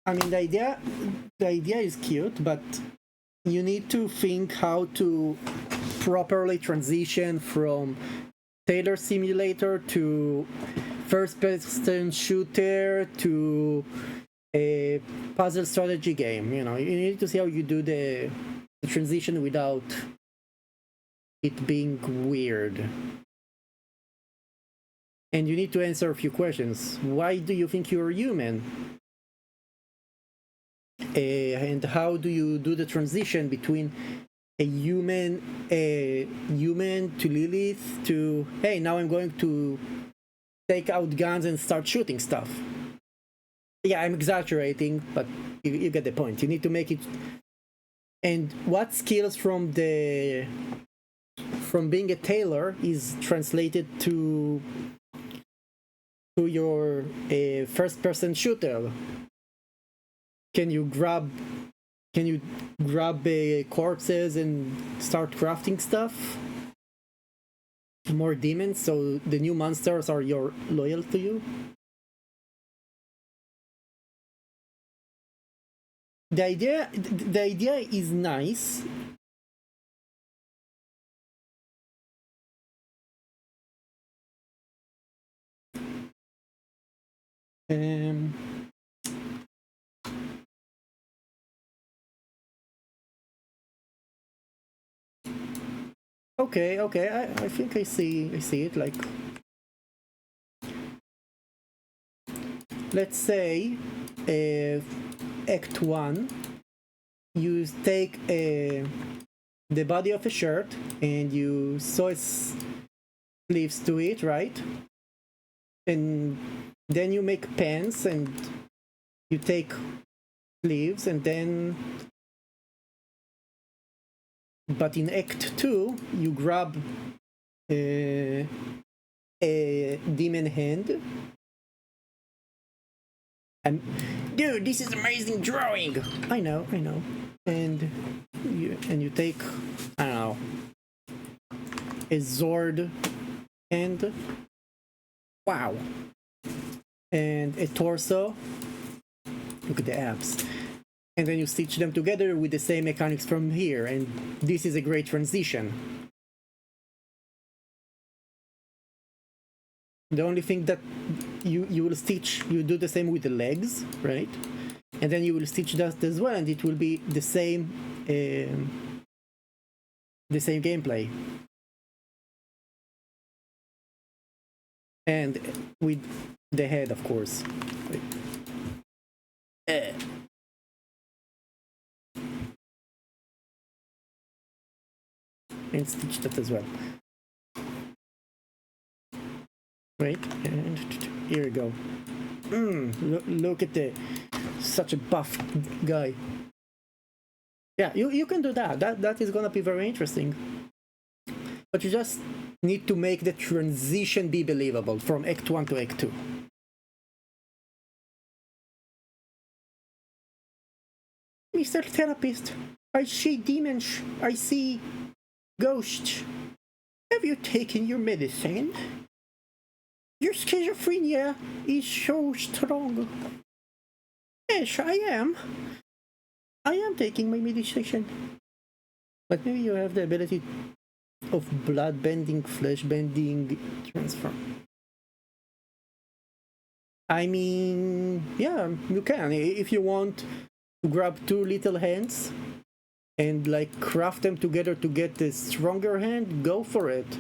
I mean, the idea is cute, but you need to think how to properly transition from Tailor Simulator to first-person shooter to a puzzle strategy game. You know, you need to see how you do the transition without it being weird. And you need to answer a few questions. Why do you think you're human? And how do you do the transition between a human to Lilith to, hey, now I'm going to take out guns and start shooting stuff? Yeah, I'm exaggerating, but you get the point. You need to make it. And what skills from being a tailor is translated to your first-person shooter? Can you grab corpses and start crafting stuff? More demons, so the new monsters are loyal to you? The idea is nice. Um, okay, I think I see it. Like, let's say Act 1, you take the body of a shirt and you sew its sleeves to it, right? And then you make pants and you take sleeves, and then, but in Act 2 you grab a demon hand. And dude, this is amazing drawing. I know. And you take, I don't know, a Zord hand. Wow. And a torso. Look at the abs. And then you stitch them together with the same mechanics from here, and this is a great transition. The only thing that you will stitch, you do the same with the legs, right? And then you will stitch that as well, and it will be the same gameplay. And with the head, of course. And stitch that as well. Right, and here we go. Look at such a buff guy. Yeah, you can do that. That is gonna be very interesting. But you just need to make the transition be believable from Act 1 to Act 2. Mr. Therapist, I see demons. I see ghosts. Have you taken your medicine? Your schizophrenia is so strong. Yes, I am. I am taking my medication. But maybe you have the ability of blood bending, flesh bending, transfer. I mean, yeah, you can. If you want to grab two little hands and like craft them together to get a stronger hand, go for it.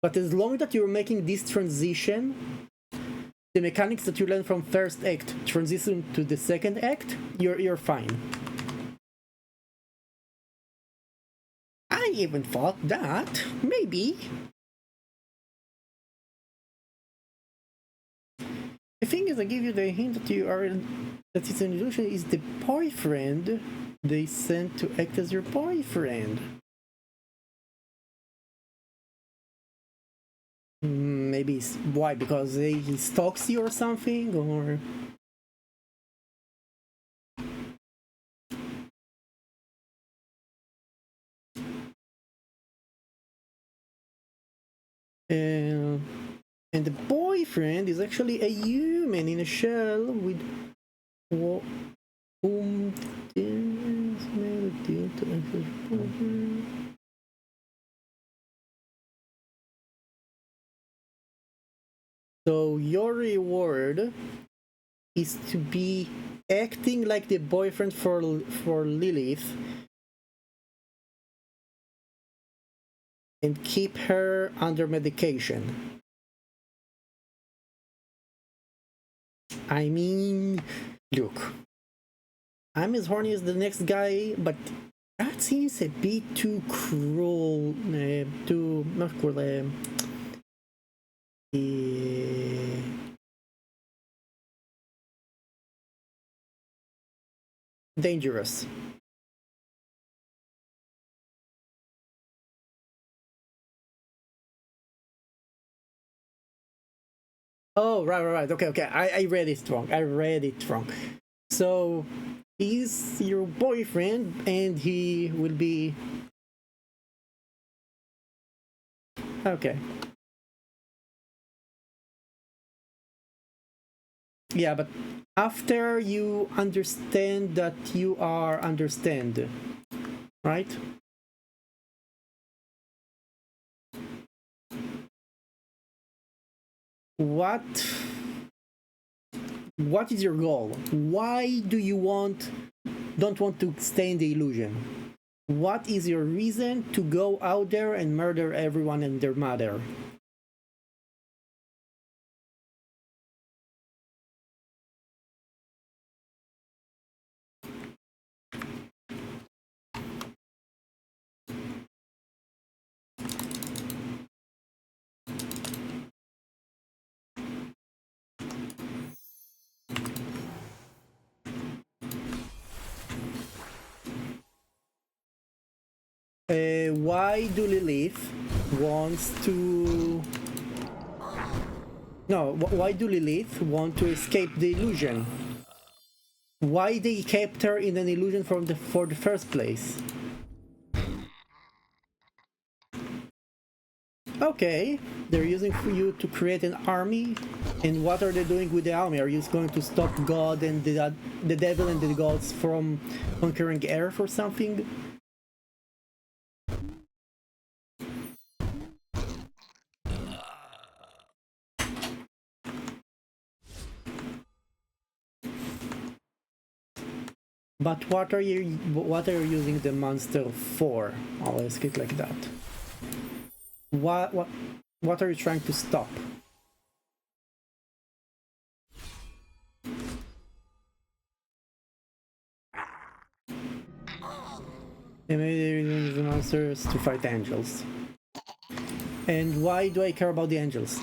But as long that you're making this transition, the mechanics that you learn from first act transition to the second act, you're fine. I even thought that maybe. The thing is, I give you the hint that that it's an illusion. Is the boyfriend they sent to act as your boyfriend? Maybe why? Because he stalks you or something, or and the boyfriend is actually a human in a shell with whom is made a deal to access. So your reward is to be acting like the boyfriend for Lilith and keep her under medication. I mean, look, I'm as horny as the next guy, but that seems a bit too cruel, too not cruel, dangerous. Oh, right. Okay. I read it wrong. So he's your boyfriend, and he will be okay. Yeah, but after you understand that you are understand, right? What is your goal? Why do you don't want to stay in the illusion? What is your reason to go out there and murder everyone and their mother? Why do Lilith wants to... No, why do Lilith want to escape the illusion? Why they kept her in an illusion for the first place? Okay, they're using you to create an army. And what are they doing with the army? Are you just going to stop God and the devil and the gods from conquering Earth or something? But what are you using the monster for? I'll ask it like that. What are you trying to stop? And maybe they're using the monsters to fight angels. And why do I care about the angels?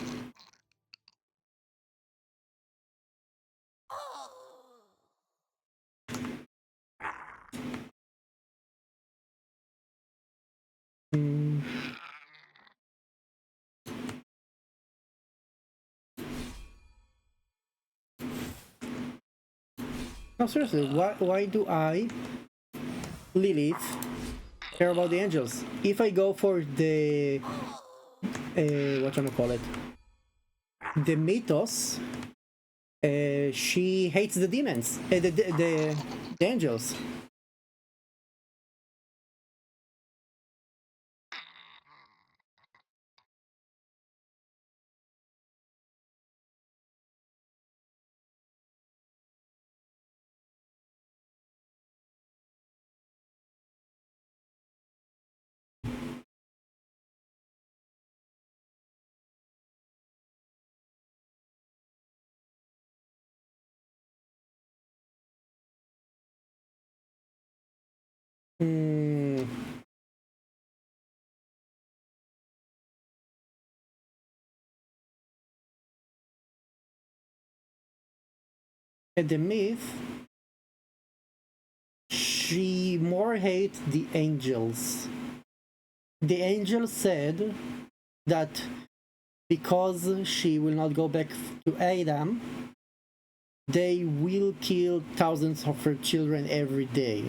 No, seriously, why do I, Lilith, care about the angels? If I go for the... what do I call it? The mythos, she hates the demons, the angels. Mm, the myth, she more hates the angels. The angel said that because she will not go back to Adam, they will kill thousands of her children every day.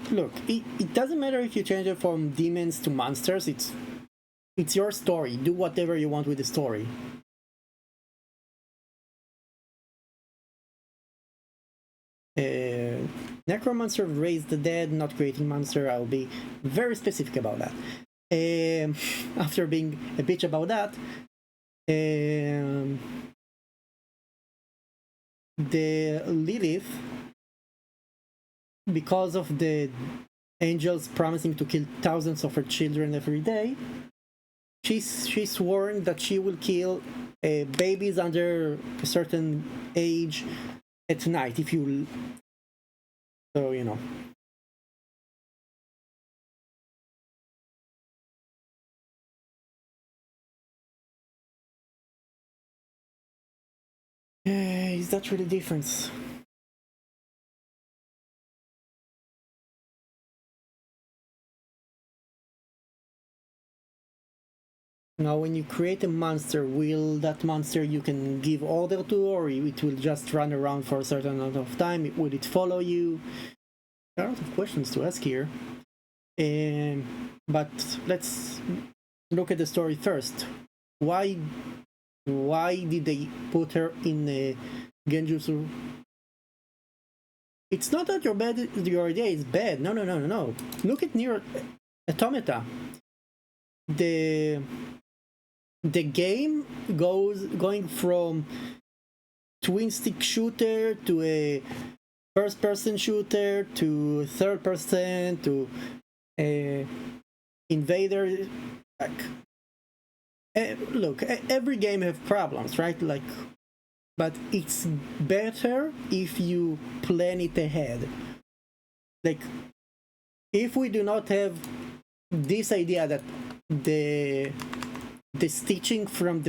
Look, it doesn't matter if you change it from demons to monsters. It's your story. Do whatever you want with the story. Necromancer raise the dead, not creating monster. I'll be very specific about that. After being a bitch about that, the Lilith, because of the angels promising to kill thousands of her children every day, she's sworn that she will kill babies under a certain age at night. If you, so you know. Is that really difference? Now, when you create a monster, will that monster you can give order to, or it will just run around for a certain amount of time? Would it follow you? There are a lot of questions to ask here. But let's look at the story first. Why did they put her in Genjutsu? It's not that your idea is bad. No. Look at Nier Automata. The game going from twin stick shooter to a first person shooter to third person to a invader. Look, every game have problems, right? Like, but it's better if you plan it ahead. Like, if we do not have this idea that the stitching from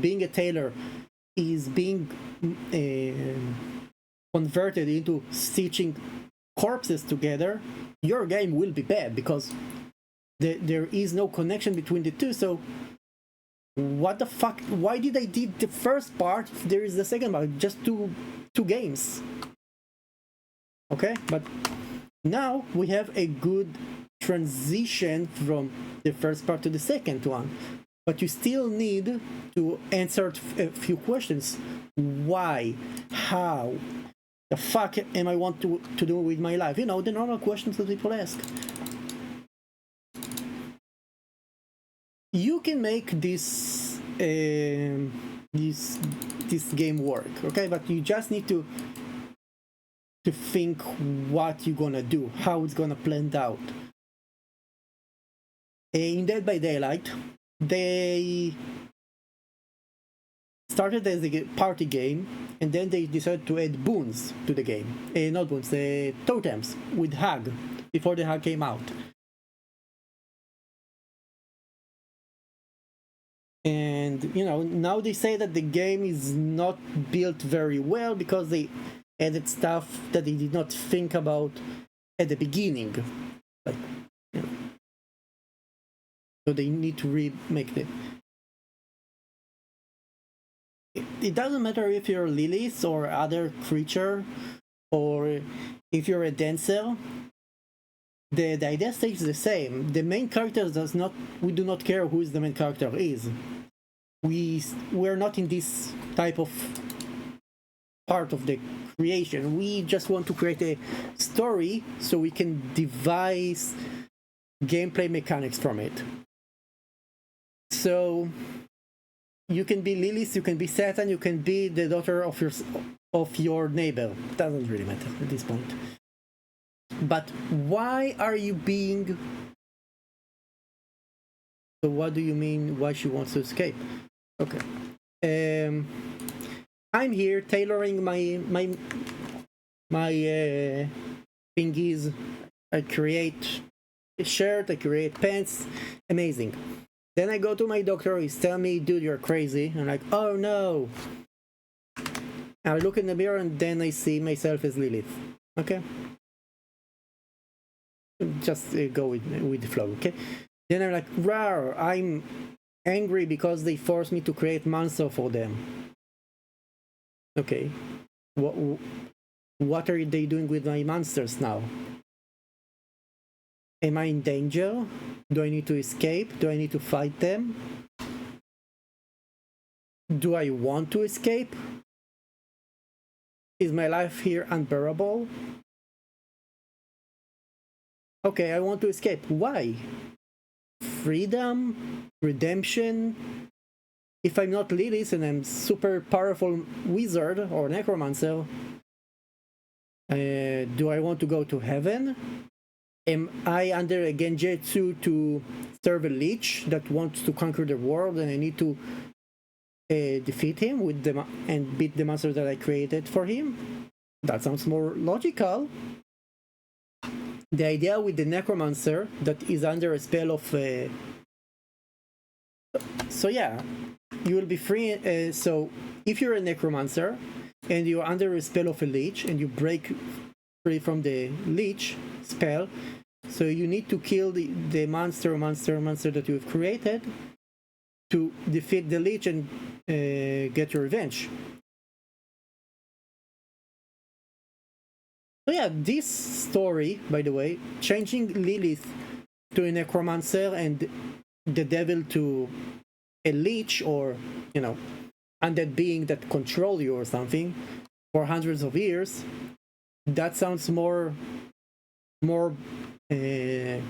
being a tailor is being converted into stitching corpses together, your game will be bad because there is no connection between the two. So what the fuck? Why did I did the first part if there is the second part? Just two games. Okay, but now we have a good transition from the first part to the second one. But you still need to answer a few questions. Why? How? The fuck am I want to do with my life? You know, the normal questions that people ask. You can make this game work, okay? But you just need to think what you're gonna do, how it's gonna plan out. In Dead by Daylight, they started as a party game, and then they decided to add boons to the game. Not boons, totems with Hug before the Hug came out. And you know, now they say that the game is not built very well because they added stuff that they did not think about at the beginning. Like, you know, so they need to remake it. It doesn't matter if you're Lilith or other creature, or if you're a dancer. The idea stays the same. The main character does not. We do not care who the main character is. We're not in this type of part of the creation. We just want to create a story so we can devise gameplay mechanics from it. So you can be Lilith, you can be Satan, you can be the daughter of your neighbor. Doesn't really matter at this point. But why are you being... So what do you mean why she wants to escape? Okay. I'm here tailoring my thingies. I create a shirt, I create pants. Amazing. Then I go to my doctor, he's telling me, dude, you're crazy. I'm like, oh no. I look in the mirror and then I see myself as Lilith. Okay? Just go with the flow, okay? Then I'm like, rawr, I'm angry because they forced me to create monster for them. Okay. What are they doing with my monsters now? Am I in danger? Do I need to escape? Do I need to fight them? Do I want to escape? Is my life here unbearable? Okay, I want to escape. Why? Freedom? Redemption? If I'm not Lilith and I'm super powerful wizard or necromancer, do I want to go to heaven? Am I under a genjutsu to serve a lich that wants to conquer the world and I need to defeat him with and beat the monster that I created for him? That sounds more logical. The idea with the necromancer that is under a spell of... So yeah, you will be free. So if you're a necromancer and you're under a spell of a lich and you break free from the lich spell, so you need to kill the monster that you've created to defeat the lich and get your revenge. So yeah, this story, by the way, changing Lilith to a necromancer and the devil to a lich or, you know, undead being that control you or something for hundreds of years, that sounds more idea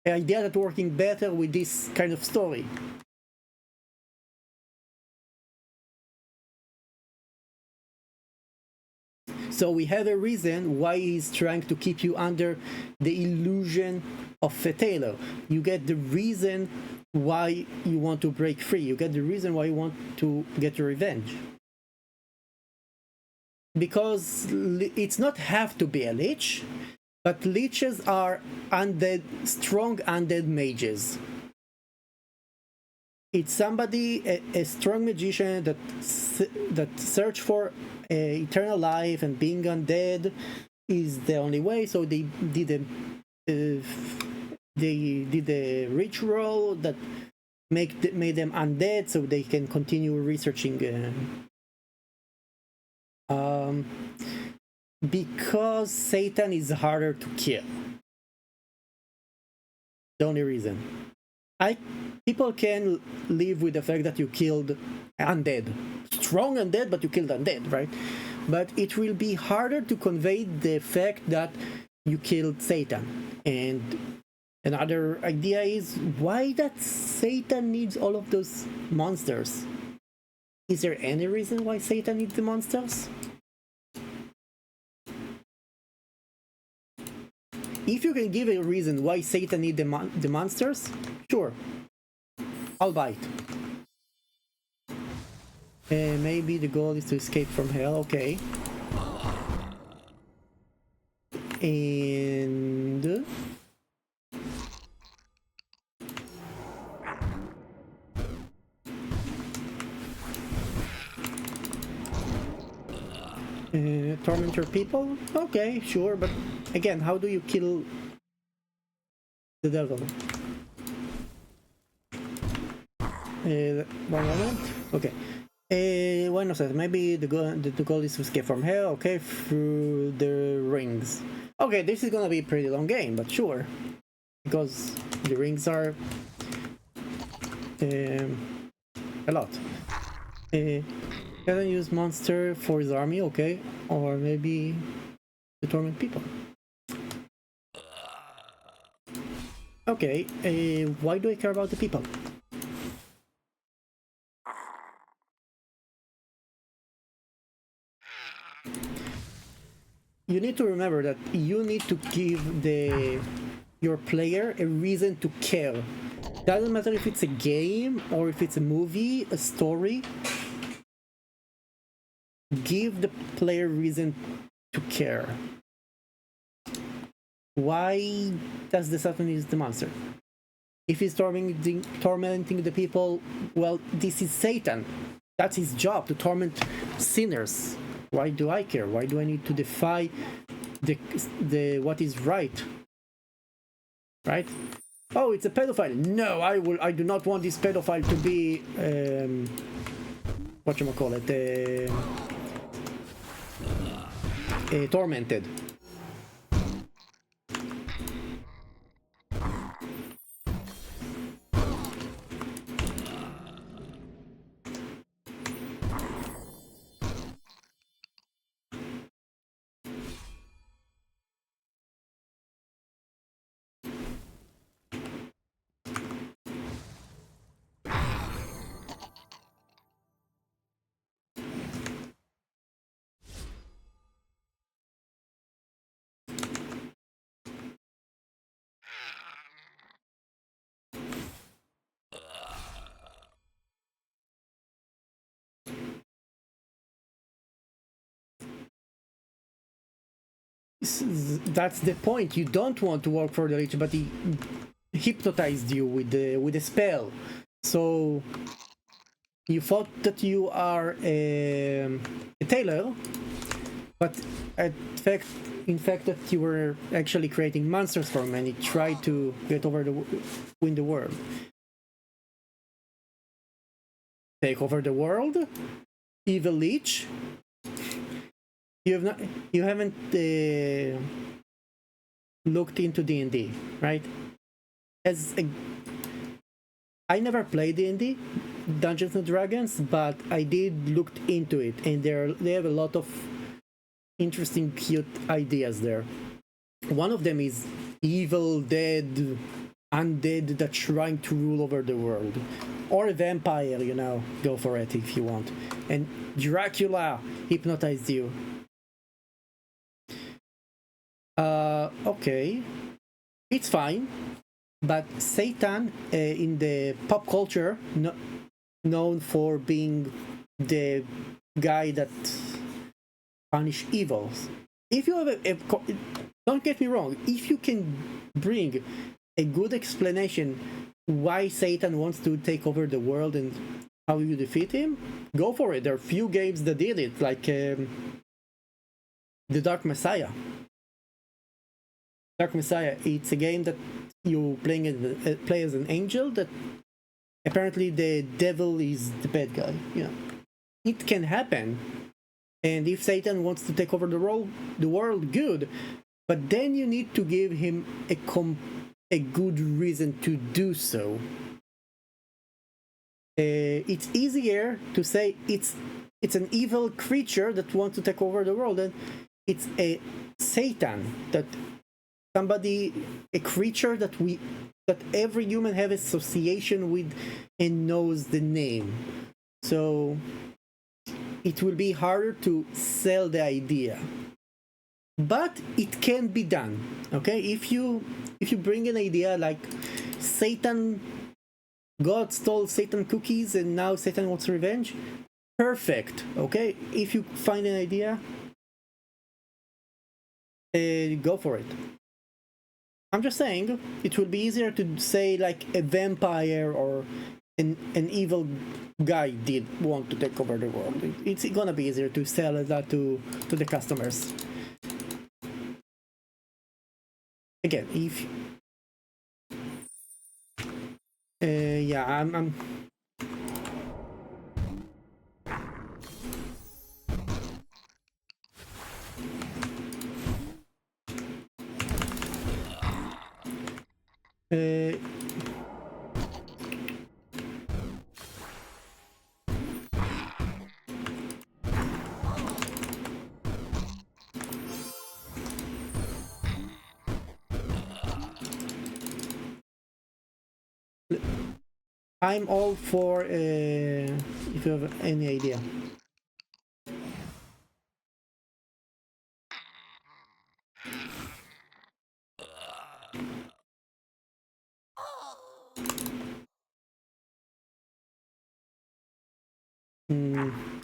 that working better with this kind of story. So we have a reason why he's trying to keep you under the illusion of a tailor. You get the reason why you want to break free. You get the reason why you want to get your revenge. Because it's not have to be a lich, but liches are undead, strong undead mages. It's somebody, a strong magician that search for eternal life, and being undead is the only way. So they did a ritual that made them undead, so they can continue researching. Because Satan is harder to kill. The only reason. People can live with the fact that you killed undead. Strong undead, but you killed undead, right? But it will be harder to convey the fact that you killed Satan. And another idea is why that Satan needs all of those monsters. Is there any reason why Satan needs the monsters? If you can give a reason why Satan needs the monsters, sure. I'll buy it. Maybe the goal is to escape from hell, okay. And... torment your people? Okay, sure, but again, how do you kill the devil? One moment. Okay. Why not? Maybe the goal is to escape from hell, okay, through the rings. Okay, this is gonna be a pretty long game, but sure. Because the rings are... a lot. Can I use monster for his army, okay? Or maybe to torment people. Okay, why do I care about the people? you need to remember that you need to give your player a reason to care. Doesn't matter if it's a game or if it's a movie, a story. Give the player reason to care. Why does the Satan is the monster? If he's tormenting the people, well, this is Satan. That's his job, to torment sinners. Why do I care? Why do I need to defy the what is right? Right? Oh, it's a pedophile. No, I do not want this pedophile to be whatchamacallit, tormented. That's the point. You don't want to work for the rich, but he hypnotized you with the spell. So you thought that you are a tailor, but in fact that you were actually creating monsters for him, and he tried to win the world. Take over the world? Evil Leech? You haven't looked into D&D, right? I never played D&D, Dungeons and Dragons, but I did looked into it, and they have a lot of interesting, cute ideas there. One of them is evil, dead, undead that trying to rule over the world, or a vampire. Go for it if you want. And Dracula hypnotized you. Okay, it's fine, but Satan in the pop culture known for being the guy that punish evils. If you have don't get me wrong, if you can bring a good explanation why Satan wants to take over the world and how you defeat him, go for it. There are few games that did it, like The Dark Messiah. Dark Messiah, it's a game that you play as an angel that apparently the devil is the bad guy. It can happen, and if Satan wants to take over the world, good. But then you need to give him a good reason to do so. It's easier to say it's an evil creature that wants to take over the world, and it's a Satan that. A creature that every human have association with and knows the name. So it will be harder to sell the idea, but it can be done. Okay, if you bring an idea like God stole Satan cookies and now Satan wants revenge, perfect. Okay, if you find an idea, go for it. I'm just saying, it will be easier to say like a vampire or an evil guy did want to take over the world. It's gonna be easier to sell that to the customers. Again, if yeah, I'm I'm all for if you have any idea.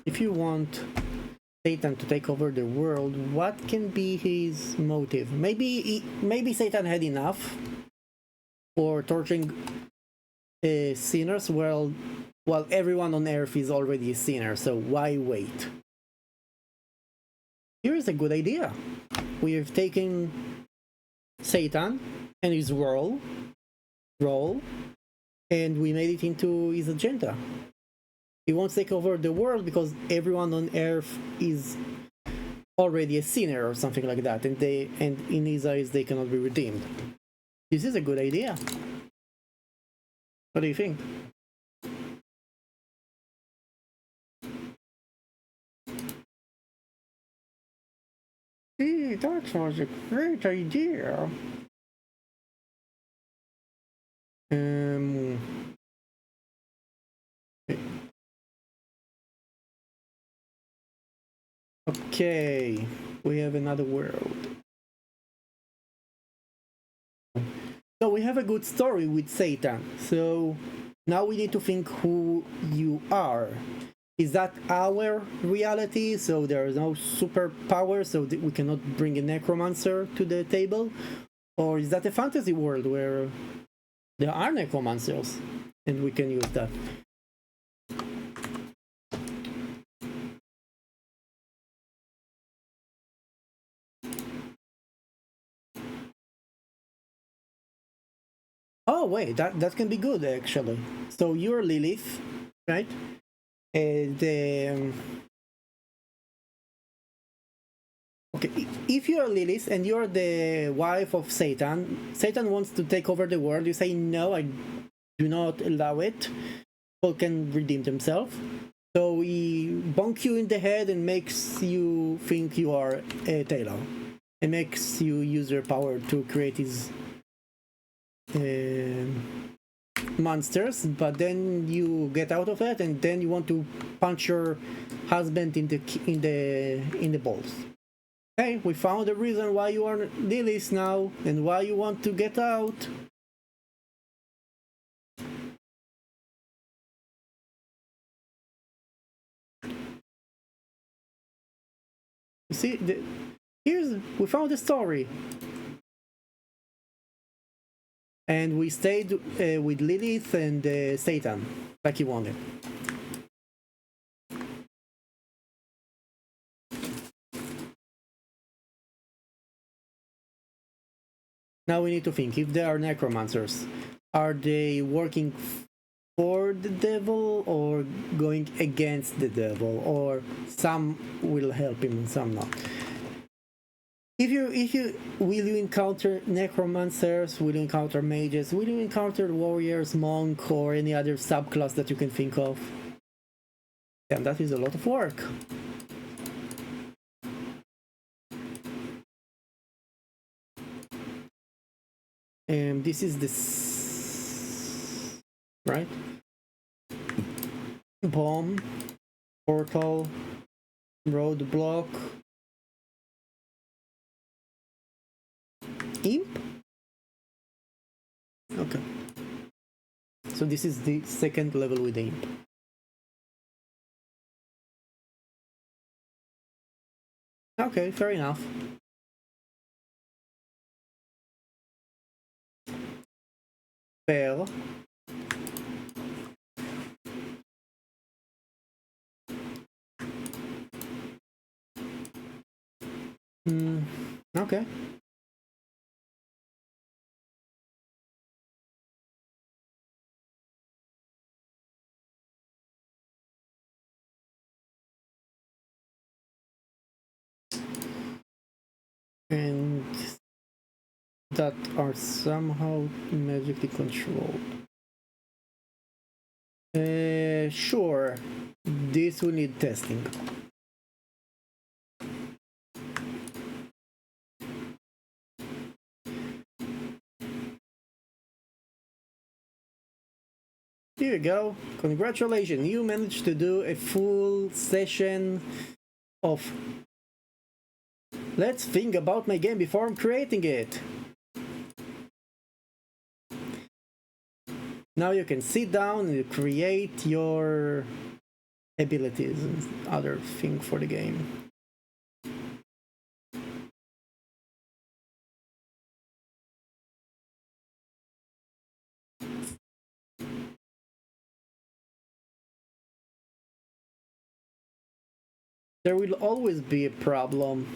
If you want Satan to take over the world, what can be his motive? Maybe Satan had enough for torturing sinners. Well, everyone on Earth is already a sinner, so why wait? Here is a good idea. We have taken Satan and his role, and we made it into his agenda. He wants to take over the world because everyone on Earth is already a sinner or something like that, and in his eyes they cannot be redeemed. This is a good idea. What do you think? Hey, that was a great idea. Okay, we have another world. So we have a good story with Satan. So now we need to think who you are. Is that our reality? So there is no superpower, so that we cannot bring a necromancer to the table? Or is that a fantasy world where there are necromancers and we can use that? Oh wait, that can be good actually. So you're Lilith, right? And okay, if you're Lilith and you're the wife of Satan, Satan wants to take over the world. You say no, I do not allow it. People can redeem themselves. So he bonks you in the head and makes you think you are a Taylor. It makes you use your power to create his monsters, but then you get out of it, and then you want to punch your husband in the balls. Hey, we found the reason why you are Lilith now and why you want to get out. You see, we found the story. And we stayed with Lilith and Satan, like he wanted. Now we need to think, if they are necromancers, are they working for the devil or going against the devil? Or some will help him and some not? Will you encounter necromancers? Will you encounter mages? Will you encounter warriors, monk, or any other subclass that you can think of? And that is a lot of work. And this is right? Bomb, portal, roadblock. Imp? Okay. So this is the second level with the imp. Okay, fair enough. Fair. Okay. And that are somehow magically controlled. Sure. This will need testing. Here you go. Congratulations. You managed to do a full session of Let's think about my game before I'm creating it. Now you can sit down and create your abilities and other thing for the game. There will always be a problem.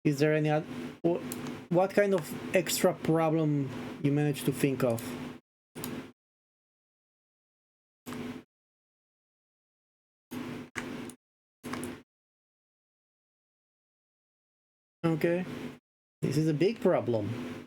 Is there any other... What kind of extra problem you managed to think of? Okay. This is a big problem.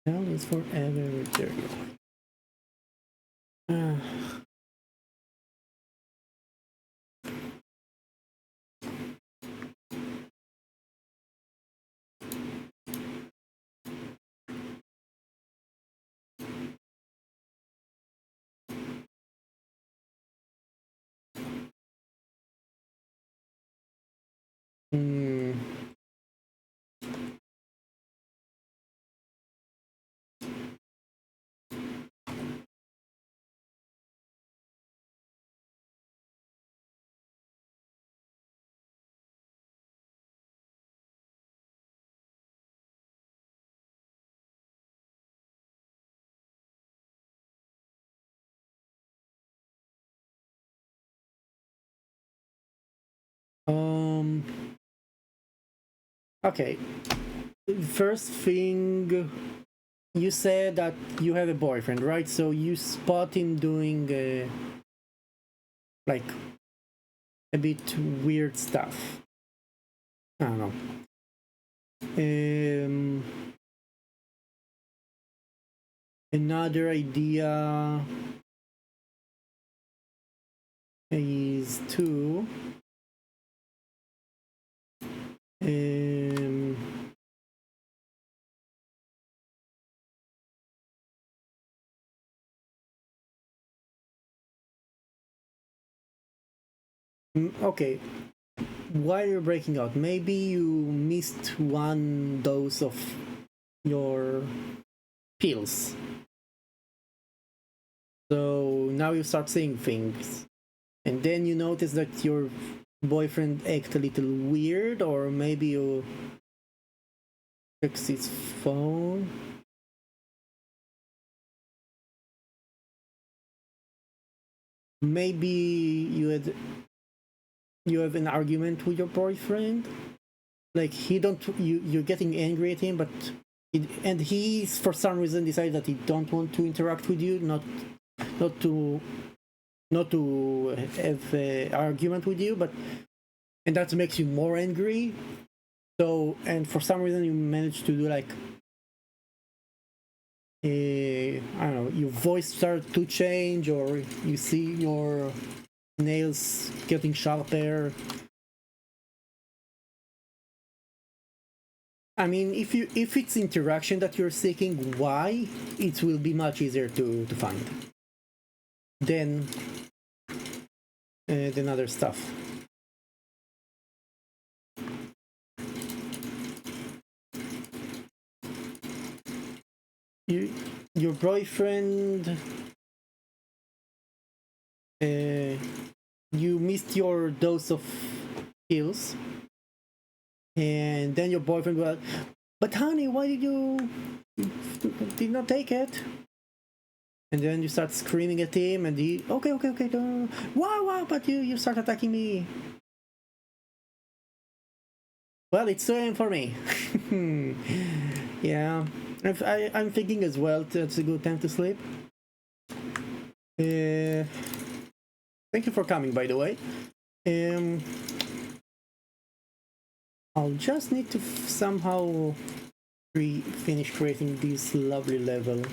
Hell is forever material. Okay. First thing, you said that you have a boyfriend, right? So you spot him doing like a bit weird stuff. I don't know. Another idea is to okay, while you're breaking out, maybe you missed one dose of your pills. So now you start seeing things. And then you notice that your boyfriend acts a little weird, or maybe you check his phone. Maybe you have an argument with your boyfriend. Like you're getting angry at him, but and he for some reason decided that he don't want to interact with you, not to have an argument with you, and that makes you more angry. So, and for some reason you manage to do like I don't know, your voice starts to change, or you see your nails getting sharper. I mean, if it's interaction that you're seeking, why, it will be much easier to find than other stuff. Your boyfriend, you missed your dose of pills, and then your boyfriend will, but honey, why did not take it? And then you start screaming at him, and he, okay, don't, wow, but you start attacking me. Well, it's 2 a.m. for me. Yeah, I'm thinking as well it's a good time to sleep. Thank you for coming, by the way. I'll just need to somehow finish creating this lovely level.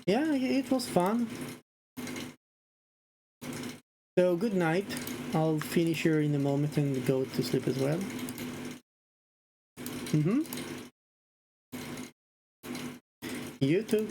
Yeah, it was fun. So good night. I'll finish here in a moment and go to sleep as well. You too.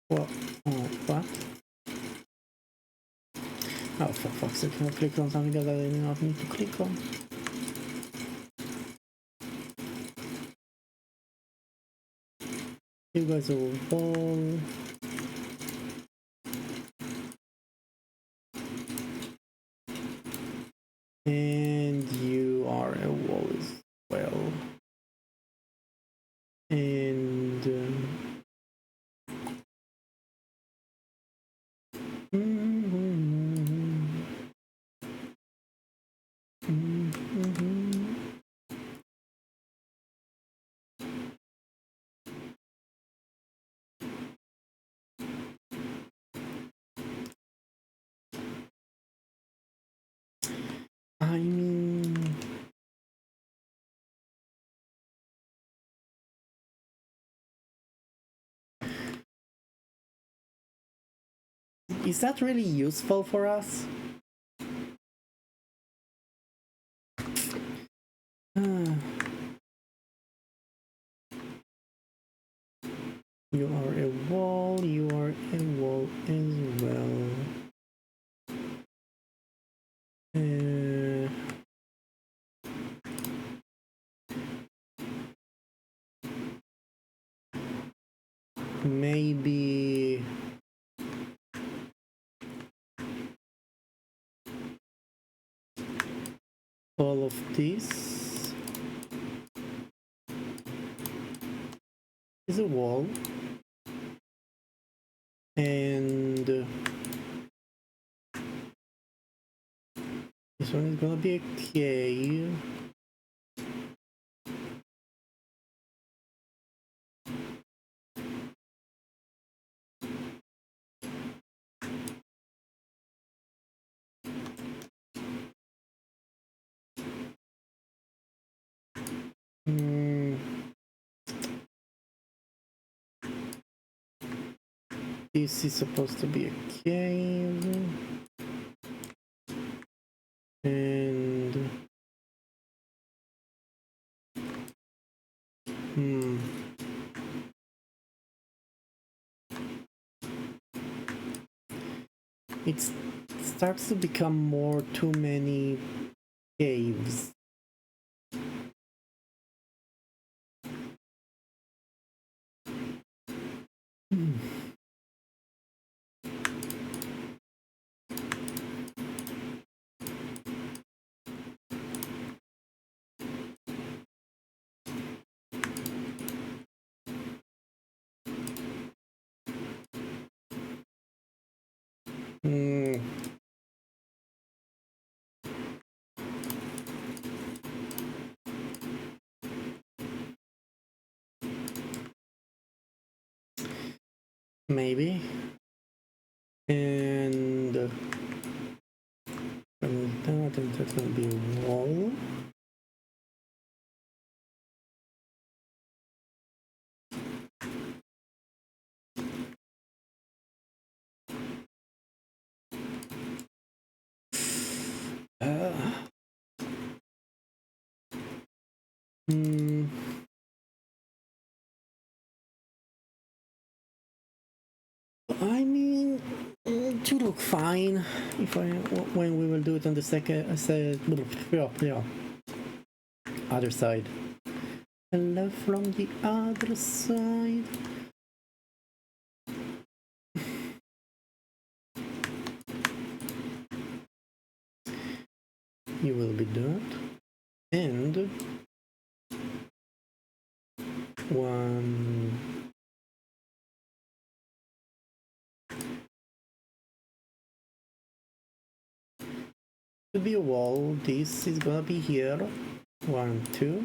What? What? Oh, for fuck's sake, I clicked on something that I did not need to click on. You guys are a ball. And you are a wall as well. And I mean, is that really useful for us? You are a wall, you are a wall as well. Maybe all of this is a wall, and this one is gonna be a cave. This is supposed to be a cave. And It starts to become more too many caves. Hmm. Hmm. Maybe. And from that, and that's gonna be a wall. Hmm. I mean, it should look fine if when we will do it on the second, yeah, other side. Hello from the other side. You will be that, and one. Should be a wall. This is gonna be here. 1, 2.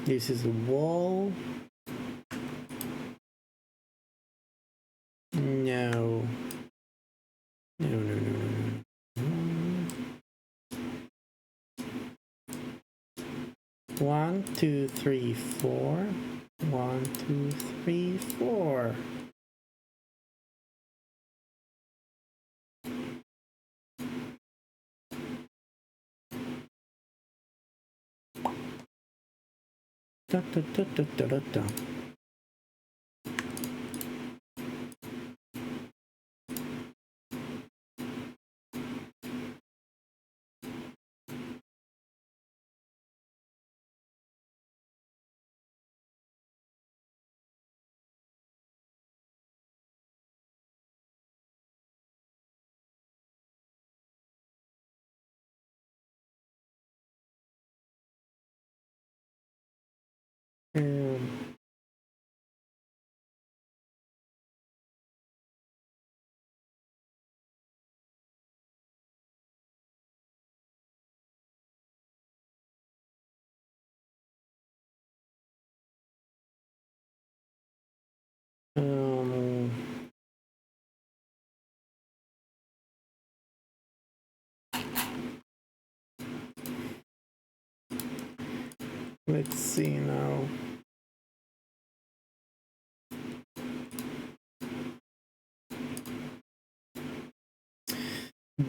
This is a wall. No. No, no, no, no, no. 1, 2, 3, 4. 1, 2, 3, 4. Da, da, da, da, da, da, da. Um, um, let's see now.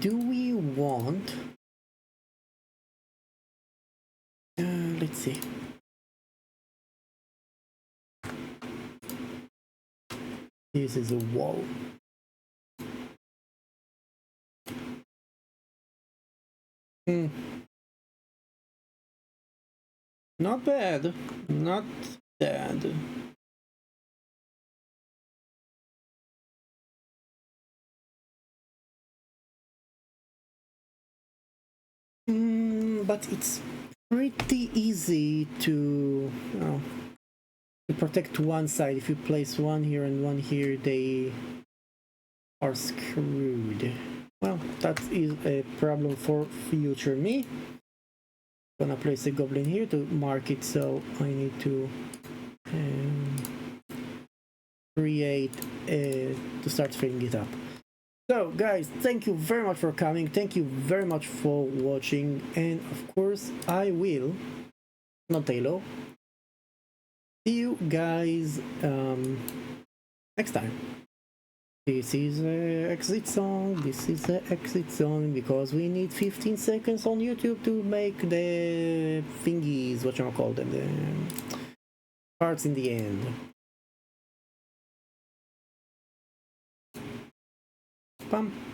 Do we want? Let's see. This is a wall. Hmm. Not bad. Not bad. But it's pretty easy to, to protect one side. If you place one here and one here, they are screwed. Well, that is a problem for future me. Gonna place a goblin here to mark it, so I need to create to start filling it up. So guys, thank you very much for coming, thank you very much for watching, and of course I will, not Halo, see you guys next time. This is the exit song. This is the exit song because we need 15 seconds on YouTube to make the thingies, what you call them, the parts in the end. Pam.